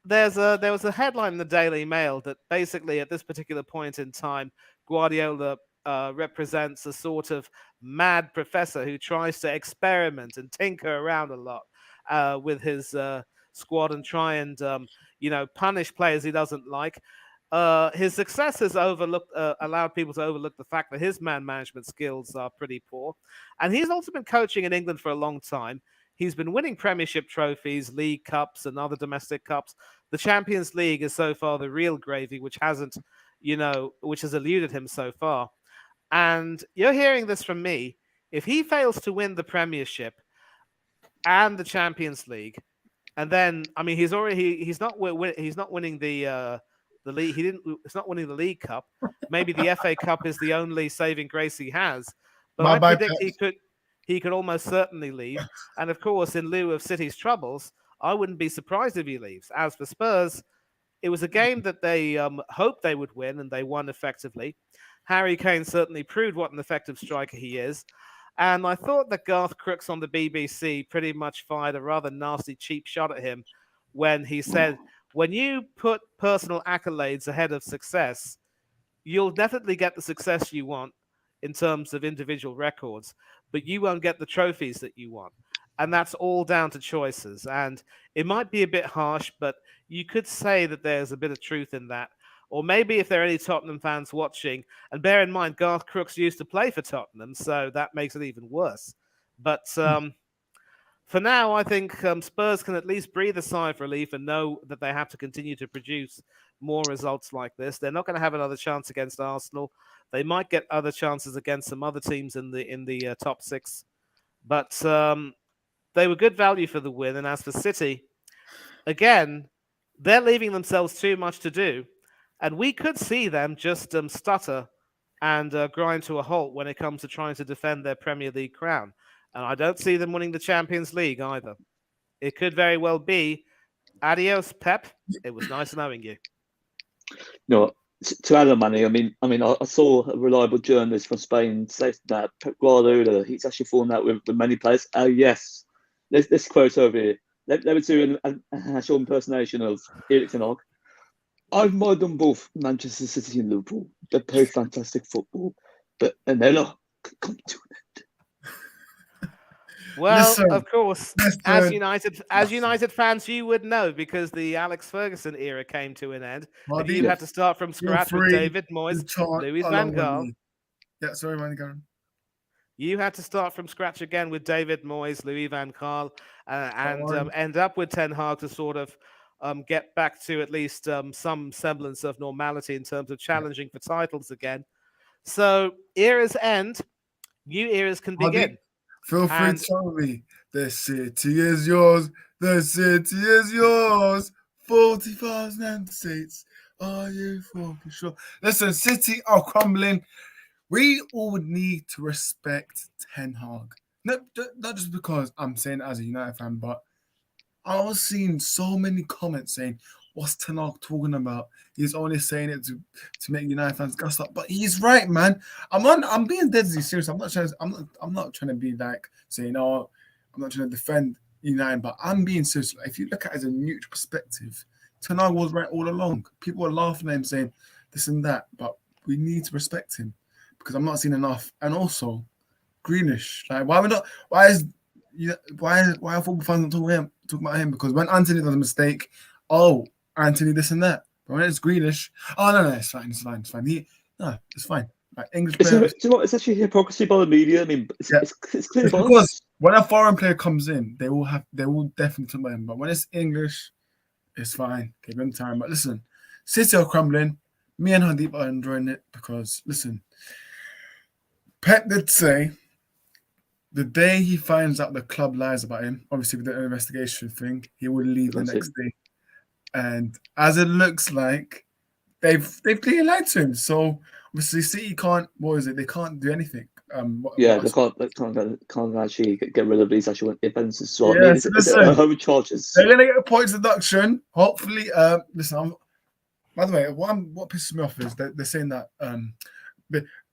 there was a headline in the Daily Mail that basically at this particular point in time, Guardiola represents a sort of mad professor who tries to experiment and tinker around a lot with his squad and try and punish players he doesn't like. His success has allowed people to overlook the fact that his man management skills are pretty poor, and he's also been coaching in England for a long time. He's been winning Premiership trophies, League Cups, and other domestic cups. The Champions League is so far the real gravy, which has eluded him so far. And you're hearing this from me. If he fails to win the Premiership and the Champions League, and then he's not winning the league. He's not winning the League Cup. Maybe the FA Cup is the only saving grace he has. But I predict he could almost certainly leave. And of course, in lieu of City's troubles, I wouldn't be surprised if he leaves. As for Spurs, it was a game that they hoped they would win, and they won effectively. Harry Kane certainly proved what an effective striker he is. And I thought that Garth Crooks on the BBC pretty much fired a rather nasty, cheap shot at him when he said, when you put personal accolades ahead of success, you'll definitely get the success you want in terms of individual records, but you won't get the trophies that you want. And that's all down to choices. And it might be a bit harsh, but you could say that there's a bit of truth in that. Or maybe if there are any Tottenham fans watching, and bear in mind, Garth Crooks used to play for Tottenham, so that makes it even worse. But for now, I think Spurs can at least breathe a sigh of relief and know that they have to continue to produce more results like this. They're not going to have another chance against Arsenal. They might get other chances against some other teams in the top 6. But they were good value for the win. And as for City, again, they're leaving themselves too much to do. And we could see them just stutter and grind to a halt when it comes to trying to defend their Premier League crown. And I don't see them winning the Champions League either. It could very well be, adios, Pep. It was nice knowing you. No, to add on money, I saw a reliable journalist from Spain say that Pep Guardiola, he's actually fallen out with many players. Oh yes, this quote over here. Let me do an actual impersonation of Erik ten Hag. I've admired both Manchester City and Liverpool. They play fantastic football, but Anela come to an end. Well, Listen, of course, listen. as United fans, you would know because the Alex Ferguson era came to an end, and Marty, you had to start from feel scratch with free David to Moyes, chant Louis van along with Gaal. me. Yeah, sorry, man, Garen. You had to start from scratch again with David Moyes, Louis van Gaal, and worry. end up with Ten Hag to sort of get back to at least some semblance of normality in terms of challenging for titles again. So eras end, new eras can Marty, begin. feel free And to tell me. The city is yours. The city is yours. 40,000 seats. Are you for sure? Listen, City are crumbling. We all need to respect Ten Hag. Not just because I'm saying it as a United fan, but I was seeing so many comments saying, "What's Ten Hag talking about? He's only saying it to make United fans gas up." But he's right, man. I'm being deadly serious. I'm not trying to be like saying, "Oh, I'm not trying to defend United," but I'm being serious. Like, if you look at it as a neutral perspective, Ten Hag was right all along. People were laughing at him saying this and that, but we need to respect him because I'm not seeing enough. And also, Greenish. Like, why we not? Why is why are football fans not talking about him? Because when Anthony does a mistake, oh, Anthony this and that. But when it's Greenish, oh no, it's fine, it's fine, it's fine. It's fine. Like English Do player, you know what? It's actually hypocrisy by the media. I mean, it's clear it's bias. because when a foreign player comes in, they will definitely talk about him. But when it's English, it's fine. Give him time. But listen, City are crumbling. Me and Hadib are enjoying it because listen, Pep did say the day he finds out the club lies about him, obviously with the investigation thing, he will leave the next day. And as it looks like, they've clearly lied to him. So obviously, City can't. What is it? They can't do anything. They can't actually get rid of these actual events as well. Yes, listen, home charges. they're gonna get a points deduction. Hopefully, listen. By the way, what pisses me off is that they're saying that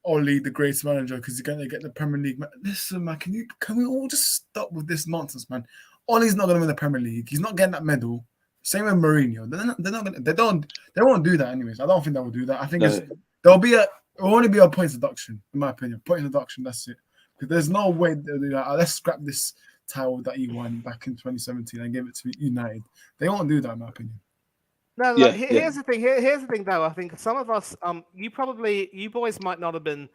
Oli, the greatest manager, because he's going to get the Premier League. Listen, man, can we all just stop with this nonsense, man? Oli's not going to win the Premier League. He's not getting that medal. Same with Mourinho. They won't do that anyways. I don't think they will do that. I think it'll only be a points deduction, in my opinion. Points deduction, that's it. Because there's no way they'll do that. Let's scrap this title that he won back in 2017 and give it to United. They won't do that, in my opinion. No, look, here's the thing. Here's the thing, though. I think some of us, you boys might not have been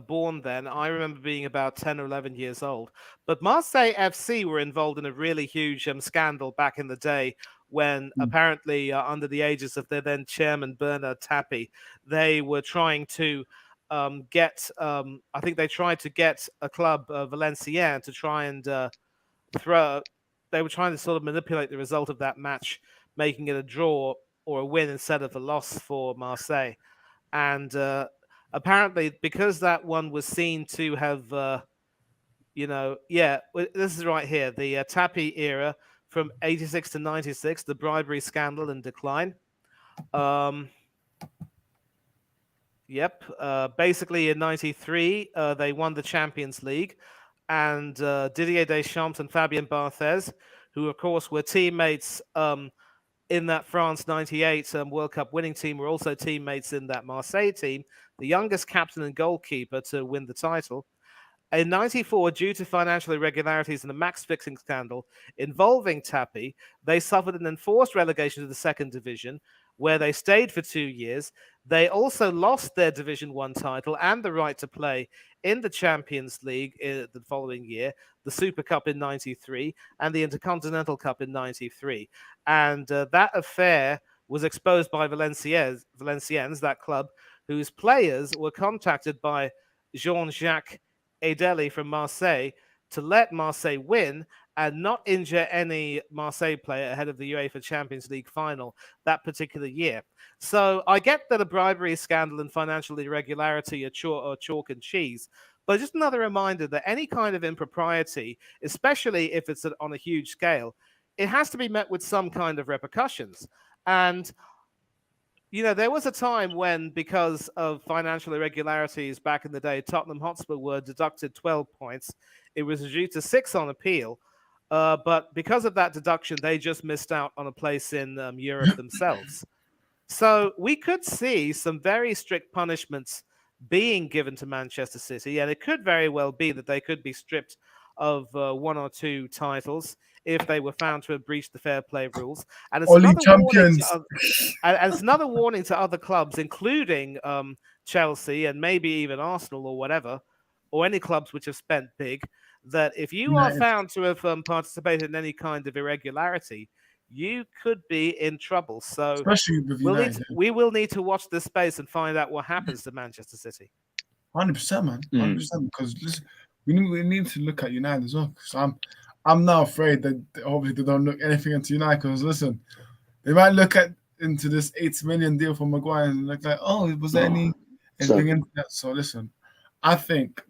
born then. I remember being about 10 or 11 years old. But Marseille FC were involved in a really huge scandal back in the day when apparently under the aegis of their then chairman, Bernard Tapie, they were trying to get, I think they tried to get a club, Valenciennes, to try and they were trying to sort of manipulate the result of that match, making it a draw or a win instead of a loss for Marseille. And apparently, because that one was seen to have, this is right here, the Tapie era from 86 to 96, the bribery scandal and decline. Basically in 93, they won the Champions League. And Didier Deschamps and Fabien Barthez, who, of course, were teammates in that France 98 World Cup winning team, were also teammates in that Marseille team, the youngest captain and goalkeeper to win the title. In 94, due to financial irregularities and a max fixing scandal involving Tapie, they suffered an enforced relegation to the second division, where they stayed for 2 years. They also lost their Division 1 title and the right to play in the Champions League the following year, the Super Cup in 93, and the Intercontinental Cup in 93. And that affair was exposed by Valenciennes, that club, whose players were contacted by Jean-Jacques Edeli from Marseille to let Marseille win and not injure any Marseille player ahead of the UEFA Champions League final that particular year. So I get that a bribery scandal and financial irregularity are chalk and cheese, but just another reminder that any kind of impropriety, especially if it's on a huge scale, it has to be met with some kind of repercussions. And There was a time when, because of financial irregularities back in the day, Tottenham Hotspur were deducted 12 points. It was reduced to 6 on appeal. But because of that deduction, they just missed out on a place in Europe themselves. So we could see some very strict punishments being given to Manchester City, and it could very well be that they could be stripped of 1 or 2 titles if they were found to have breached the fair play rules. And it's Only another warning champions. and it's another warning to other clubs, including Chelsea and maybe even Arsenal or whatever, or any clubs which have spent big, that if you are United. found to have participated in any kind of irregularity, you could be in trouble. So Especially with United. we will need to watch this space and find out what happens to Manchester City. 100%, man. 100%. Because listen, we need to look at United as well. Because I'm now afraid that obviously they don't look anything into United. Because listen, they might look into this 80 million deal for Maguire and look like, oh, was there anything into that? So listen, I think,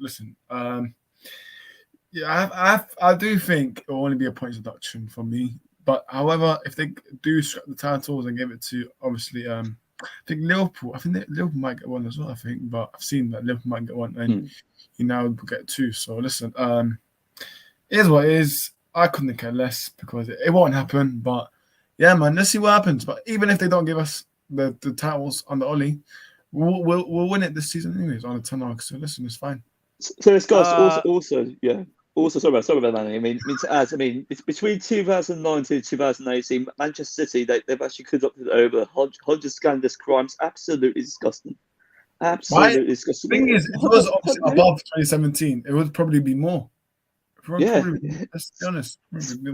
I do think it will only be a point deduction for me. But however, if they do scrap the titles and give it to obviously, I think Liverpool. I think Liverpool might get one as well. I think, but I've seen that Liverpool might get one, and will get 2. So listen, it is what it is. I couldn't care less because it won't happen. But yeah, man, let's see what happens. But even if they don't give us the titles on the Ollie, we'll win it this season anyways on the 10 arc. So listen, it's fine. So it's guys also sorry about that. I mean to add, it's between 2019 and 2018, Manchester City they've actually conducted over 100 scandalous crimes. Absolutely disgusting. Absolutely disgusting. The thing is, if it was obviously above 2017, it would probably be more. Let's be honest.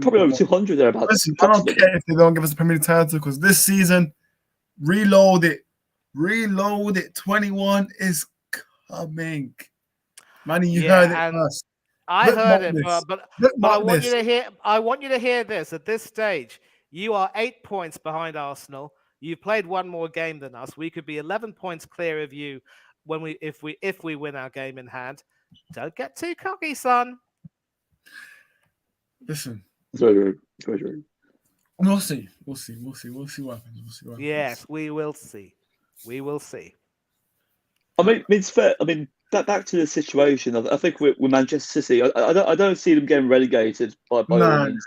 Probably over 200 thereabouts. Listen, I don't care if they don't give us the Premier League title because this season, reload it. 21 is coming. Manny, you heard it first. I heard it, but I want you to hear. I want you to hear this. At this stage, you are 8 points behind Arsenal. You've played one more game than us. We could be 11 points clear of you if we win our game in hand. Don't get too cocky, son. Listen, it's very true. We'll see. We'll see what happens. Yes, we will see. We will see. I mean, it's fair. I mean, back to the situation. I think with Manchester City, I don't see them getting relegated by all means.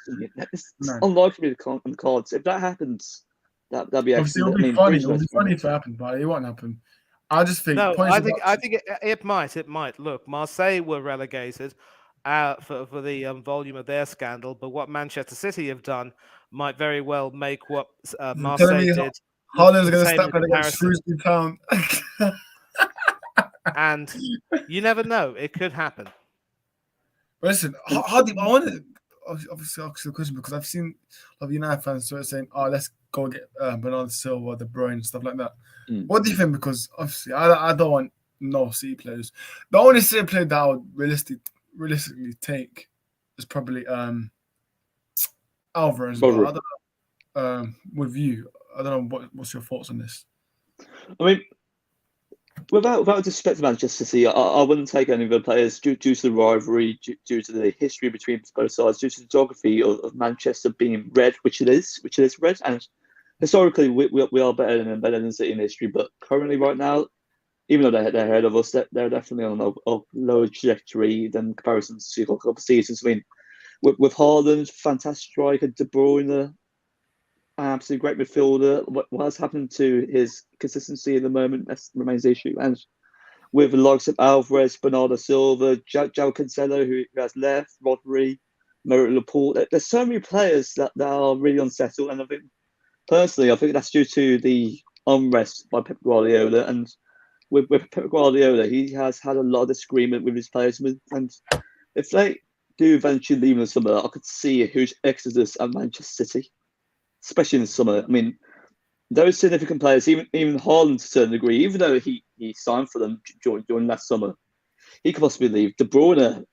It's unlikely on the cards. If that happens, that'd be excellent. It'll be funny. It'll be funny if it happens, but it won't happen. I just think. No, I think it might. It might. Look, Marseille were relegated for the volume of their scandal, but what Manchester City have done might very well make what Marseille did. Haaland's going to step in against Shrewsbury Town. And you never know; it could happen. Listen, I want to obviously ask you a question because I've seen a lot of United fans sort of saying, "Oh, let's go get Bernardo Silva, De Bruyne, and stuff like that." What do you think? Because obviously, I don't want no City players. The only City player that I would realistically take is probably Alvarez. But I don't know. With you, I don't know what's your thoughts on this. I mean, without disrespect to Manchester City, I wouldn't take any of the players due to the rivalry, due to the history between both sides, due to the geography of Manchester being red, which it is red, and historically we are better than City in history. But currently, right now, even though they're ahead of us, they're definitely on a lower trajectory than comparisons to a couple of seasons. I mean, with Haaland, fantastic striker, De Bruyne, absolutely great midfielder. What has happened to his consistency at the moment remains the issue. And with the likes of Alvarez, Bernardo Silva, João Cancelo, who has left, Rodri, Merritt Laporte, there's so many players that are really unsettled. And I think that's due to the unrest by Pep Guardiola. And with Pep Guardiola, he has had a lot of disagreement with his players. And if they do eventually leave in the summer, I could see a huge exodus at Manchester City, especially in the summer. I mean, those significant players, even Haaland to a certain degree, even though he signed for them during last summer, he could possibly leave. De Bruyne,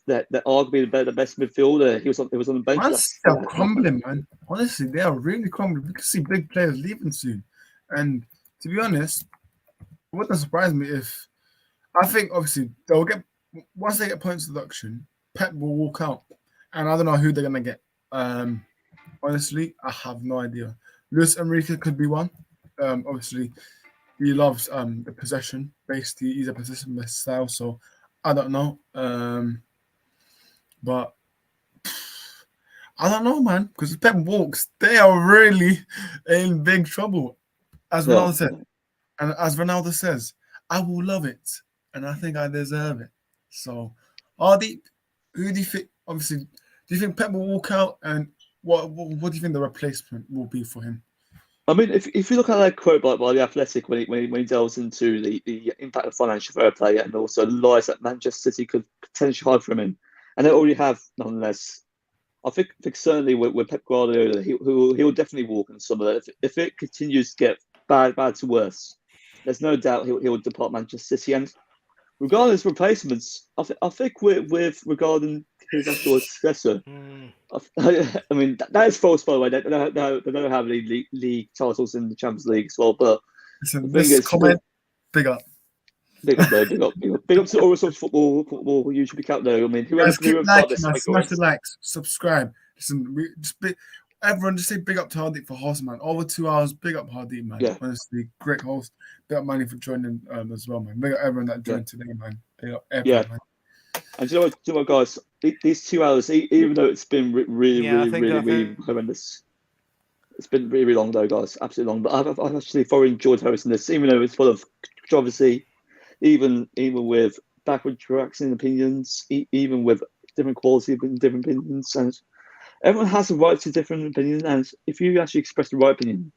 that arguably the best midfielder, he was on the bench. They're crumbling, man. Honestly, they are really crumbling. We can see big players leaving soon. And to be honest, it wouldn't surprise me if I think obviously they'll get once they get points deduction, Pep will walk out, and I don't know who they're gonna get. Honestly, I have no idea. Luis Enrique could be one. Obviously, he loves the possession based. He's a possession based style. So I don't know. But I don't know, man, because Pep walks, they are really in big trouble. As Yeah. Ronaldo said, and as Ronaldo says, I will love it, and I think I deserve it. So, Hardeep, who do you think? Obviously, do you think Pep will walk out, and what do you think the replacement will be for him? I mean, if you look at that quote by the Athletic when he delves into the impact of financial fair play and also lies that Manchester City could potentially hide from him, and they already have nonetheless. I think certainly with Pep Guardiola, he'll definitely walk in some of that. If it continues to get bad to worse, there's no doubt he'll depart Manchester City. And regarding his replacements, I think with regarding his actual successor, I mean that is false, by the way. They don't have any league titles in the Champions League as well. But Listen, the thing this is, comment, big up. big up though, big up to all sorts of football YouTube account though. I mean, Guys, keep liking, this, man. Smash the likes, subscribe. Listen, everyone just say big up to Hardeep for hosting, man. Over 2 hours, big up Hardeep, man. Yeah. Honestly, great host. Big up Manny for joining as well, man. Big up everyone that joined today, man. Big up everyone, man. And do you know what, guys? These 2 hours, even though it's been really horrendous, it's been really long though, guys. Absolutely long. But I've actually thoroughly enjoyed hosting this, even though it's full of controversy, even with backward tracks and opinions, even with different quality and different opinions. And everyone has a right to different opinions. And if you actually express the right opinion,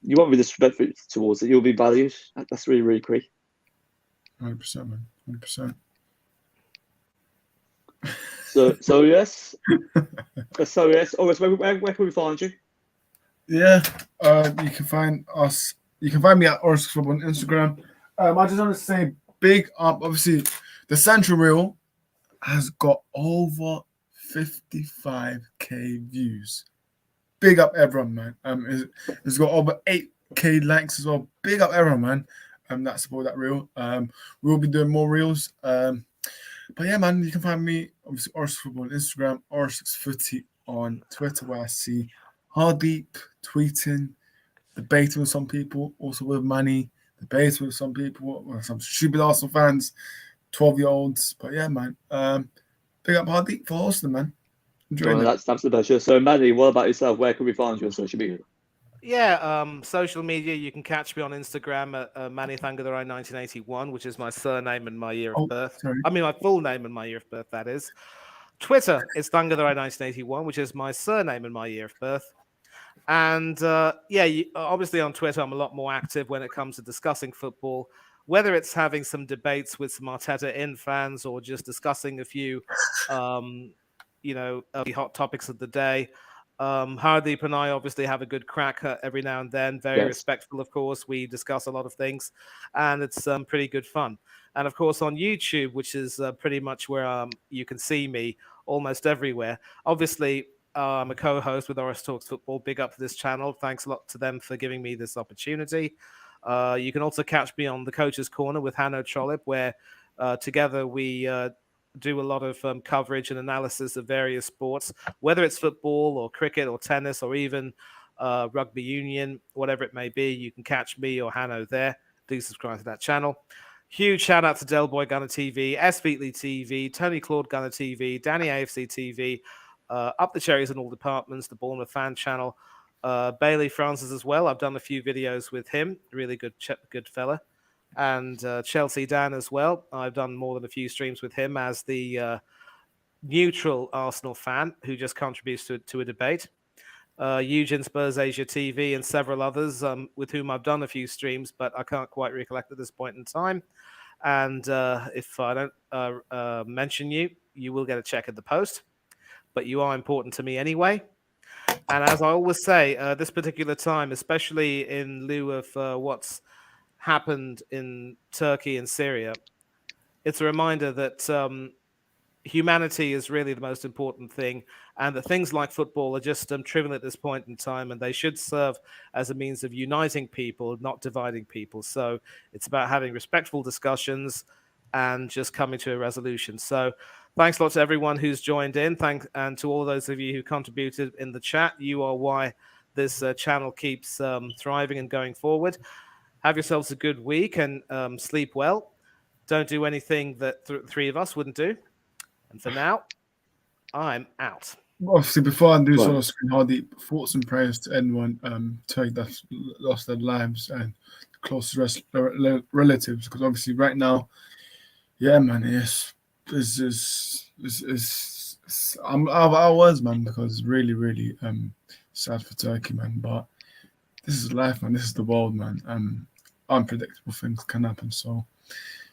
you won't be disrespectful towards it. You'll be valued. That's really key. 100%, man. 100%. So yes. Always, where can we find you? Yeah, you can find us. You can find me at Oris Club on Instagram. I just want to say big up. Obviously, the Central Reel has got over 55k views. Big up everyone, man. It's got over 8k likes as well. Big up everyone, man. That support that reel. We'll be doing more reels. But yeah, man, you can find me obviously Oris Football on Instagram, Oris6Footy on Twitter, where I see Hardeep tweeting, debating with some people, also with Manny, debating with some people, some stupid Arsenal fans, 12-year-olds. But yeah, man, big up Hardeep for hosting, man. Enjoying it. That's the pleasure. So, Manny, what about yourself? Where can we find you on social media? Yeah, social media, you can catch me on Instagram at Manny Thangatherai 1981, which is my surname and my year of birth. Sorry. I mean, my full name and my year of birth, that is. Twitter is Thangatherai 1981, which is my surname and my year of birth. And obviously on Twitter, I'm a lot more active when it comes to discussing football, whether it's having some debates with some Arteta in fans or just discussing a few, the hot topics of the day. Hardeep and I obviously have a good crack every now and then. Very respectful, of course. We discuss a lot of things, and it's pretty good fun. And of course, on YouTube, which is pretty much where you can see me almost everywhere. Obviously, I'm a co-host with Oris Talks Football. Big up to this channel. Thanks a lot to them for giving me this opportunity. You can also catch me on the Coach's Corner with Hanno Trollope, where together we do a lot of coverage and analysis of various sports, whether it's football or cricket or tennis or even rugby union, whatever it may be. You can catch me or Hanno there. Do subscribe to that channel. Huge shout out to Del Boy Gunner TV, S. Beatley TV, Tony Claude Gunner TV, Danny AFC TV, Up the Cherries in all departments, the Bournemouth fan channel, Bailey Francis as well. I've done a few videos with him. Really good fella. And Chelsea Dan as well. I've done more than a few streams with him as the neutral Arsenal fan who just contributes to a debate. Eugene Spurs Asia TV and several others with whom I've done a few streams, but I can't quite recollect at this point in time. And if I don't mention you, you will get a check at the post. But you are important to me anyway. And as I always say, this particular time, especially in lieu of what's happened in Turkey and Syria, it's a reminder that humanity is really the most important thing, and that things like football are just trivial at this point in time, and they should serve as a means of uniting people, not dividing people. So it's about having respectful discussions and just coming to a resolution. So thanks a lot to everyone who's joined in. And to all those of you who contributed in the chat. You are why this channel keeps thriving and going forward. Have yourselves a good week and sleep well. Don't do anything that three of us wouldn't do. And for now, I'm out. Obviously, before I do Right. sort of screen Hardy, thoughts and prayers to anyone Turkey that's lost their lives and closest relatives, because obviously right now, yeah, man, I'm out of hours, man, because really, really sad for Turkey, man. But this is life, man. This is the world, man. Unpredictable things can happen. So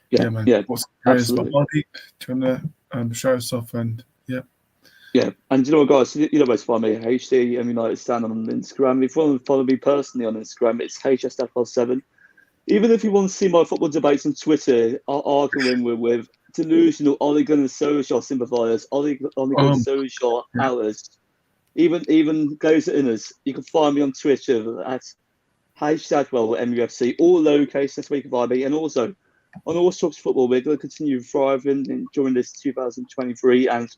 yeah, man. What's prayers? But absolutely. Hardy, do you want to show yourself and yeah. Yeah, and you know what, guys? You know where to find me. HDM United Stand on Instagram. If you want to follow me personally on Instagram, it's HS7. Even if you want to see my football debates on Twitter, arguing with delusional Ole Gunnar Solskjaer sympathisers, Ole Gunnar Solskjaer outers, even Goes Inners, you can find me on Twitter at HSadwell MUFC, all lowercase. That's where you can find me. And also on All Talks Football, we're going to continue thriving during this 2023, and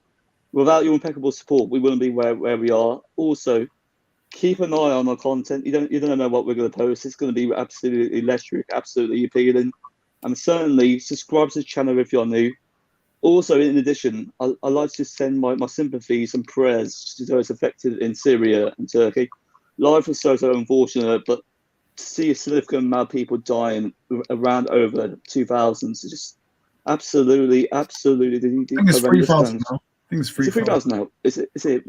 without your impeccable support, we wouldn't be where we are. Also, keep an eye on our content. You don't know what we're going to post. It's going to be absolutely electric, absolutely appealing. And certainly subscribe to the channel if you're new. Also, in addition, I'd like to send my sympathies and prayers to those affected in Syria and Turkey. Life is so unfortunate, but to see a significant amount of people dying around over 2,000 is just absolutely I think it's 3,000 now. I think it's 3,000 now. Is it?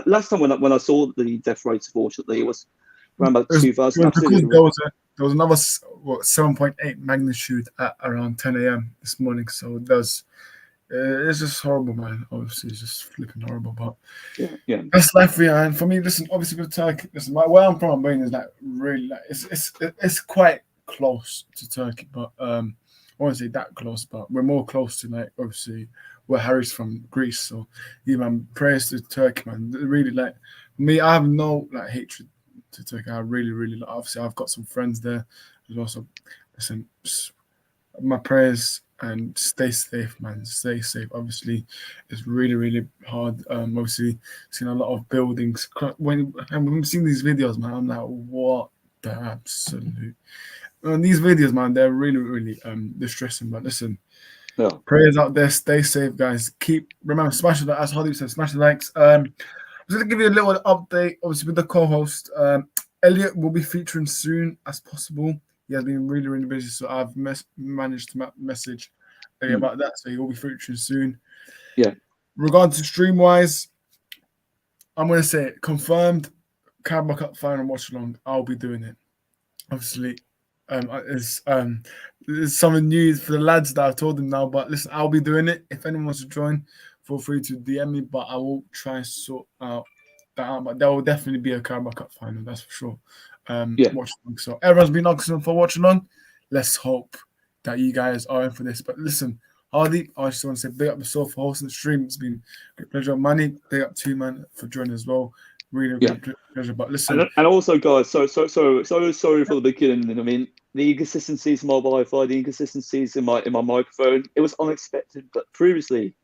Last time when I saw the death rates, unfortunately, it was around about 2,000. Because there was another 7.8 magnitude at around 10 a.m. this morning. So it's just horrible, man. Obviously, it's just flipping horrible. But yeah, that's life, yeah. And for me, listen, obviously with Turkey, listen, where I'm from, Albania is like really like it's quite close to Turkey, but I won't say that close, but we're more close to like obviously where Harry's from, Greece. So yeah, man, prayers to Turkey, man. Really like me, I have no like hatred to Turkey. I really, really like, obviously I've got some friends there as well. So listen, my prayers and stay safe, man. Stay safe. Obviously, it's really, really hard. Obviously, seeing a lot of buildings. When I'm seeing these videos, man, I'm like, what the absolute. And these videos, man, they're really, really distressing. But listen, prayers out there. Stay safe, guys. Remember, smash the, as Holly said, smash the likes. I'm just gonna give you a little update. Obviously, with the co-host, Elliot will be featuring soon as possible. He has been really, really busy, so I've managed to message about that. So he will be featuring soon. Yeah. Regarding to stream-wise, I'm going to say it. Confirmed Carabao Cup final watch along. I'll be doing it. Obviously, it's something new for the lads that I've told them now. But listen, I'll be doing it. If anyone wants to join, feel free to DM me. But I will try and sort out that out. But there will definitely be a Carabao Cup final. That's for sure. Watch along. So everyone's been asking for watching on. Let's hope that you guys are in for this. But listen, Hardy, I just want to say big up yourself for hosting the stream. It's been a pleasure. Manny, big up to you, man, for joining as well. Really, really pleasure. But listen, and also, guys, so sorry for the beginning. I mean, the inconsistencies in my Wi-Fi, the inconsistencies in my microphone. It was unexpected, but previously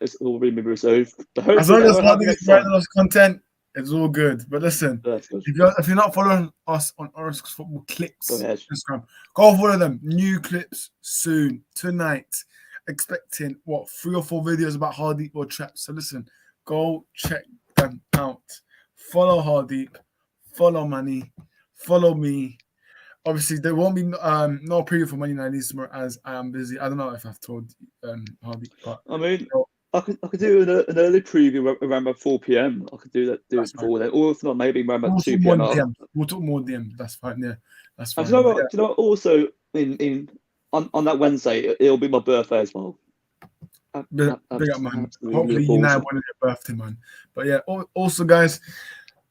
it's all been resolved. As long as Hardy is writing us content, it's all good. But listen, if you're not following us on Orange Football Clips Instagram, go follow them. New clips soon tonight. Expecting 3 or 4 videos about Hardeep or traps. So listen, go check them out. Follow Hardeep, follow Manny, follow me. Obviously, there won't be no preview for Man United tomorrow as I am busy. I don't know if I've told Hardeep, but I mean, I could do an early preview around about 4 p.m. I could do it before then, or if not, maybe around about 2 p.m. We'll talk more DM. That's fine. Yeah, that's fine. And do you know what? Also, on that Wednesday, it'll be my birthday as well. Big up, man. Hopefully, you know one of your birthday, man. But yeah, also, guys,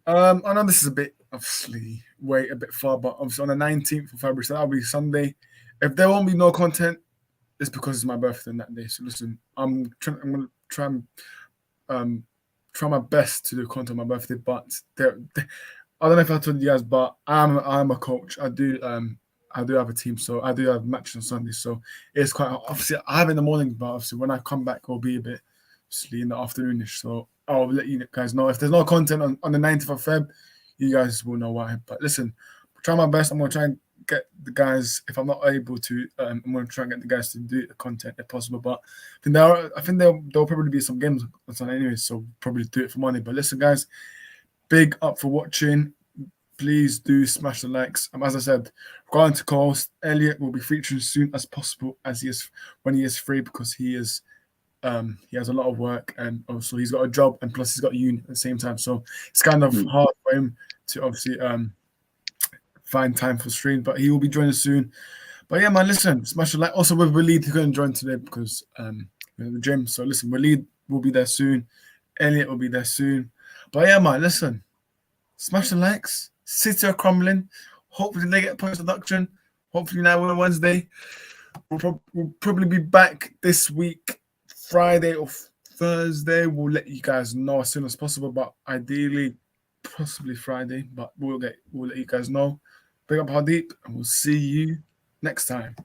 I know this is a bit obviously a bit far, but obviously on the 19th of February, so that'll be Sunday. If there won't be no content, it's because it's my birthday on that day. So listen, I'm gonna try my best to do content on my birthday, but I don't know if I told you guys, but I'm a coach. I do have a team, so I do have matches on Sunday. So it's quite obviously I have in the morning, but obviously when I come back, it'll be a bit obviously in the afternoonish. So I'll let you guys know if there's no content on the 19th of Feb. you guys will know why. But listen, try my best. I'm gonna try and get the guys. If I'm not able to, I'm gonna try and get the guys to do the content if possible. But I think there'll probably be some games on Sunday anyway, so probably do it for money. But listen, guys, big up for watching. Please do smash the likes. As I said, regarding to calls, Elliot will be featuring soon as possible when he is free, because he has a lot of work, and also he's got a job, and plus he's got a uni at the same time. So it's kind of hard for him to obviously find time for stream, but he will be joining soon. But yeah, man, listen, smash the like. Also with Waleed, he's going to join today because we're in the gym. So listen, Waleed will be there soon. Elliot will be there soon. But yeah, man, listen, smash the likes. City are crumbling. Hopefully they get post production. Hopefully now on Wednesday. We'll probably be back this week, Friday or Thursday. We'll let you guys know as soon as possible, but ideally, possibly Friday. But we'll let you guys know. Big up Hardeep, and we'll see you next time.